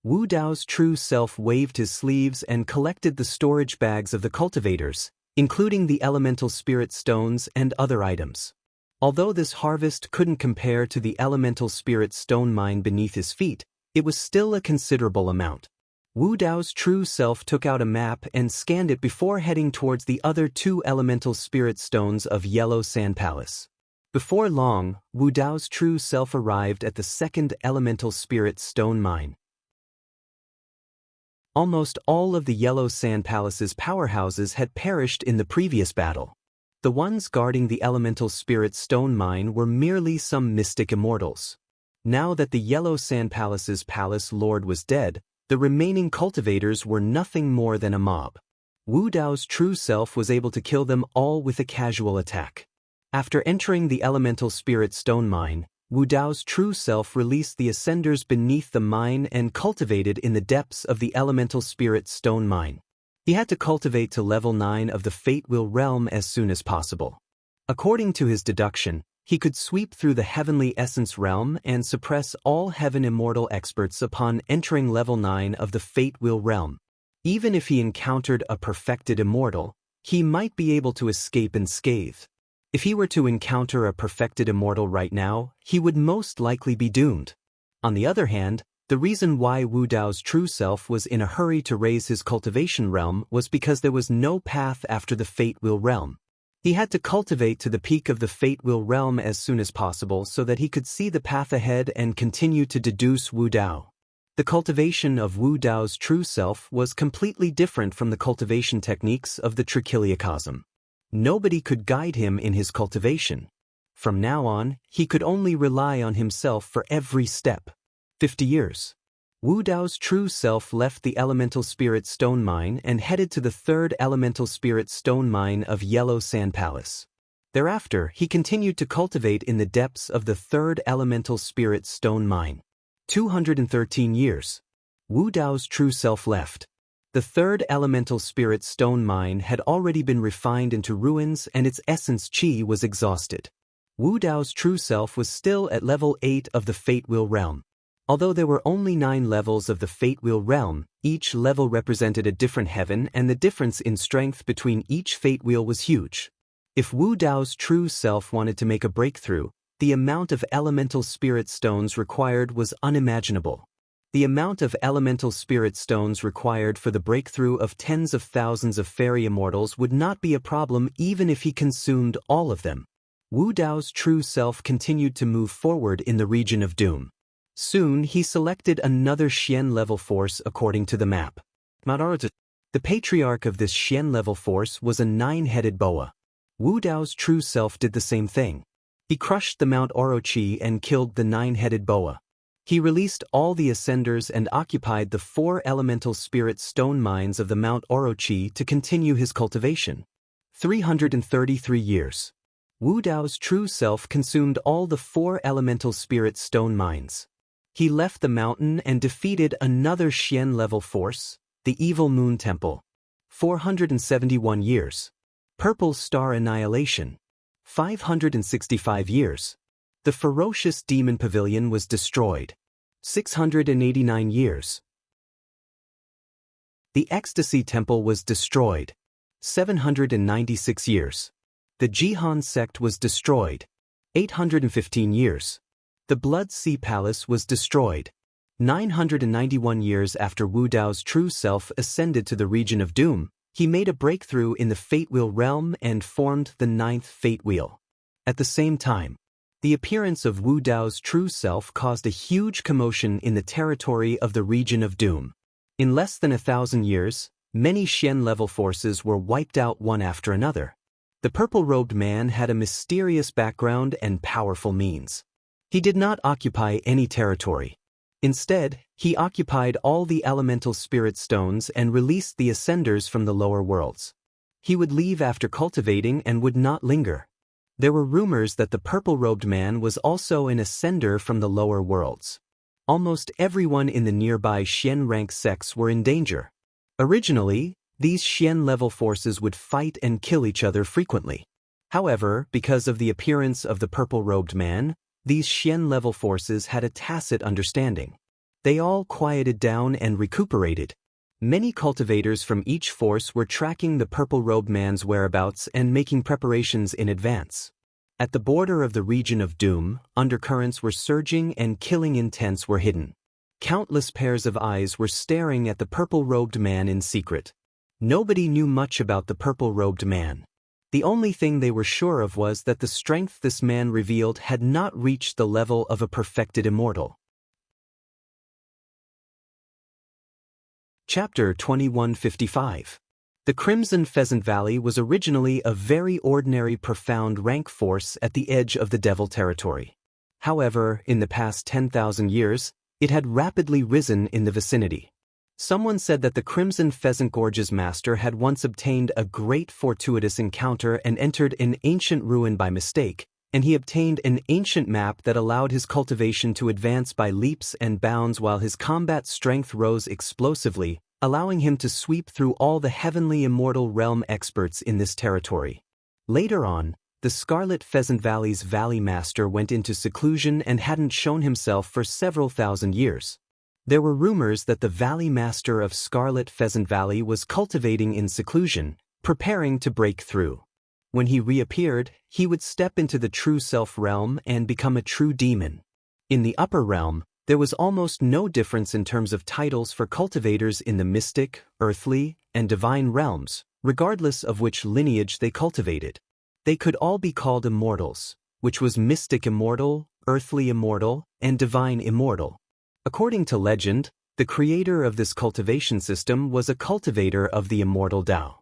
Wu Dao's true self waved his sleeves and collected the storage bags of the cultivators, including the elemental spirit stones and other items. Although this harvest couldn't compare to the elemental spirit stone mine beneath his feet, it was still a considerable amount. Wu Dao's true self took out a map and scanned it before heading towards the other 2 elemental spirit stones of Yellow Sand Palace. Before long, Wu Dao's true self arrived at the 2nd elemental spirit stone mine. Almost all of the Yellow Sand Palace's powerhouses had perished in the previous battle. The ones guarding the elemental spirit stone mine were merely some mystic immortals. Now that the Yellow Sand Palace's palace lord was dead, the remaining cultivators were nothing more than a mob. Wu Dao's true self was able to kill them all with a casual attack. After entering the elemental spirit stone mine, Wu Dao's true self released the ascenders beneath the mine and cultivated in the depths of the elemental spirit stone mine. He had to cultivate to level 9 of the Fate Wheel realm as soon as possible. According to his deduction, he could sweep through the heavenly essence realm and suppress all heaven immortal experts upon entering level 9 of the Fate Wheel realm. Even if he encountered a perfected immortal, he might be able to escape unscathed. If he were to encounter a perfected immortal right now, he would most likely be doomed. On the other hand, the reason why Wu Dao's true self was in a hurry to raise his cultivation realm was because there was no path after the Fate Wheel realm. He had to cultivate to the peak of the Fate Wheel realm as soon as possible so that he could see the path ahead and continue to deduce Wu Dao. The cultivation of Wu Dao's true self was completely different from the cultivation techniques of the Trichiliocosm. Nobody could guide him in his cultivation. From now on, he could only rely on himself for every step. 50 years. Wu Dao's true self left the elemental spirit stone mine and headed to the 3rd elemental spirit stone mine of Yellow Sand Palace. Thereafter, he continued to cultivate in the depths of the 3rd elemental spirit stone mine. 213 years. Wu Dao's true self left. The 3rd elemental spirit stone mine had already been refined into ruins and its essence chi was exhausted. Wu Dao's true self was still at level 8 of the Fate Wheel realm. Although there were only 9 levels of the Fate Wheel realm, each level represented a different heaven and the difference in strength between each Fate Wheel was huge. If Wu Dao's true self wanted to make a breakthrough, the amount of elemental spirit stones required was unimaginable. The amount of elemental spirit stones required for the breakthrough of tens of thousands of fairy immortals would not be a problem even if he consumed all of them. Wu Dao's true self continued to move forward in the region of doom. Soon he selected another Xian level force according to the map. The patriarch of this Xian level force was a 9-headed boa. Wu Dao's true self did the same thing. He crushed the Mount Orochi and killed the 9-headed boa. He released all the ascenders and occupied the 4 elemental spirit stone mines of the Mount Orochi to continue his cultivation. 333 years. Wu Dao's true self consumed all the 4 elemental spirit stone mines. He left the mountain and defeated another Xian-level force, the Evil Moon Temple. 471 years. Purple Star Annihilation. 565 years. The ferocious demon pavilion was destroyed. 689 years. The Ecstasy Temple was destroyed. 796 years. The Jihan sect was destroyed. 815 years. The Blood Sea Palace was destroyed. 991 years after Wu Dao's true self ascended to the region of doom, he made a breakthrough in the Fate Wheel realm and formed the 9th Fate Wheel. At the same time, the appearance of Wu Dao's true self caused a huge commotion in the territory of the region of doom. In less than 1,000 years, many Xian-level forces were wiped out one after another. The purple-robed man had a mysterious background and powerful means. He did not occupy any territory. Instead, he occupied all the elemental spirit stones and released the ascenders from the lower worlds. He would leave after cultivating and would not linger. There were rumors that the purple-robed man was also an ascender from the lower worlds. Almost everyone in the nearby Xian rank sects were in danger. Originally, these Xian-level forces would fight and kill each other frequently. However, because of the appearance of the purple-robed man, these Xian-level forces had a tacit understanding. They all quieted down and recuperated. Many cultivators from each force were tracking the purple-robed man's whereabouts and making preparations in advance. At the border of the region of doom, undercurrents were surging and killing intents were hidden. Countless pairs of eyes were staring at the purple-robed man in secret. Nobody knew much about the purple-robed man. The only thing they were sure of was that the strength this man revealed had not reached the level of a perfected immortal. Chapter 2155. The Crimson Pheasant Valley was originally a very ordinary profound rank force at the edge of the Devil territory. However, in the past 10,000 years, it had rapidly risen in the vicinity. Someone said that the Crimson Pheasant Gorge's master had once obtained a great fortuitous encounter and entered an ancient ruin by mistake, and he obtained an ancient map that allowed his cultivation to advance by leaps and bounds while his combat strength rose explosively, allowing him to sweep through all the heavenly immortal realm experts in this territory. Later on, the Scarlet Pheasant Valley's Valley Master went into seclusion and hadn't shown himself for several thousand years. There were rumors that the Valley Master of Scarlet Pheasant Valley was cultivating in seclusion, preparing to break through. When he reappeared, he would step into the True Self realm and become a true demon. In the upper realm, there was almost no difference in terms of titles for cultivators in the mystic, earthly, and divine realms, regardless of which lineage they cultivated. They could all be called immortals, which was mystic immortal, earthly immortal, and divine immortal. According to legend, the creator of this cultivation system was a cultivator of the immortal Tao.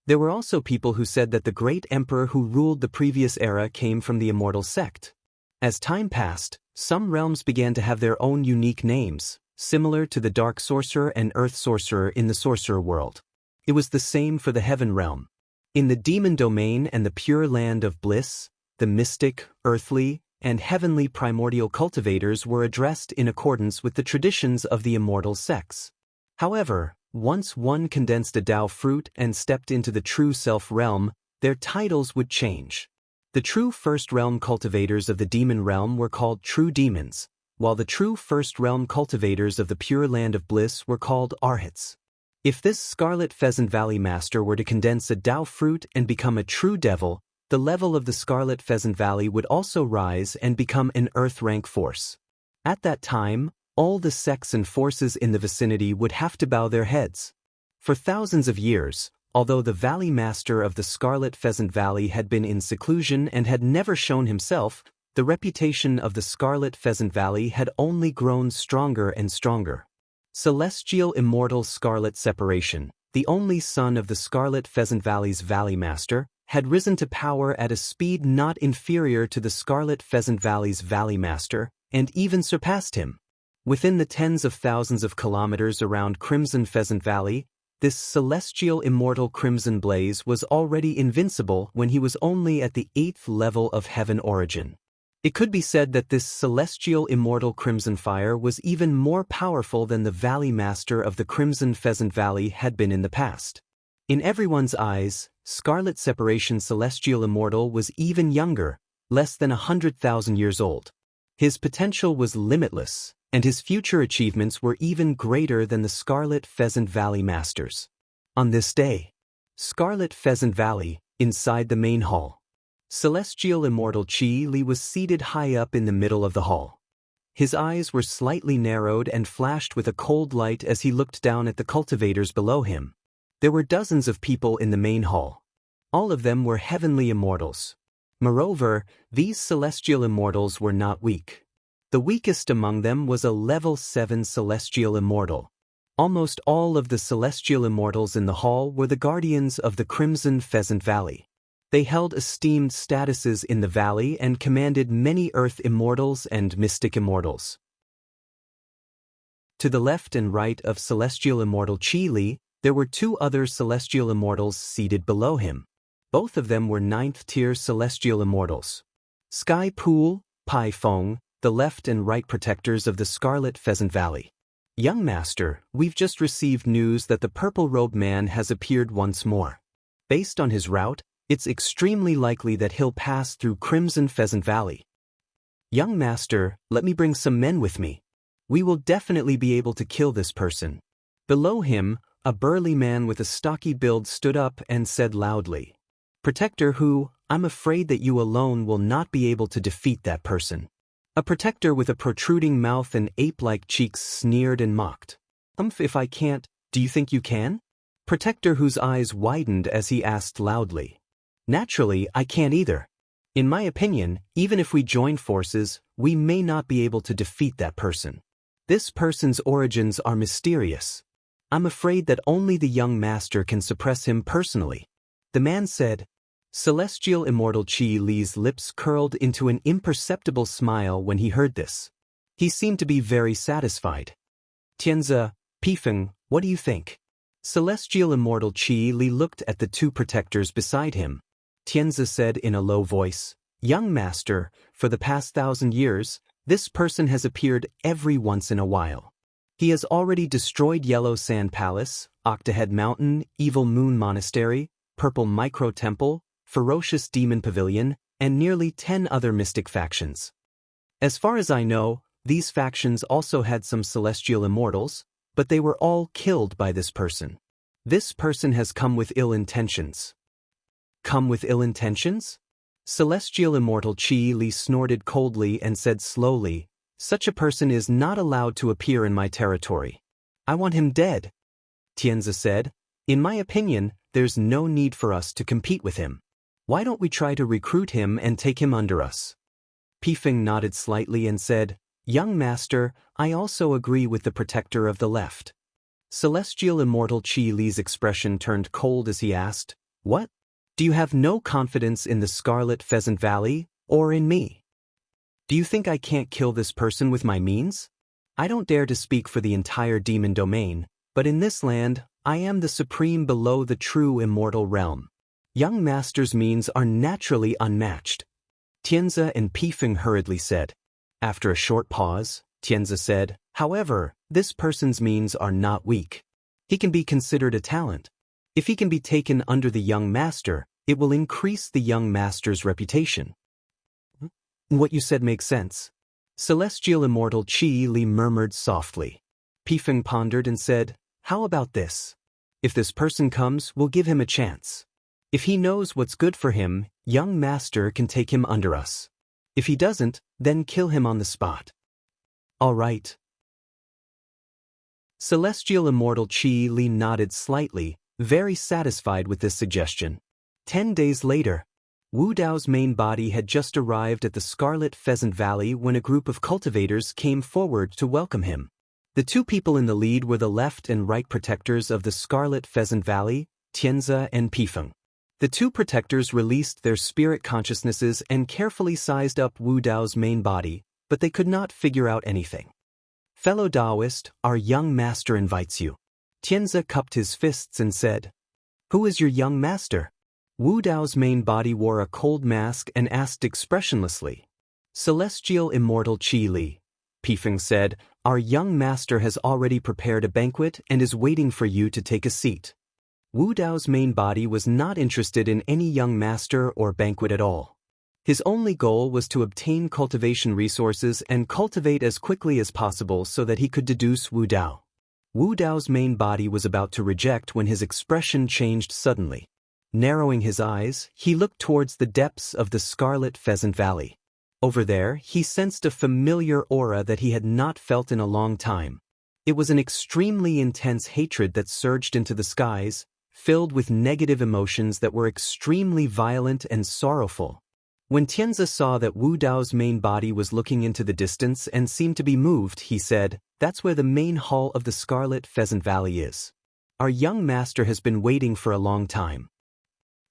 There were also people who said that the great emperor who ruled the previous era came from the immortal sect. As time passed, some realms began to have their own unique names, similar to the Dark Sorcerer and Earth Sorcerer in the Sorcerer world. It was the same for the Heaven realm. In the Demon domain and the Pure Land of Bliss, the mystic, earthly, and heavenly primordial cultivators were addressed in accordance with the traditions of the immortal sects. However, once one condensed a Tao fruit and stepped into the True Self realm, their titles would change. The true First Realm cultivators of the Demon realm were called True Demons, while the true First Realm cultivators of the Pure Land of Bliss were called Arhats. If this Scarlet Pheasant Valley Master were to condense a Tao fruit and become a true devil, the level of the Scarlet Pheasant Valley would also rise and become an Earth rank force. At that time, all the sects and forces in the vicinity would have to bow their heads. For thousands of years, although the Valley Master of the Scarlet Pheasant Valley had been in seclusion and had never shown himself, the reputation of the Scarlet Pheasant Valley had only grown stronger and stronger. Celestial Immortal Scarlet Separation, the only son of the Scarlet Pheasant Valley's Valley Master, had risen to power at a speed not inferior to the Scarlet Pheasant Valley's Valley Master, and even surpassed him. Within the tens of thousands of kilometers around Crimson Pheasant Valley, this celestial immortal Crimson Blaze was already invincible when he was only at the 8th level of Heaven origin. It could be said that this celestial immortal Crimson Fire was even more powerful than the Valley Master of the Crimson Pheasant Valley had been in the past. In everyone's eyes, Scarlet Separation Celestial Immortal was even younger, less than 100,000 years old. His potential was limitless, and his future achievements were even greater than the Scarlet Pheasant Valley Masters. On this day, Scarlet Pheasant Valley, inside the main hall. Celestial Immortal Qi Li was seated high up in the middle of the hall. His eyes were slightly narrowed and flashed with a cold light as he looked down at the cultivators below him. There were dozens of people in the main hall. All of them were heavenly immortals. Moreover, these celestial immortals were not weak. The weakest among them was a level 7 celestial immortal. Almost all of the celestial immortals in the hall were the guardians of the Crimson Pheasant Valley. They held esteemed statuses in the valley and commanded many earth immortals and mystic immortals. To the left and right of celestial immortal Qi Li, there were two other celestial immortals seated below him. Both of them were 9th-tier celestial immortals. Sky Pool, Pai Feng, the left and right protectors of the Scarlet Pheasant Valley. Young Master, we've just received news that the purple-robed man has appeared once more. Based on his route, it's extremely likely that he'll pass through Crimson Pheasant Valley. Young Master, let me bring some men with me. We will definitely be able to kill this person. Below him, a burly man with a stocky build stood up and said loudly, Protector who, I'm afraid that you alone will not be able to defeat that person. A protector with a protruding mouth and ape-like cheeks sneered and mocked. If I can't, do you think you can? Protector whose eyes widened as he asked loudly. Naturally, I can't either. In my opinion, even if we join forces, we may not be able to defeat that person. This person's origins are mysterious. I'm afraid that only the young master can suppress him personally. The man said. Celestial Immortal Qi Li's lips curled into an imperceptible smile when he heard this. He seemed to be very satisfied. Tianzi, Pifeng, what do you think? Celestial Immortal Qi Li looked at the two protectors beside him. Tianzi said in a low voice, Young Master, for the past 1,000 years, this person has appeared every once in a while. He has already destroyed Yellow Sand Palace, Octahead Mountain, Evil Moon Monastery, Purple Micro Temple, Ferocious Demon Pavilion, and nearly 10 other mystic factions. As far as I know, these factions also had some celestial immortals, but they were all killed by this person. This person has come with ill intentions. Come with ill intentions? Celestial Immortal Qi Li snorted coldly and said slowly, Such a person is not allowed to appear in my territory. I want him dead. Tianzi said, In my opinion, there's no need for us to compete with him. Why don't we try to recruit him and take him under us? Pifeng nodded slightly and said, Young Master, I also agree with the protector of the left. Celestial Immortal Qi Li's expression turned cold as he asked, What? Do you have no confidence in the Scarlet Pheasant Valley, or in me? Do you think I can't kill this person with my means? I don't dare to speak for the entire demon domain, but in this land, I am the supreme below the true immortal realm. Young Master's means are naturally unmatched. Tianzi and Pifeng hurriedly said. After a short pause, Tianzi said, However, this person's means are not weak. He can be considered a talent. If he can be taken under the young master, it will increase the young master's reputation. What you said makes sense. Celestial Immortal Qi Li murmured softly. Pifeng pondered and said, How about this? If this person comes, we'll give him a chance. If he knows what's good for him, young master can take him under us. If he doesn't, then kill him on the spot. All right. Celestial Immortal Qi Li nodded slightly, very satisfied with this suggestion. 10 days later, Wu Dao's main body had just arrived at the Scarlet Pheasant Valley when a group of cultivators came forward to welcome him. The two people in the lead were the left and right protectors of the Scarlet Pheasant Valley, Tianzi and Pifeng. The two protectors released their spirit consciousnesses and carefully sized up Wu Dao's main body, but they could not figure out anything. Fellow Daoist, our young master invites you. Tianzi cupped his fists and said, Who is your young master? Wu Dao's main body wore a cold mask and asked expressionlessly. Celestial Immortal Qi Li, Pifeng said, our young master has already prepared a banquet and is waiting for you to take a seat. Wu Dao's main body was not interested in any young master or banquet at all. His only goal was to obtain cultivation resources and cultivate as quickly as possible so that he could deduce Wu Dao. Wu Dao's main body was about to reject when his expression changed suddenly. Narrowing his eyes, he looked towards the depths of the Scarlet Pheasant Valley. Over there, he sensed a familiar aura that he had not felt in a long time. It was an extremely intense hatred that surged into the skies, filled with negative emotions that were extremely violent and sorrowful. When Tianzi saw that Wu Dao's main body was looking into the distance and seemed to be moved, he said, that's where the main hall of the Scarlet Pheasant Valley is. Our young master has been waiting for a long time.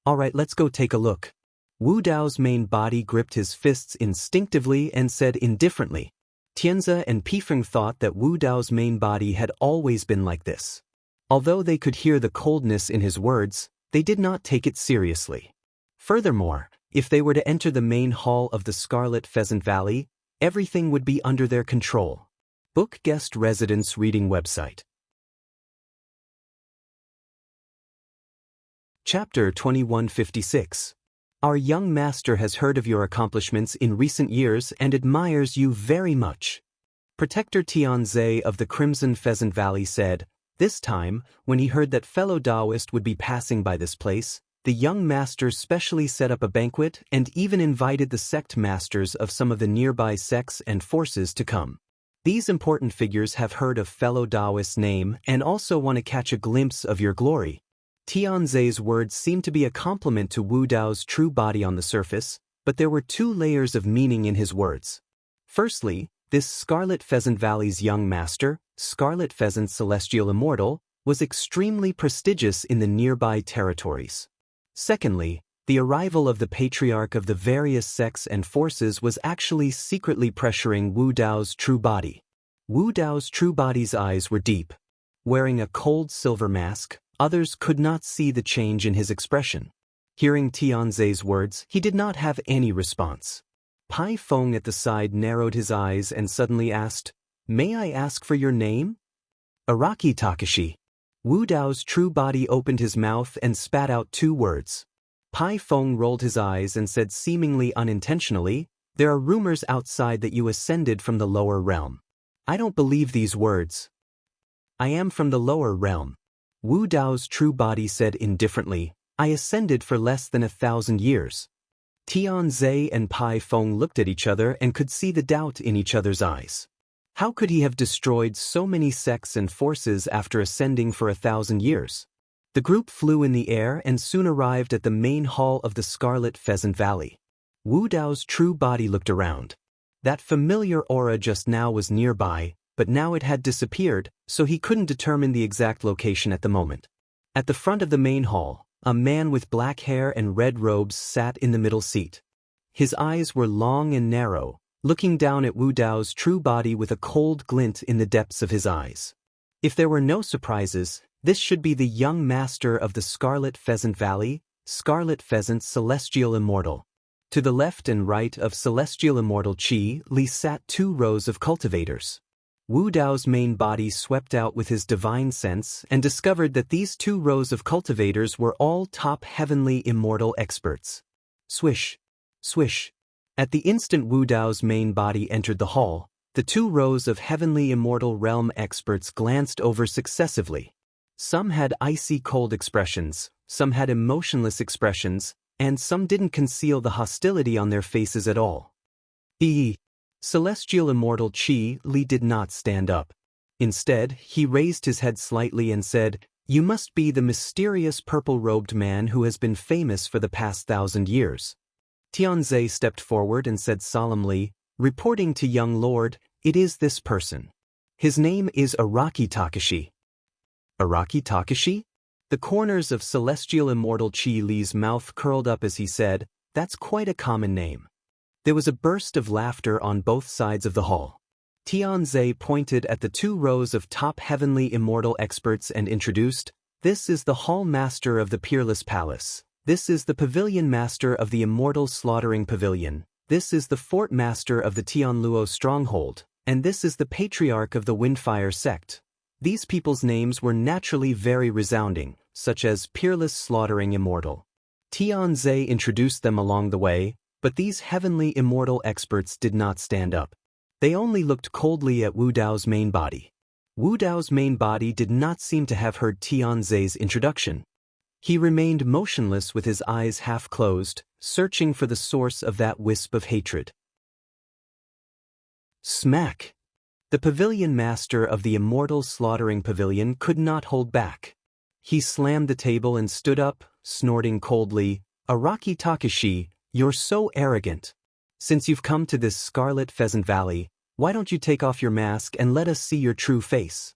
Alright, let's go take a look. Wu Dao's main body gripped his fists instinctively and said indifferently. Tianzi and Pifeng thought that Wu Dao's main body had always been like this. Although they could hear the coldness in his words, they did not take it seriously. Furthermore, if they were to enter the main hall of the Scarlet Pheasant Valley, everything would be under their control. Book Guest Residence Reading Website. Chapter 2156. Our young master has heard of your accomplishments in recent years and admires you very much. Protector Tianzi of the Crimson Pheasant Valley said, this time, when he heard that fellow Taoist would be passing by this place, the young master specially set up a banquet and even invited the sect masters of some of the nearby sects and forces to come. These important figures have heard of fellow Taoist's name and also want to catch a glimpse of your glory. Tianzi's words seemed to be a compliment to Wu Dao's true body on the surface, but there were two layers of meaning in his words. Firstly, this Scarlet Pheasant Valley's young master, Scarlet Pheasant Celestial Immortal, was extremely prestigious in the nearby territories. Secondly, the arrival of the patriarch of the various sects and forces was actually secretly pressuring Wu Dao's true body. Wu Dao's true body's eyes were deep. Wearing a cold silver mask, others could not see the change in his expression. Hearing Tianzi's words, he did not have any response. Pai Feng at the side narrowed his eyes and suddenly asked, may I ask for your name? Araki Takashi. Wu Dao's true body opened his mouth and spat out two words. Pai Feng rolled his eyes and said seemingly unintentionally, there are rumors outside that you ascended from the lower realm. I don't believe these words. I am from the lower realm. Wu Dao's true body said indifferently, I ascended for less than 1,000 years. Tianzi and Pai Feng looked at each other and could see the doubt in each other's eyes. How could he have destroyed so many sects and forces after ascending for 1,000 years? The group flew in the air and soon arrived at the main hall of the Scarlet Pheasant Valley. Wu Dao's true body looked around. That familiar aura just now was nearby, but now it had disappeared, so he couldn't determine the exact location at the moment. At the front of the main hall, a man with black hair and red robes sat in the middle seat. His eyes were long and narrow, looking down at Wu Dao's true body with a cold glint in the depths of his eyes. If there were no surprises, this should be the young master of the Scarlet Pheasant Valley, Scarlet Pheasant Celestial Immortal. To the left and right of Celestial Immortal Qi Li sat two rows of cultivators. Wu Dao's main body swept out with his divine sense and discovered that these two rows of cultivators were all top heavenly immortal experts. Swish, swish. At the instant Wu Dao's main body entered the hall, the two rows of heavenly immortal realm experts glanced over successively. Some had icy cold expressions, some had emotionless expressions, and some didn't conceal the hostility on their faces at all. Celestial Immortal Qi Li did not stand up. Instead, he raised his head slightly and said, you must be the mysterious purple-robed man who has been famous for the past 1,000 years. Tianzi stepped forward and said solemnly, reporting to young lord, it is this person. His name is Araki Takashi. Araki Takashi? The corners of Celestial Immortal Qi Li's mouth curled up as he said, that's quite a common name. There was a burst of laughter on both sides of the hall. Tianzi pointed at the two rows of top heavenly immortal experts and introduced, this is the hall master of the Peerless Palace. This is the pavilion master of the Immortal Slaughtering Pavilion. This is the fort master of the Tianluo stronghold, and this is the patriarch of the Windfire sect. These people's names were naturally very resounding, such as Peerless Slaughtering Immortal. Tianze introduced them along the way, but these heavenly immortal experts did not stand up. They only looked coldly at Wu Dao's main body. Wu Dao's main body did not seem to have heard Tianze's introduction. He remained motionless with his eyes half closed, searching for the source of that wisp of hatred. Smack! The pavilion master of the immortal slaughtering pavilion could not hold back. He slammed the table and stood up, snorting coldly, "Araki Takashi, you're so arrogant. Since you've come to this Scarlet Pheasant Valley, why don't you take off your mask and let us see your true face?"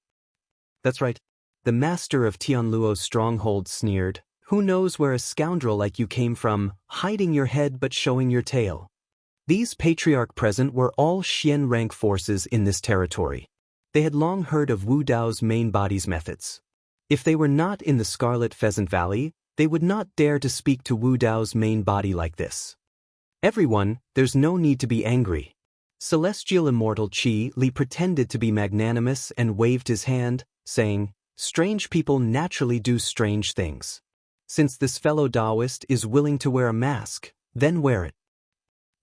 That's right. The master of Tianluo's stronghold sneered, "Who knows where a scoundrel like you came from, hiding your head but showing your tail?" These patriarch present were all Xian rank forces in this territory. They had long heard of Wu Dao's main body's methods. If they were not in the Scarlet Pheasant Valley, they would not dare to speak to Wu Dao's main body like this. "Everyone, there's no need to be angry." Celestial Immortal Qi Li pretended to be magnanimous and waved his hand, saying, "Strange people naturally do strange things. Since this fellow Taoist is willing to wear a mask, then wear it.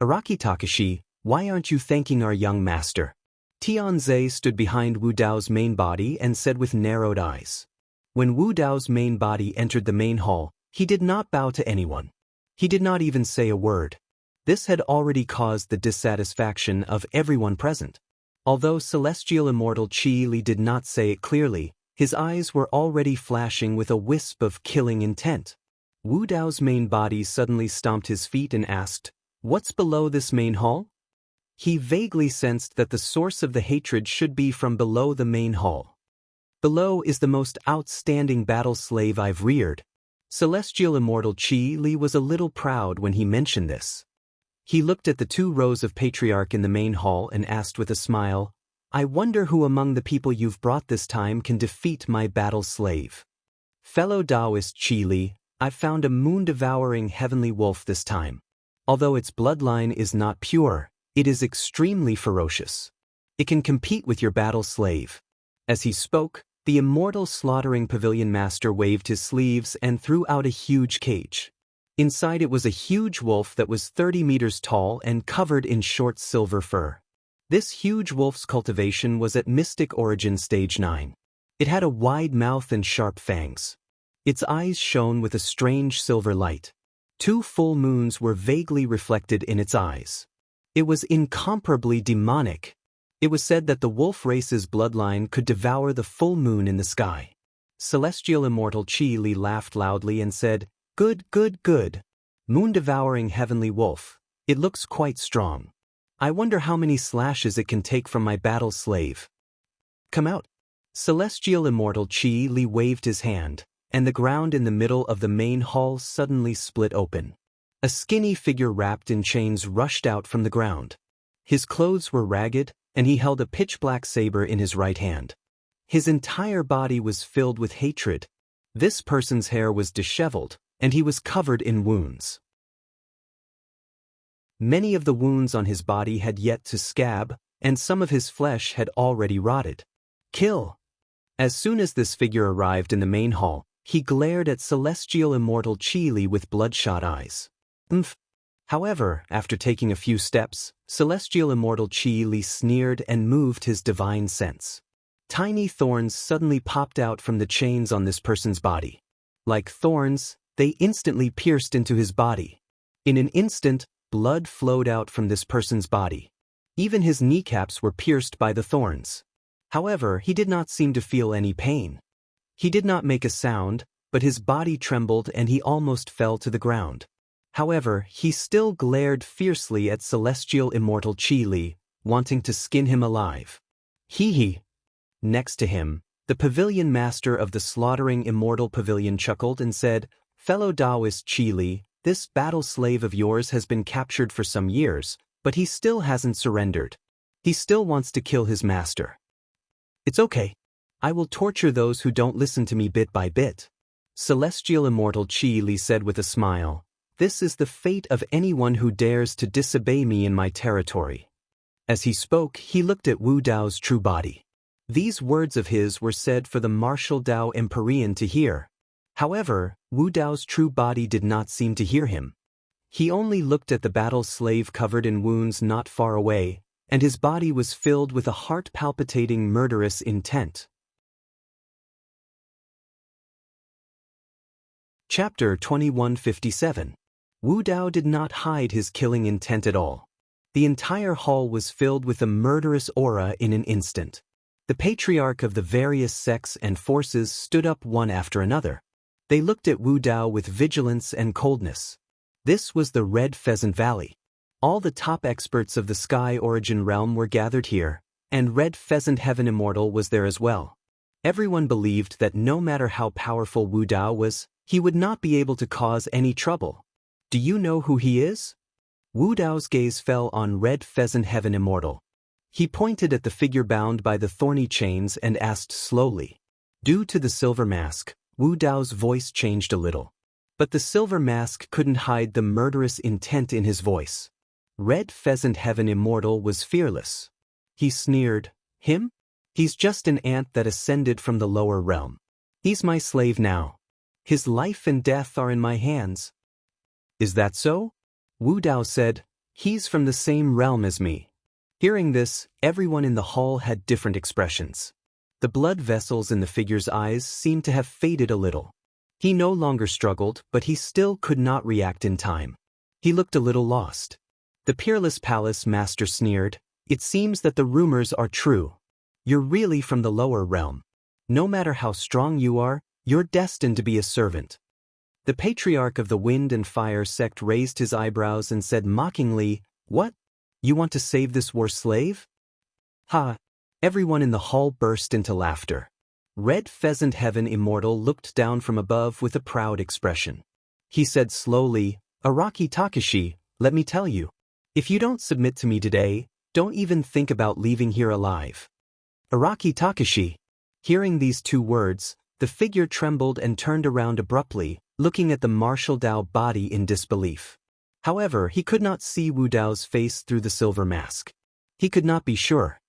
Araki Takashi, why aren't you thanking our young master?" Tianze stood behind Wu Dao's main body and said with narrowed eyes. When Wu Dao's main body entered the main hall, he did not bow to anyone. He did not even say a word. This had already caused the dissatisfaction of everyone present. Although Celestial Immortal Qi Li did not say it clearly, his eyes were already flashing with a wisp of killing intent. Wu Dao's main body suddenly stomped his feet and asked, "What's below this main hall?" He vaguely sensed that the source of the hatred should be from below the main hall. "Below is the most outstanding battle slave I've reared." Celestial Immortal Qi Li was a little proud when he mentioned this. He looked at the 2 rows of patriarch in the main hall and asked with a smile, "I wonder who among the people you've brought this time can defeat my battle slave." "Fellow Taoist Qi Li, I've found a moon-devouring heavenly wolf this time. Although its bloodline is not pure, it is extremely ferocious. It can compete with your battle slave." As he spoke, the immortal slaughtering pavilion master waved his sleeves and threw out a huge cage. Inside it was a huge wolf that was 30 meters tall and covered in short silver fur. This huge wolf's cultivation was at Mystic Origin Stage 9. It had a wide mouth and sharp fangs. Its eyes shone with a strange silver light. 2 full moons were vaguely reflected in its eyes. It was incomparably demonic. It was said that the wolf race's bloodline could devour the full moon in the sky. Celestial Immortal Qi Li laughed loudly and said, "Good, good, good. Moon-devouring heavenly wolf. It looks quite strong. I wonder how many slashes it can take from my battle slave. Come out." Celestial Immortal Qi Li waved his hand, and the ground in the middle of the main hall suddenly split open. A skinny figure wrapped in chains rushed out from the ground. His clothes were ragged, and he held a pitch-black saber in his right hand. His entire body was filled with hatred. This person's hair was disheveled, and he was covered in wounds. Many of the wounds on his body had yet to scab, and some of his flesh had already rotted. "Kill!" As soon as this figure arrived in the main hall, he glared at Celestial Immortal Qi Li with bloodshot eyes. However, after taking a few steps, Celestial Immortal Qi Li sneered and moved his divine sense. Tiny thorns suddenly popped out from the chains on this person's body. Like thorns, they instantly pierced into his body. In an instant, blood flowed out from this person's body. Even his kneecaps were pierced by the thorns. However, he did not seem to feel any pain. He did not make a sound, but his body trembled and he almost fell to the ground. However, he still glared fiercely at Celestial Immortal Qi Li, wanting to skin him alive. Hee. Next to him, the pavilion master of the slaughtering immortal pavilion chuckled and said, "Fellow Taoist Qi Li, this battle slave of yours has been captured for some years, but he still hasn't surrendered. He still wants to kill his master. It's okay. I will torture those who don't listen to me bit by bit." Celestial Immortal Qi Li said with a smile, This is the fate of anyone who dares to disobey me in my territory." As he spoke, he looked at Wu Dao's true body. These words of his were said for the martial Dao Empyrean to hear. However, Wu Dao's true body did not seem to hear him. He only looked at the battle slave covered in wounds not far away, and his body was filled with a heart-palpitating murderous intent. Chapter 2157. Wu Dao did not hide his killing intent at all. The entire hall was filled with a murderous aura in an instant. The patriarch of the various sects and forces stood up one after another. They looked at Wu Dao with vigilance and coldness. This was the Red Pheasant Valley. All the top experts of the Sky Origin realm were gathered here, and Red Pheasant Heaven Immortal was there as well. Everyone believed that no matter how powerful Wu Dao was, he would not be able to cause any trouble. Do you know who he is? Wu Dao's gaze fell on Red Pheasant Heaven Immortal. He pointed at the figure bound by the thorny chains and asked slowly. Due to the silver mask, Wu Dao's voice changed a little. But the silver mask couldn't hide the murderous intent in his voice. Red Pheasant Heaven Immortal was fearless. He sneered, "Him? He's just an ant that ascended from the lower realm. He's my slave now. His life and death are in my hands." "Is that so?" Wu Dao said, "He's from the same realm as me." Hearing this, everyone in the hall had different expressions. The blood vessels in the figure's eyes seemed to have faded a little. He no longer struggled, but he still could not react in time. He looked a little lost. The Peerless Palace Master sneered, "It seems that the rumors are true. You're really from the lower realm. No matter how strong you are, you're destined to be a servant." The Patriarch of the Wind and Fire sect raised his eyebrows and said mockingly, "What? You want to save this war slave?" Ha! Everyone in the hall burst into laughter. Red Pheasant Heaven Immortal looked down from above with a proud expression. He said slowly, "Araki Takashi, let me tell you. If you don't submit to me today, don't even think about leaving here alive." Araki Takashi. Hearing these two words, the figure trembled and turned around abruptly, looking at the martial Dao body in disbelief. However, he could not see Wu Dao's face through the silver mask. He could not be sure.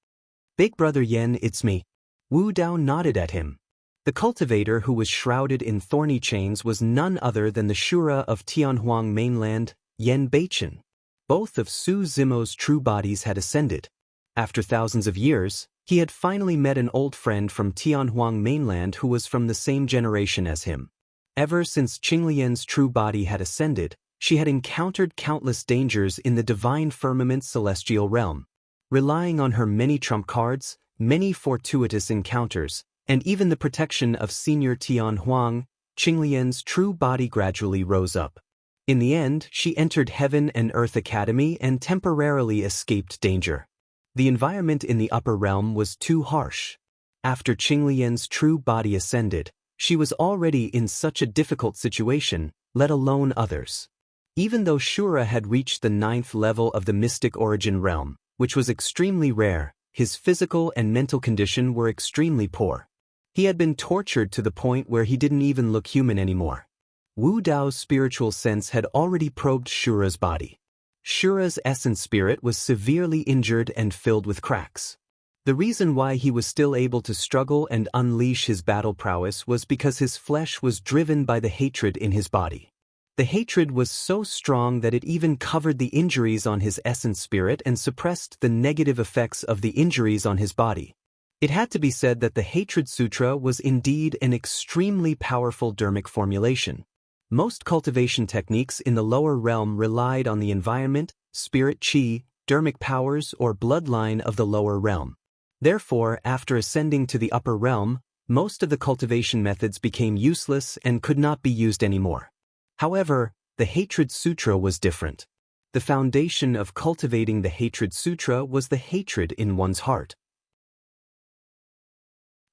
"Big brother Yen, it's me." Wu Dao nodded at him. The cultivator who was shrouded in thorny chains was none other than the Shura of Tianhuang mainland, Yen Beichen. Both of Su Zimo's true bodies had ascended. After thousands of years, he had finally met an old friend from Tianhuang mainland who was from the same generation as him. Ever since Qinglian's true body had ascended, she had encountered countless dangers in the divine firmament celestial realm. Relying on her many trump cards, many fortuitous encounters, and even the protection of Senior Tianhuang, Qinglian's true body gradually rose up. In the end, she entered Heaven and Earth Academy and temporarily escaped danger. The environment in the upper realm was too harsh. After Qinglian's true body ascended, she was already in such a difficult situation, let alone others. Even though Shura had reached the 9th level of the mystic origin realm, which was extremely rare, his physical and mental condition were extremely poor. He had been tortured to the point where he didn't even look human anymore. Wu Dao's spiritual sense had already probed Shura's body. Shura's essence spirit was severely injured and filled with cracks. The reason why he was still able to struggle and unleash his battle prowess was because his flesh was driven by the hatred in his body. The hatred was so strong that it even covered the injuries on his essence spirit and suppressed the negative effects of the injuries on his body. It had to be said that the Hatred Sutra was indeed an extremely powerful dharmic formulation. Most cultivation techniques in the lower realm relied on the environment, spirit chi, dharmic powers, or bloodline of the lower realm. Therefore, after ascending to the upper realm, most of the cultivation methods became useless and could not be used anymore. However, the Hatred Sutra was different. The foundation of cultivating the Hatred Sutra was the hatred in one's heart.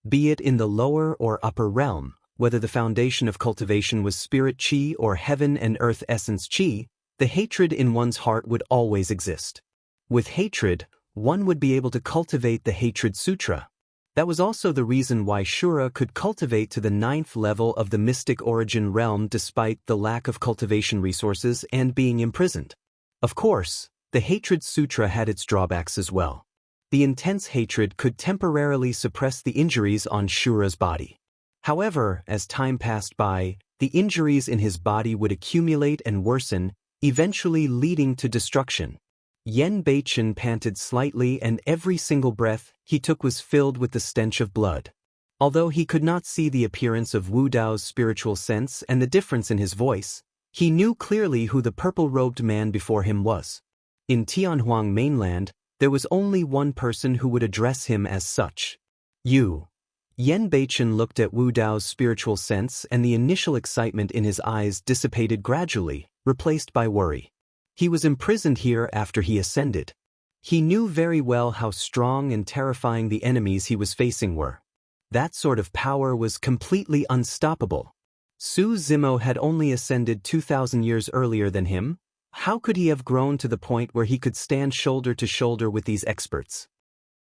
Be it in the lower or upper realm, whether the foundation of cultivation was spirit chi or heaven and earth essence chi, the hatred in one's heart would always exist. With hatred, one would be able to cultivate the Hatred Sutra. That was also the reason why Shura could cultivate to the 9th level of the mystic origin realm despite the lack of cultivation resources and being imprisoned. Of course, the Hatred Sutra had its drawbacks as well. The intense hatred could temporarily suppress the injuries on Shura's body. However, as time passed by, the injuries in his body would accumulate and worsen, eventually leading to destruction. Yen Beichen panted slightly, and every single breath he took was filled with the stench of blood. Although he could not see the appearance of Wu Dao's spiritual sense and the difference in his voice, he knew clearly who the purple-robed man before him was. In Tianhuang mainland, there was only one person who would address him as such. You. Yen Beichen looked at Wu Dao's spiritual sense, and the initial excitement in his eyes dissipated gradually, replaced by worry. He was imprisoned here after he ascended. He knew very well how strong and terrifying the enemies he was facing were. That sort of power was completely unstoppable. Su Zimo had only ascended 2,000 years earlier than him. How could he have grown to the point where he could stand shoulder to shoulder with these experts?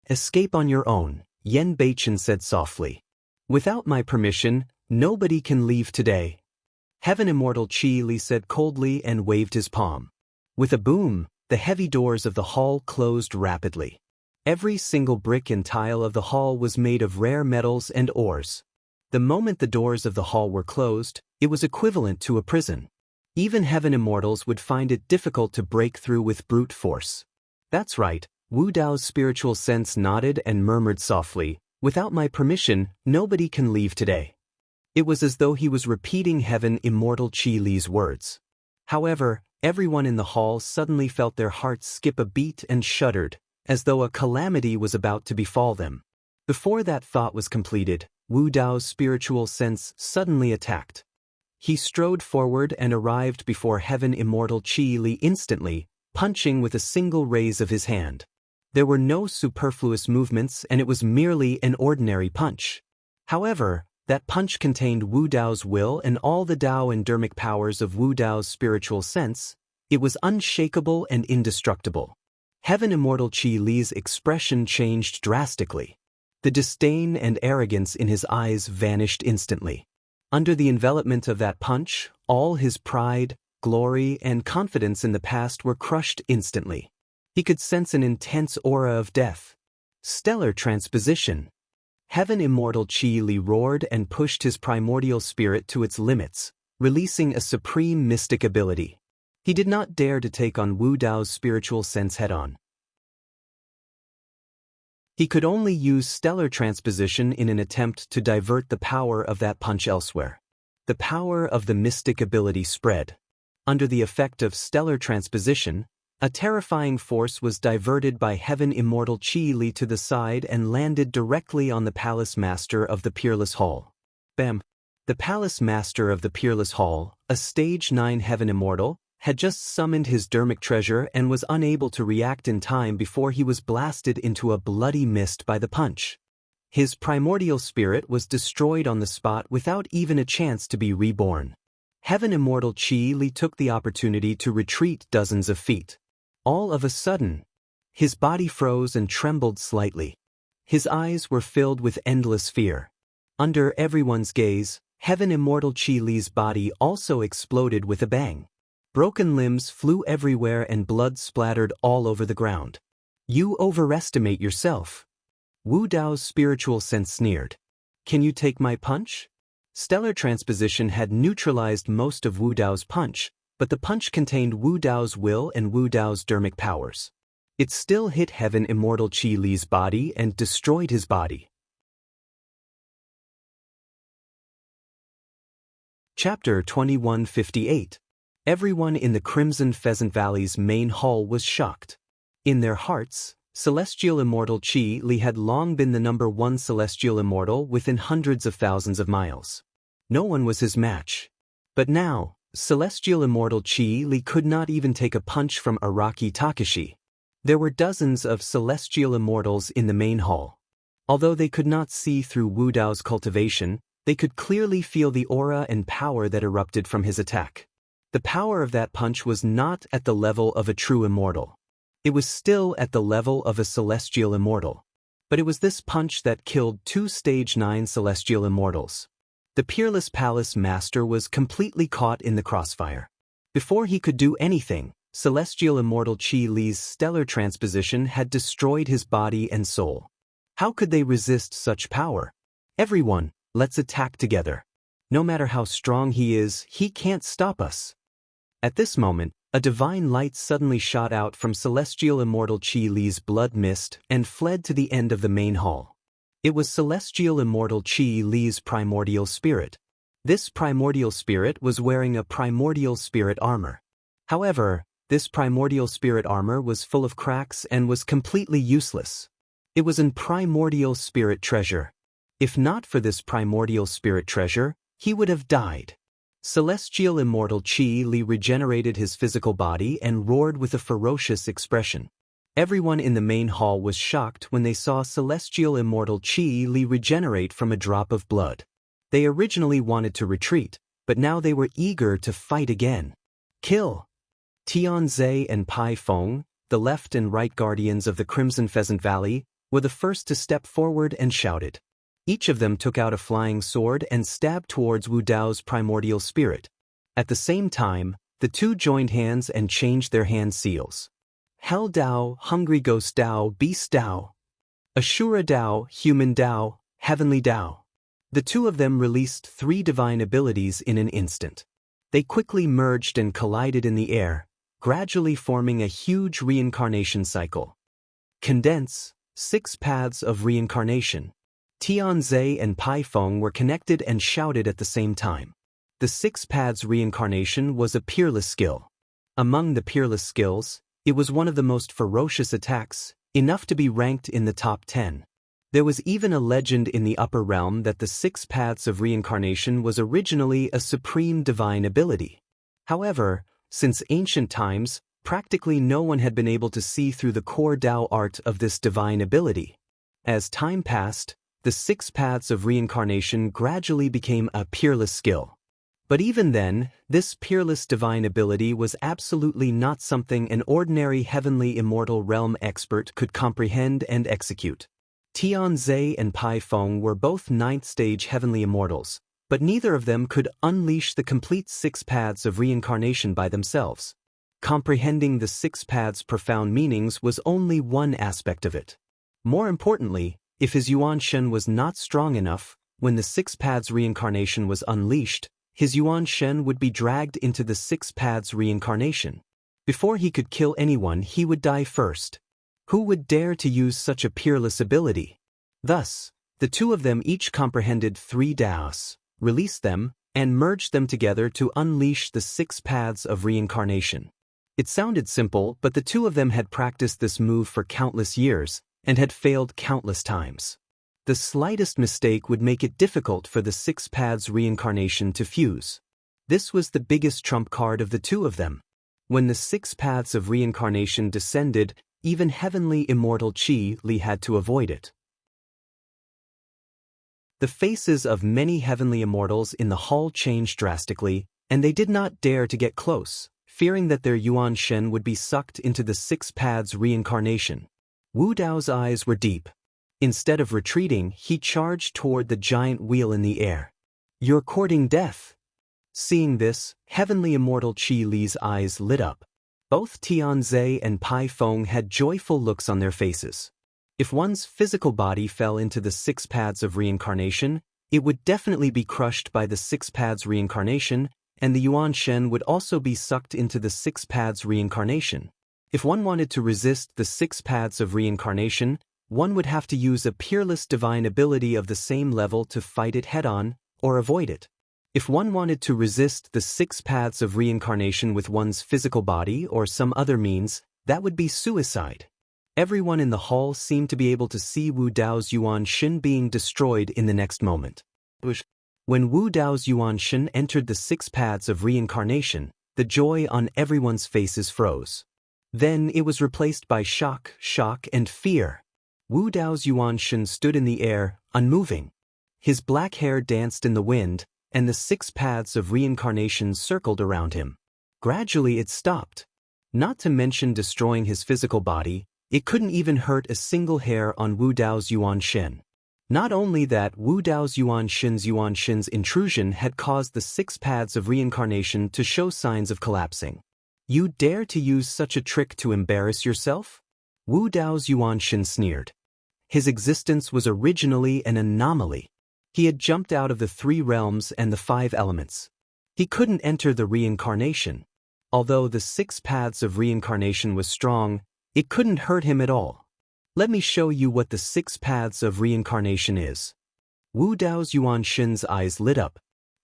Escape on your own, Yen Beichen said softly. Without my permission, nobody can leave today. Heaven Immortal Qi Li said coldly and waved his palm. With a boom, the heavy doors of the hall closed rapidly. Every single brick and tile of the hall was made of rare metals and ores. The moment the doors of the hall were closed, it was equivalent to a prison. Even Heaven Immortals would find it difficult to break through with brute force. That's right, Wu Dao's spiritual sense nodded and murmured softly, without my permission, nobody can leave today. It was as though he was repeating Heaven Immortal Qi Li's words. However, everyone in the hall suddenly felt their hearts skip a beat and shuddered, as though a calamity was about to befall them. Before that thought was completed, Wu Dao's spiritual sense suddenly attacked. He strode forward and arrived before Heaven Immortal Qi Li instantly, punching with a single raise of his hand. There were no superfluous movements, and it was merely an ordinary punch. However, that punch contained Wu Dao's will and all the Dao and dermic powers of Wu Dao's spiritual sense. It was unshakable and indestructible. Heaven Immortal Qi Li's expression changed drastically. The disdain and arrogance in his eyes vanished instantly. Under the envelopment of that punch, all his pride, glory, and confidence in the past were crushed instantly. He could sense an intense aura of death. Stellar transposition. Heaven Immortal Qi Li roared and pushed his primordial spirit to its limits, releasing a supreme mystic ability. He did not dare to take on Wu Dao's spiritual sense head-on. He could only use stellar transposition in an attempt to divert the power of that punch elsewhere. The power of the mystic ability spread. Under the effect of stellar transposition, a terrifying force was diverted by Heaven Immortal Qi Li to the side and landed directly on the Palace Master of the Peerless Hall. Bam! The Palace Master of the Peerless Hall, a Stage 9 Heaven Immortal, had just summoned his dermic treasure and was unable to react in time before he was blasted into a bloody mist by the punch. His primordial spirit was destroyed on the spot without even a chance to be reborn. Heaven Immortal Qi Li took the opportunity to retreat dozens of feet. All of a sudden, his body froze and trembled slightly. His eyes were filled with endless fear. Under everyone's gaze, Heaven Immortal Qi Li's body also exploded with a bang. Broken limbs flew everywhere and blood splattered all over the ground. You overestimate yourself. Wu Dao's spiritual sense sneered. Can you take my punch? Stellar transposition had neutralized most of Wu Dao's punch, but the punch contained Wu Dao's will and Wu Dao's dermic powers. It still hit Heaven Immortal Qi Li's body and destroyed his body. Chapter 2158. Everyone in the Crimson Pheasant Valley's main hall was shocked. In their hearts, Celestial Immortal Qi Li had long been the #1 Celestial Immortal within hundreds of thousands of miles. No one was his match. But now, Celestial Immortal Qi Li could not even take a punch from Araki Takashi. There were dozens of Celestial Immortals in the main hall. Although they could not see through Wu Dao's cultivation, they could clearly feel the aura and power that erupted from his attack. The power of that punch was not at the level of a true immortal. It was still at the level of a celestial immortal. But it was this punch that killed 2 Stage 9 celestial immortals. The peerless palace master was completely caught in the crossfire. Before he could do anything, celestial immortal Qi Li's stellar transposition had destroyed his body and soul. How could they resist such power? Everyone, let's attack together. No matter how strong he is, he can't stop us. At this moment, a divine light suddenly shot out from celestial immortal Qi Li's blood mist and fled to the end of the main hall. It was celestial immortal Qi Li's primordial spirit. This primordial spirit was wearing a primordial spirit armor. However, this primordial spirit armor was full of cracks and was completely useless. It was an primordial spirit treasure. If not for this primordial spirit treasure, he would have died. Celestial immortal Qi Li regenerated his physical body and roared with a ferocious expression. Everyone in the main hall was shocked when they saw celestial immortal Qi Li regenerate from a drop of blood. They originally wanted to retreat, but now they were eager to fight again. Kill! Tianze and Pai Feng, the left and right guardians of the Crimson Pheasant Valley, were the first to step forward and shouted. Each of them took out a flying sword and stabbed towards Wu Dao's primordial spirit. At the same time, the two joined hands and changed their hand seals. Hell Dao, Hungry Ghost Dao, Beast Dao. Ashura Dao, Human Dao, Heavenly Dao. The two of them released 3 divine abilities in an instant. They quickly merged and collided in the air, gradually forming a huge reincarnation cycle. Condense, 6 paths of reincarnation. Tianze and Pai Feng were connected and shouted at the same time. The 6 paths reincarnation was a peerless skill. Among the peerless skills, it was one of the most ferocious attacks, enough to be ranked in the top 10. There was even a legend in the upper realm that the 6 paths of reincarnation was originally a supreme divine ability. However, since ancient times, practically no one had been able to see through the core Dao art of this divine ability. As time passed, the 6 paths of reincarnation gradually became a peerless skill. But even then, this peerless divine ability was absolutely not something an ordinary heavenly immortal realm expert could comprehend and execute. Tianze and Pai Feng were both 9th stage heavenly immortals, but neither of them could unleash the complete 6 paths of reincarnation by themselves. Comprehending the 6 paths' profound meanings was only one aspect of it. More importantly, if his Yuan Shen was not strong enough, when the 6 paths reincarnation was unleashed, his Yuan Shen would be dragged into the 6 paths reincarnation. Before he could kill anyone, he would die first. Who would dare to use such a peerless ability? Thus, the two of them each comprehended 3 Daos, released them, and merged them together to unleash the 6 paths of reincarnation. It sounded simple, but the two of them had practiced this move for countless years, and had failed countless times. The slightest mistake would make it difficult for the 6 paths reincarnation to fuse. This was the biggest trump card of the two of them. When the 6 paths of reincarnation descended, even heavenly immortal Qi Li had to avoid it. The faces of many heavenly immortals in the hall changed drastically, and they did not dare to get close, fearing that their Yuan Shen would be sucked into the 6 paths reincarnation. Wu Dao's eyes were deep. Instead of retreating, he charged toward the giant wheel in the air. "You're courting death." Seeing this, heavenly immortal Qi Li's eyes lit up. Both Tianze and Pai Feng had joyful looks on their faces. If one's physical body fell into the 6 paths of reincarnation, it would definitely be crushed by the 6 paths reincarnation, and the Yuan Shen would also be sucked into the 6 paths reincarnation. If one wanted to resist the 6 paths of reincarnation, one would have to use a peerless divine ability of the same level to fight it head-on, or avoid it. If one wanted to resist the 6 paths of reincarnation with one's physical body or some other means, that would be suicide. Everyone in the hall seemed to be able to see Wu Dao's Yuan Shen being destroyed in the next moment. When Wu Dao's Yuan Shen entered the 6 paths of reincarnation, the joy on everyone's faces froze. Then it was replaced by shock, and fear. Wu Dao's Yuan Shen stood in the air, unmoving. His black hair danced in the wind, and the 6 paths of reincarnation circled around him. Gradually it stopped. Not to mention destroying his physical body, It couldn't even hurt a single hair on Wu Dao's Yuan Shen. Not only that, Wu Dao's Yuan Shen's intrusion had caused the 6 paths of reincarnation to show signs of collapsing. You dare to use such a trick to embarrass yourself? Wu Dao's Yuan Shen sneered. His existence was originally an anomaly. He had jumped out of the 3 realms and the 5 elements. He couldn't enter the reincarnation. Although the 6 paths of reincarnation was strong, it couldn't hurt him at all. Let me show you what the 6 paths of reincarnation is. Wu Dao's Yuan Shen's eyes lit up.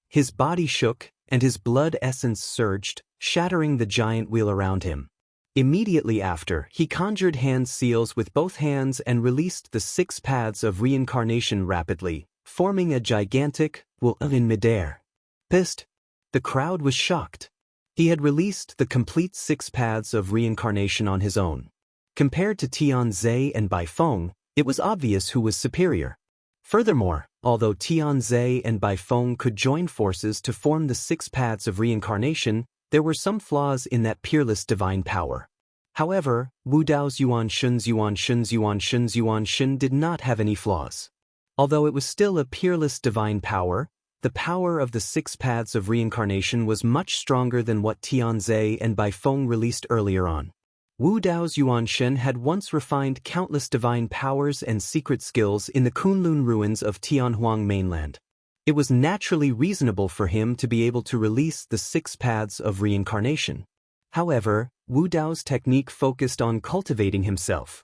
His body shook, and his blood essence surged, shattering the giant wheel around him. Immediately after, he conjured hand seals with both hands and released the 6 paths of reincarnation rapidly, forming a gigantic wheel in midair. Pissed. The crowd was shocked. He had released the complete 6 paths of reincarnation on his own. Compared to Tianze and Baifeng, it was obvious who was superior. Furthermore, although Tianze and Baifeng could join forces to form the 6 paths of reincarnation, there were some flaws in that peerless divine power. However, Wu Dao's Yuan Shen's Yuan Shen did not have any flaws. Although it was still a peerless divine power, the power of the 6 paths of reincarnation was much stronger than what Tianze and Baifeng released earlier on. Wu Dao's Yuan Shen had once refined countless divine powers and secret skills in the Kunlun ruins of Tianhuang mainland. It was naturally reasonable for him to be able to release the 6 paths of reincarnation. However, Wu Dao's technique focused on cultivating himself.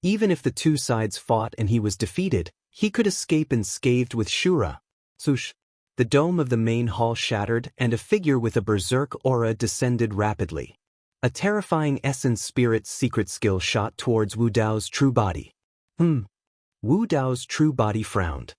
Even if the 2 sides fought and he was defeated, he could escape unscathed with Shura. Sush. The dome of the main hall shattered and a figure with a berserk aura descended rapidly. A terrifying essence spirit's secret skill shot towards Wu Dao's true body. Wu Dao's true body frowned.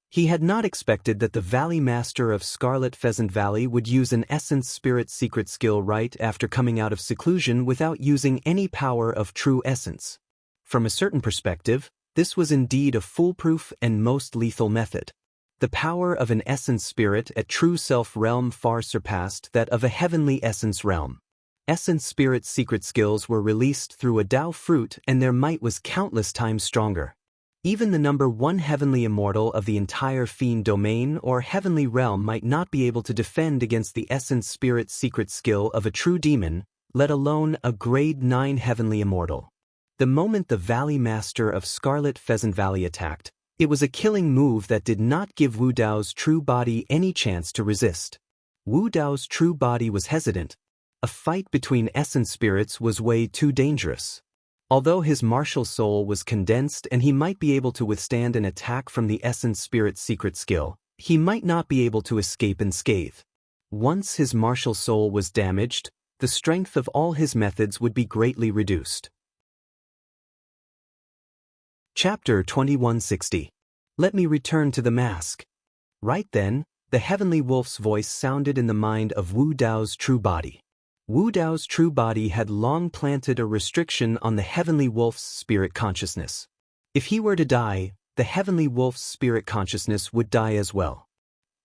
He had not expected that the Valley Master of Scarlet Pheasant Valley would use an essence spirit secret skill right after coming out of seclusion without using any power of true essence. From a certain perspective, this was indeed a foolproof and most lethal method. The power of an essence spirit at true self realm far surpassed that of a heavenly essence realm. Essence spirit secret skills were released through a Dao fruit and their might was countless times stronger. Even the number 1 heavenly immortal of the entire fiend domain or heavenly realm might not be able to defend against the essence spirit secret skill of a true demon, let alone a grade 9 heavenly immortal. The moment the Valley Master of Scarlet Pheasant Valley attacked, it was a killing move that did not give Wu Dao's true body any chance to resist. Wu Dao's true body was hesitant. A fight between essence spirits was way too dangerous. Although his martial soul was condensed and he might be able to withstand an attack from the essence spirit's secret skill, he might not be able to escape unscathed. Once his martial soul was damaged, the strength of all his methods would be greatly reduced. Chapter 2160. Let me return to the mask. Right then, the heavenly wolf's voice sounded in the mind of Wu Dao's true body. Wu Dao's true body had long planted a restriction on the heavenly wolf's spirit consciousness. If he were to die, the heavenly wolf's spirit consciousness would die as well.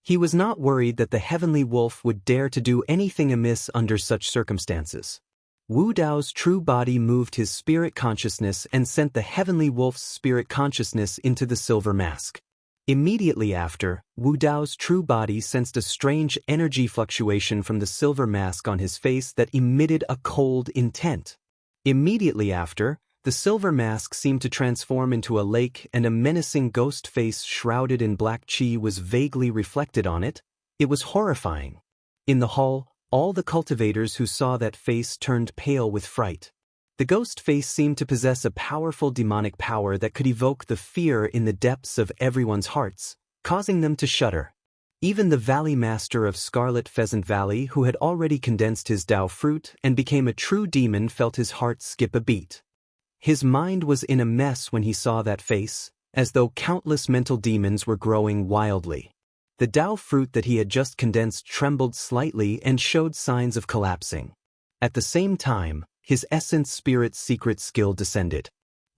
He was not worried that the heavenly wolf would dare to do anything amiss under such circumstances. Wu Dao's true body moved his spirit consciousness and sent the heavenly wolf's spirit consciousness into the silver mask. Immediately after, Wu Dao's true body sensed a strange energy fluctuation from the silver mask on his face that emitted a cold intent. Immediately after, the silver mask seemed to transform into a lake and a menacing ghost face shrouded in black qi was vaguely reflected on it. It was horrifying. In the hall, all the cultivators who saw that face turned pale with fright. The ghost face seemed to possess a powerful demonic power that could evoke the fear in the depths of everyone's hearts, causing them to shudder. Even the Valley Master of Scarlet Pheasant Valley, who had already condensed his Dao fruit and became a true demon, felt his heart skip a beat. His mind was in a mess when he saw that face, as though countless mental demons were growing wildly. The Dao fruit that he had just condensed trembled slightly and showed signs of collapsing. At the same time, his essence spirit's secret skill descended.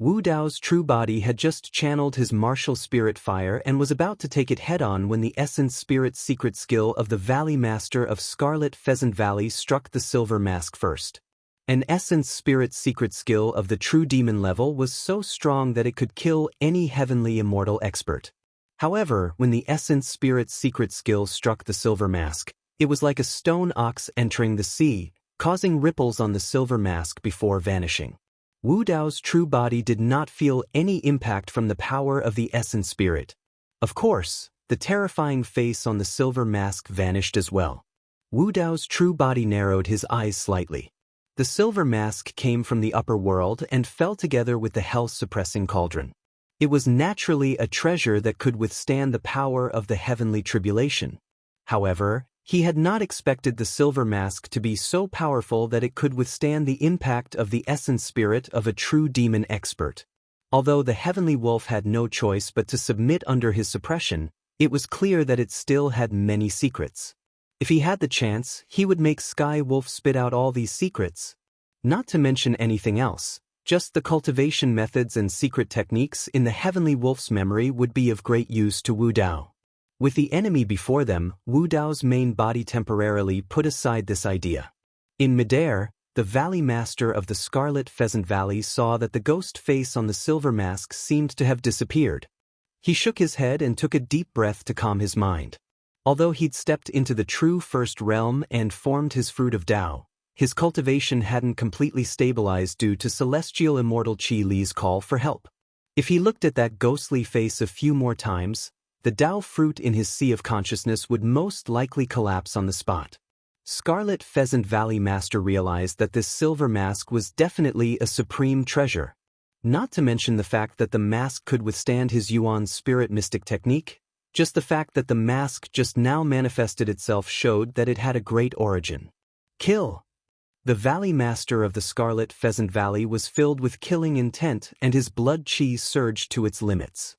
Wu Dao's true body had just channeled his martial spirit fire and was about to take it head-on when the essence spirit secret skill of the Valley Master of Scarlet Pheasant Valley struck the silver mask first. An essence spirit secret skill of the true demon level was so strong that it could kill any heavenly immortal expert. However, when the essence spirit secret skill struck the silver mask, it was like a stone ox entering the sea, causing ripples on the silver mask before vanishing. Wu Dao's true body did not feel any impact from the power of the essence spirit. Of course, the terrifying face on the silver mask vanished as well. Wu Dao's true body narrowed his eyes slightly. The silver mask came from the upper world and fell together with the health-suppressing cauldron. It was naturally a treasure that could withstand the power of the heavenly tribulation. However, he had not expected the silver mask to be so powerful that it could withstand the impact of the essence spirit of a true demon expert. Although the heavenly wolf had no choice but to submit under his suppression, it was clear that it still had many secrets. If he had the chance, he would make Sky Wolf spit out all these secrets. Not to mention anything else, just the cultivation methods and secret techniques in the heavenly wolf's memory would be of great use to Wu Dao. With the enemy before them, Wu Dao's main body temporarily put aside this idea. In midair, the Valley Master of the Scarlet Pheasant Valley saw that the ghost face on the silver mask seemed to have disappeared. He shook his head and took a deep breath to calm his mind. Although he'd stepped into the true first realm and formed his fruit of Dao, his cultivation hadn't completely stabilized due to celestial immortal Qi Li's call for help. If he looked at that ghostly face a few more times, the Dao fruit in his sea of consciousness would most likely collapse on the spot. Scarlet Pheasant Valley Master realized that this silver mask was definitely a supreme treasure. Not to mention the fact that the mask could withstand his Yuan spirit mystic technique. Just the fact that the mask just now manifested itself showed that it had a great origin. Kill! The Valley Master of the Scarlet Pheasant Valley was filled with killing intent and his blood chi surged to its limits.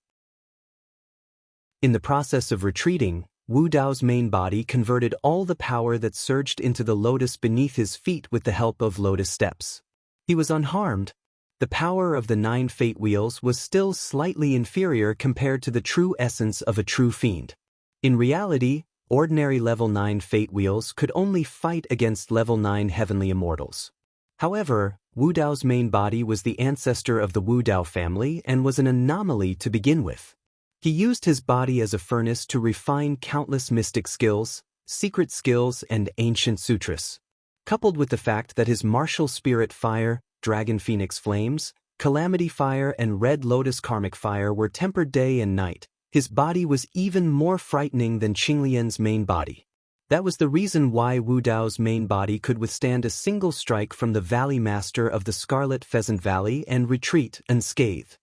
In the process of retreating, Wu Dao's main body converted all the power that surged into the lotus beneath his feet with the help of lotus steps. He was unharmed. The power of the 9 fate wheels was still slightly inferior compared to the true essence of a true fiend. In reality, ordinary level 9 fate wheels could only fight against level 9 heavenly immortals. However, Wu Dao's main body was the ancestor of the Wu Dao family and was an anomaly to begin with. He used his body as a furnace to refine countless mystic skills, secret skills, and ancient sutras. Coupled with the fact that his martial spirit fire, Dragon Phoenix Flames, Calamity Fire, and Red Lotus Karmic Fire were tempered day and night, his body was even more frightening than Qinglian's main body. That was the reason why Wu Dao's main body could withstand a single strike from the Valley Master of the Scarlet Pheasant Valley and retreat unscathed.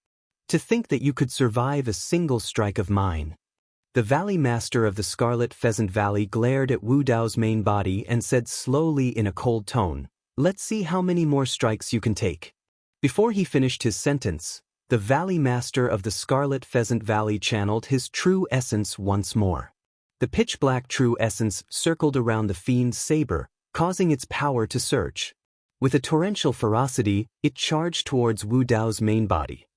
To think that you could survive a single strike of mine. The Valley Master of the Scarlet Pheasant Valley glared at Wu Dao's main body and said slowly in a cold tone, "Let's see how many more strikes you can take." Before he finished his sentence, the Valley Master of the Scarlet Pheasant Valley channeled his true essence once more. The pitch-black true essence circled around the fiend's saber, causing its power to surge. With a torrential ferocity, it charged towards Wu Dao's main body.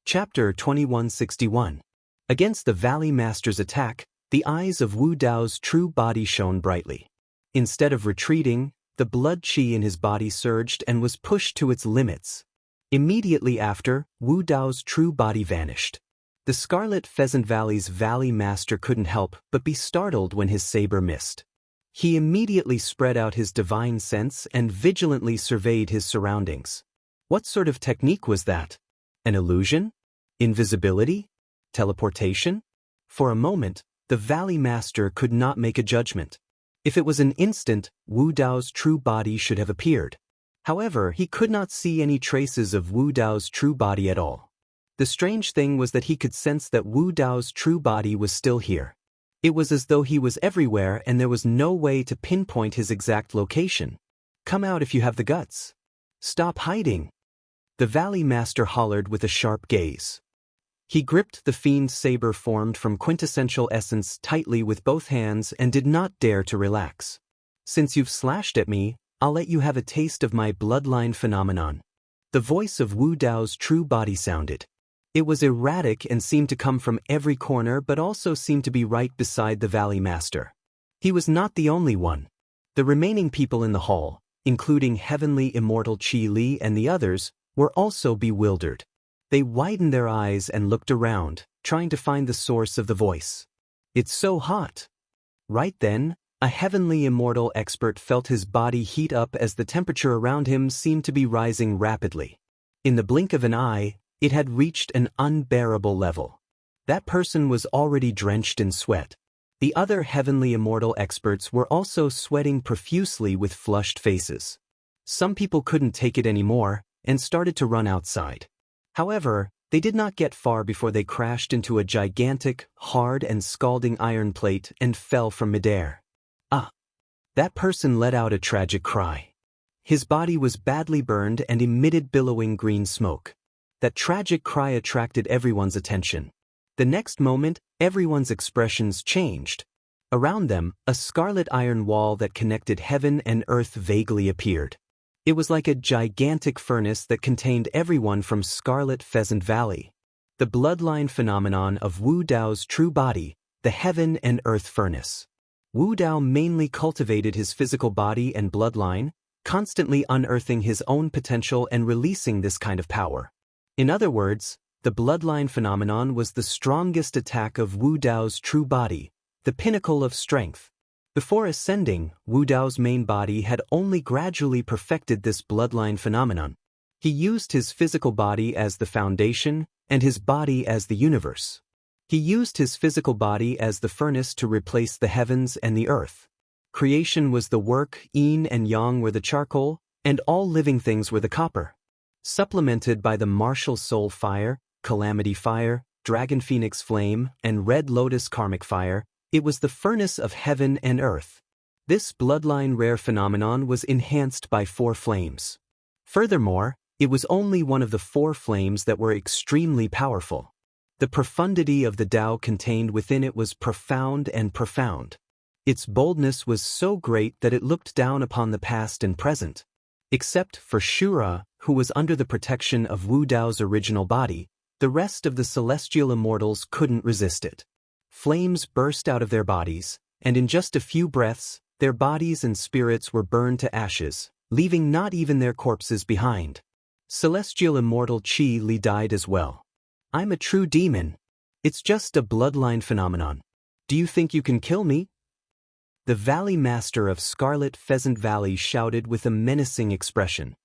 Chapter 2161. Against the Valley Master's attack, the eyes of Wu Dao's true body shone brightly. Instead of retreating, the blood qi in his body surged and was pushed to its limits. Immediately after, Wu Dao's true body vanished. The Scarlet Pheasant Valley's Valley Master couldn't help but be startled when his saber missed. He immediately spread out his divine sense and vigilantly surveyed his surroundings. What sort of technique was that? An illusion? Invisibility? Teleportation? For a moment, the Valley Master could not make a judgment. If it was an instant, Wu Dao's true body should have appeared. However, he could not see any traces of Wu Dao's true body at all. The strange thing was that he could sense that Wu Dao's true body was still here. It was as though he was everywhere and there was no way to pinpoint his exact location. "Come out if you have the guts. Stop hiding." The Valley Master hollered with a sharp gaze. He gripped the fiend's saber formed from quintessential essence tightly with both hands and did not dare to relax. "Since you've slashed at me, I'll let you have a taste of my bloodline phenomenon." The voice of Wu Dao's true body sounded. It was erratic and seemed to come from every corner but also seemed to be right beside the Valley Master. He was not the only one. The remaining people in the hall, including Heavenly Immortal Qi Li and the others, were also bewildered. They widened their eyes and looked around, trying to find the source of the voice. "It's so hot." Right then, a Heavenly Immortal expert felt his body heat up as the temperature around him seemed to be rising rapidly. In the blink of an eye, it had reached an unbearable level. That person was already drenched in sweat. The other Heavenly Immortal experts were also sweating profusely with flushed faces. Some people couldn't take it anymore and started to run outside. However, they did not get far before they crashed into a gigantic, hard and scalding iron plate and fell from midair. Ah! That person let out a tragic cry. His body was badly burned and emitted billowing green smoke. That tragic cry attracted everyone's attention. The next moment, everyone's expressions changed. Around them, a scarlet iron wall that connected heaven and earth vaguely appeared. It was like a gigantic furnace that contained everyone from Scarlet Pheasant Valley. The bloodline phenomenon of Wu Dao's true body, the heaven and earth furnace. Wu Dao mainly cultivated his physical body and bloodline, constantly unearthing his own potential and releasing this kind of power. In other words, the bloodline phenomenon was the strongest attack of Wu Dao's true body, the pinnacle of strength. Before ascending, Wu Dao's main body had only gradually perfected this bloodline phenomenon. He used his physical body as the foundation and his body as the universe. He used his physical body as the furnace to replace the heavens and the earth. Creation was the work, yin and yang were the charcoal, and all living things were the copper. Supplemented by the martial soul fire, calamity fire, dragon phoenix flame, and red lotus karmic fire, it was the furnace of heaven and earth. This bloodline rare phenomenon was enhanced by 4 flames. Furthermore, it was only one of the 4 flames that were extremely powerful. The profundity of the Tao contained within it was profound and profound. Its boldness was so great that it looked down upon the past and present. Except for Shura, who was under the protection of Wu Dao's original body, the rest of the celestial immortals couldn't resist it. Flames burst out of their bodies, and in just a few breaths, their bodies and spirits were burned to ashes, leaving not even their corpses behind. Celestial Immortal Qi Li died as well. "I'm a true demon. It's just a bloodline phenomenon. Do you think you can kill me?" The Valley Master of Scarlet Pheasant Valley shouted with a menacing expression.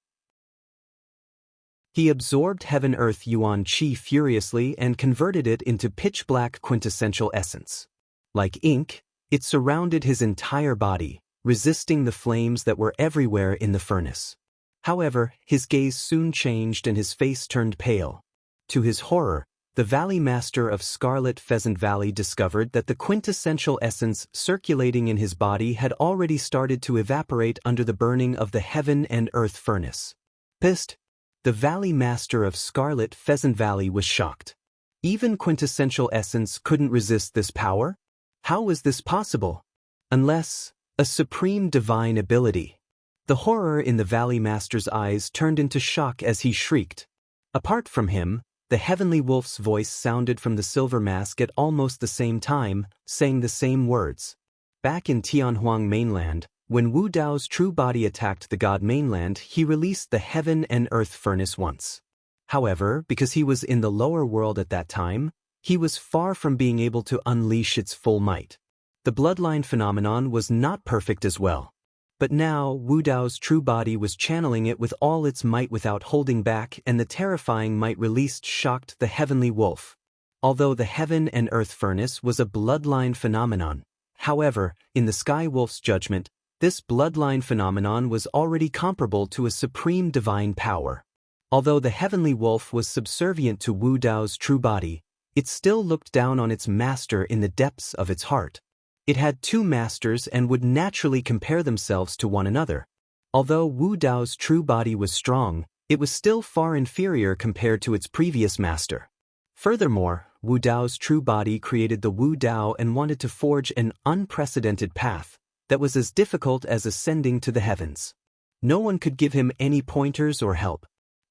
He absorbed Heaven-Earth Yuan Qi furiously and converted it into pitch-black quintessential essence. Like ink, it surrounded his entire body, resisting the flames that were everywhere in the furnace. However, his gaze soon changed and his face turned pale. To his horror, the Valley Master of Scarlet Pheasant Valley discovered that the quintessential essence circulating in his body had already started to evaporate under the burning of the heaven and earth furnace. Pissed, the Valley Master of Scarlet Pheasant Valley was shocked. Even quintessential essence couldn't resist this power? How was this possible? Unless a supreme divine ability. The horror in the Valley Master's eyes turned into shock as he shrieked. Apart from him, the Heavenly Wolf's voice sounded from the silver mask at almost the same time, saying the same words. Back in Tianhuang mainland, when Wu Dao's true body attacked the god mainland, he released the heaven and earth furnace once. However, because he was in the lower world at that time, he was far from being able to unleash its full might. The bloodline phenomenon was not perfect as well. But now, Wu Dao's true body was channeling it with all its might without holding back, and the terrifying might released shocked the Heavenly Wolf. Although the heaven and earth furnace was a bloodline phenomenon, however, in the Sky Wolf's judgment, this bloodline phenomenon was already comparable to a supreme divine power. Although the Heavenly Wolf was subservient to Wu Dao's true body, it still looked down on its master in the depths of its heart. It had 2 masters and would naturally compare themselves to one another. Although Wu Dao's true body was strong, it was still far inferior compared to its previous master. Furthermore, Wu Dao's true body created the Wu Dao and wanted to forge an unprecedented path that was as difficult as ascending to the heavens. No one could give him any pointers or help.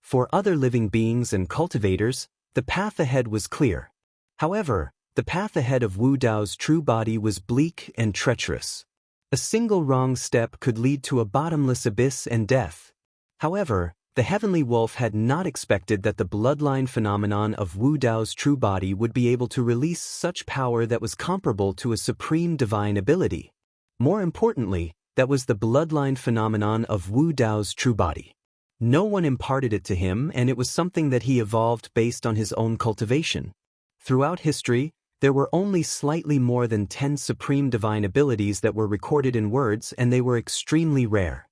For other living beings and cultivators, the path ahead was clear. However, the path ahead of Wu Dao's true body was bleak and treacherous. A single wrong step could lead to a bottomless abyss and death. However, the heavenly wolf had not expected that the bloodline phenomenon of Wu Dao's true body would be able to release such power that was comparable to a supreme divine ability. More importantly, that was the bloodline phenomenon of Wu Dao's true body. No one imparted it to him, and it was something that he evolved based on his own cultivation. Throughout history, there were only slightly more than 10 supreme divine abilities that were recorded in words, and they were extremely rare.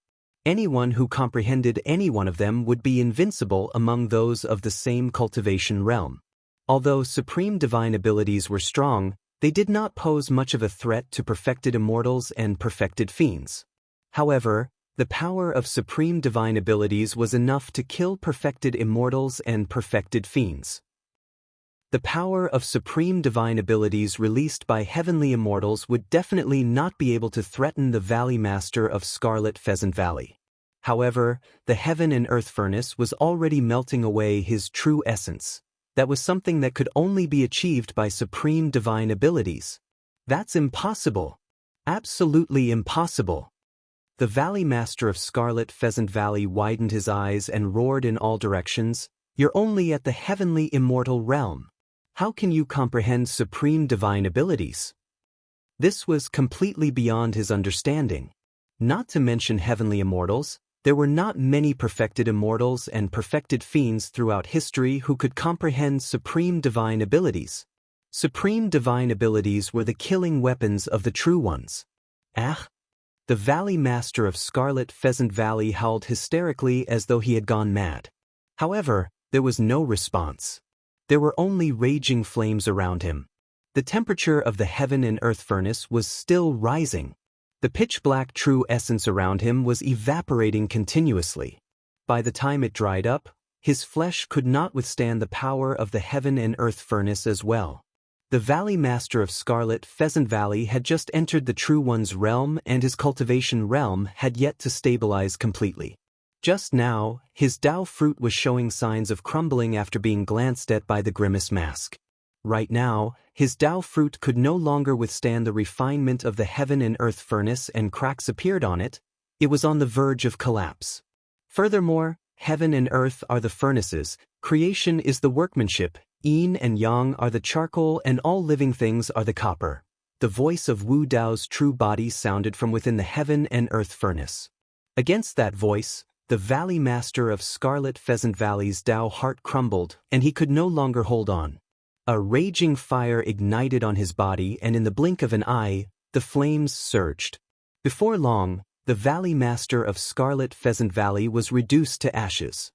Anyone who comprehended any one of them would be invincible among those of the same cultivation realm. Although supreme divine abilities were strong, they did not pose much of a threat to perfected immortals and perfected fiends. However, the power of supreme divine abilities was enough to kill perfected immortals and perfected fiends. The power of supreme divine abilities released by heavenly immortals would definitely not be able to threaten the Valley Master of Scarlet Pheasant Valley. However, the heaven and earth furnace was already melting away his true essence. That was something that could only be achieved by supreme divine abilities. That's impossible. Absolutely impossible. The Valley Master of Scarlet Pheasant Valley widened his eyes and roared in all directions, "You're only at the heavenly immortal realm. How can you comprehend supreme divine abilities?" This was completely beyond his understanding. Not to mention heavenly immortals, there were not many perfected immortals and perfected fiends throughout history who could comprehend supreme divine abilities. Supreme divine abilities were the killing weapons of the true ones. Ah! The Valley Master of Scarlet Pheasant Valley howled hysterically as though he had gone mad. However, there was no response. There were only raging flames around him. The temperature of the heaven and earth furnace was still rising. The pitch-black true essence around him was evaporating continuously. By the time it dried up, his flesh could not withstand the power of the heaven and earth furnace as well. The Valley Master of Scarlet Pheasant Valley had just entered the True One's realm, and his cultivation realm had yet to stabilize completely. Just now, his Tao fruit was showing signs of crumbling after being glanced at by the Grimace Mask. Right now, his Tao fruit could no longer withstand the refinement of the heaven and earth furnace, and cracks appeared on it. It was on the verge of collapse. Furthermore, heaven and earth are the furnaces, creation is the workmanship, yin and yang are the charcoal, and all living things are the copper. The voice of Wu Dao's true body sounded from within the heaven and earth furnace. Against that voice, the Valley Master of Scarlet Pheasant Valley's Tao heart crumbled, and he could no longer hold on. A raging fire ignited on his body, and in the blink of an eye, the flames surged. Before long, the Valley Master of Scarlet Pheasant Valley was reduced to ashes.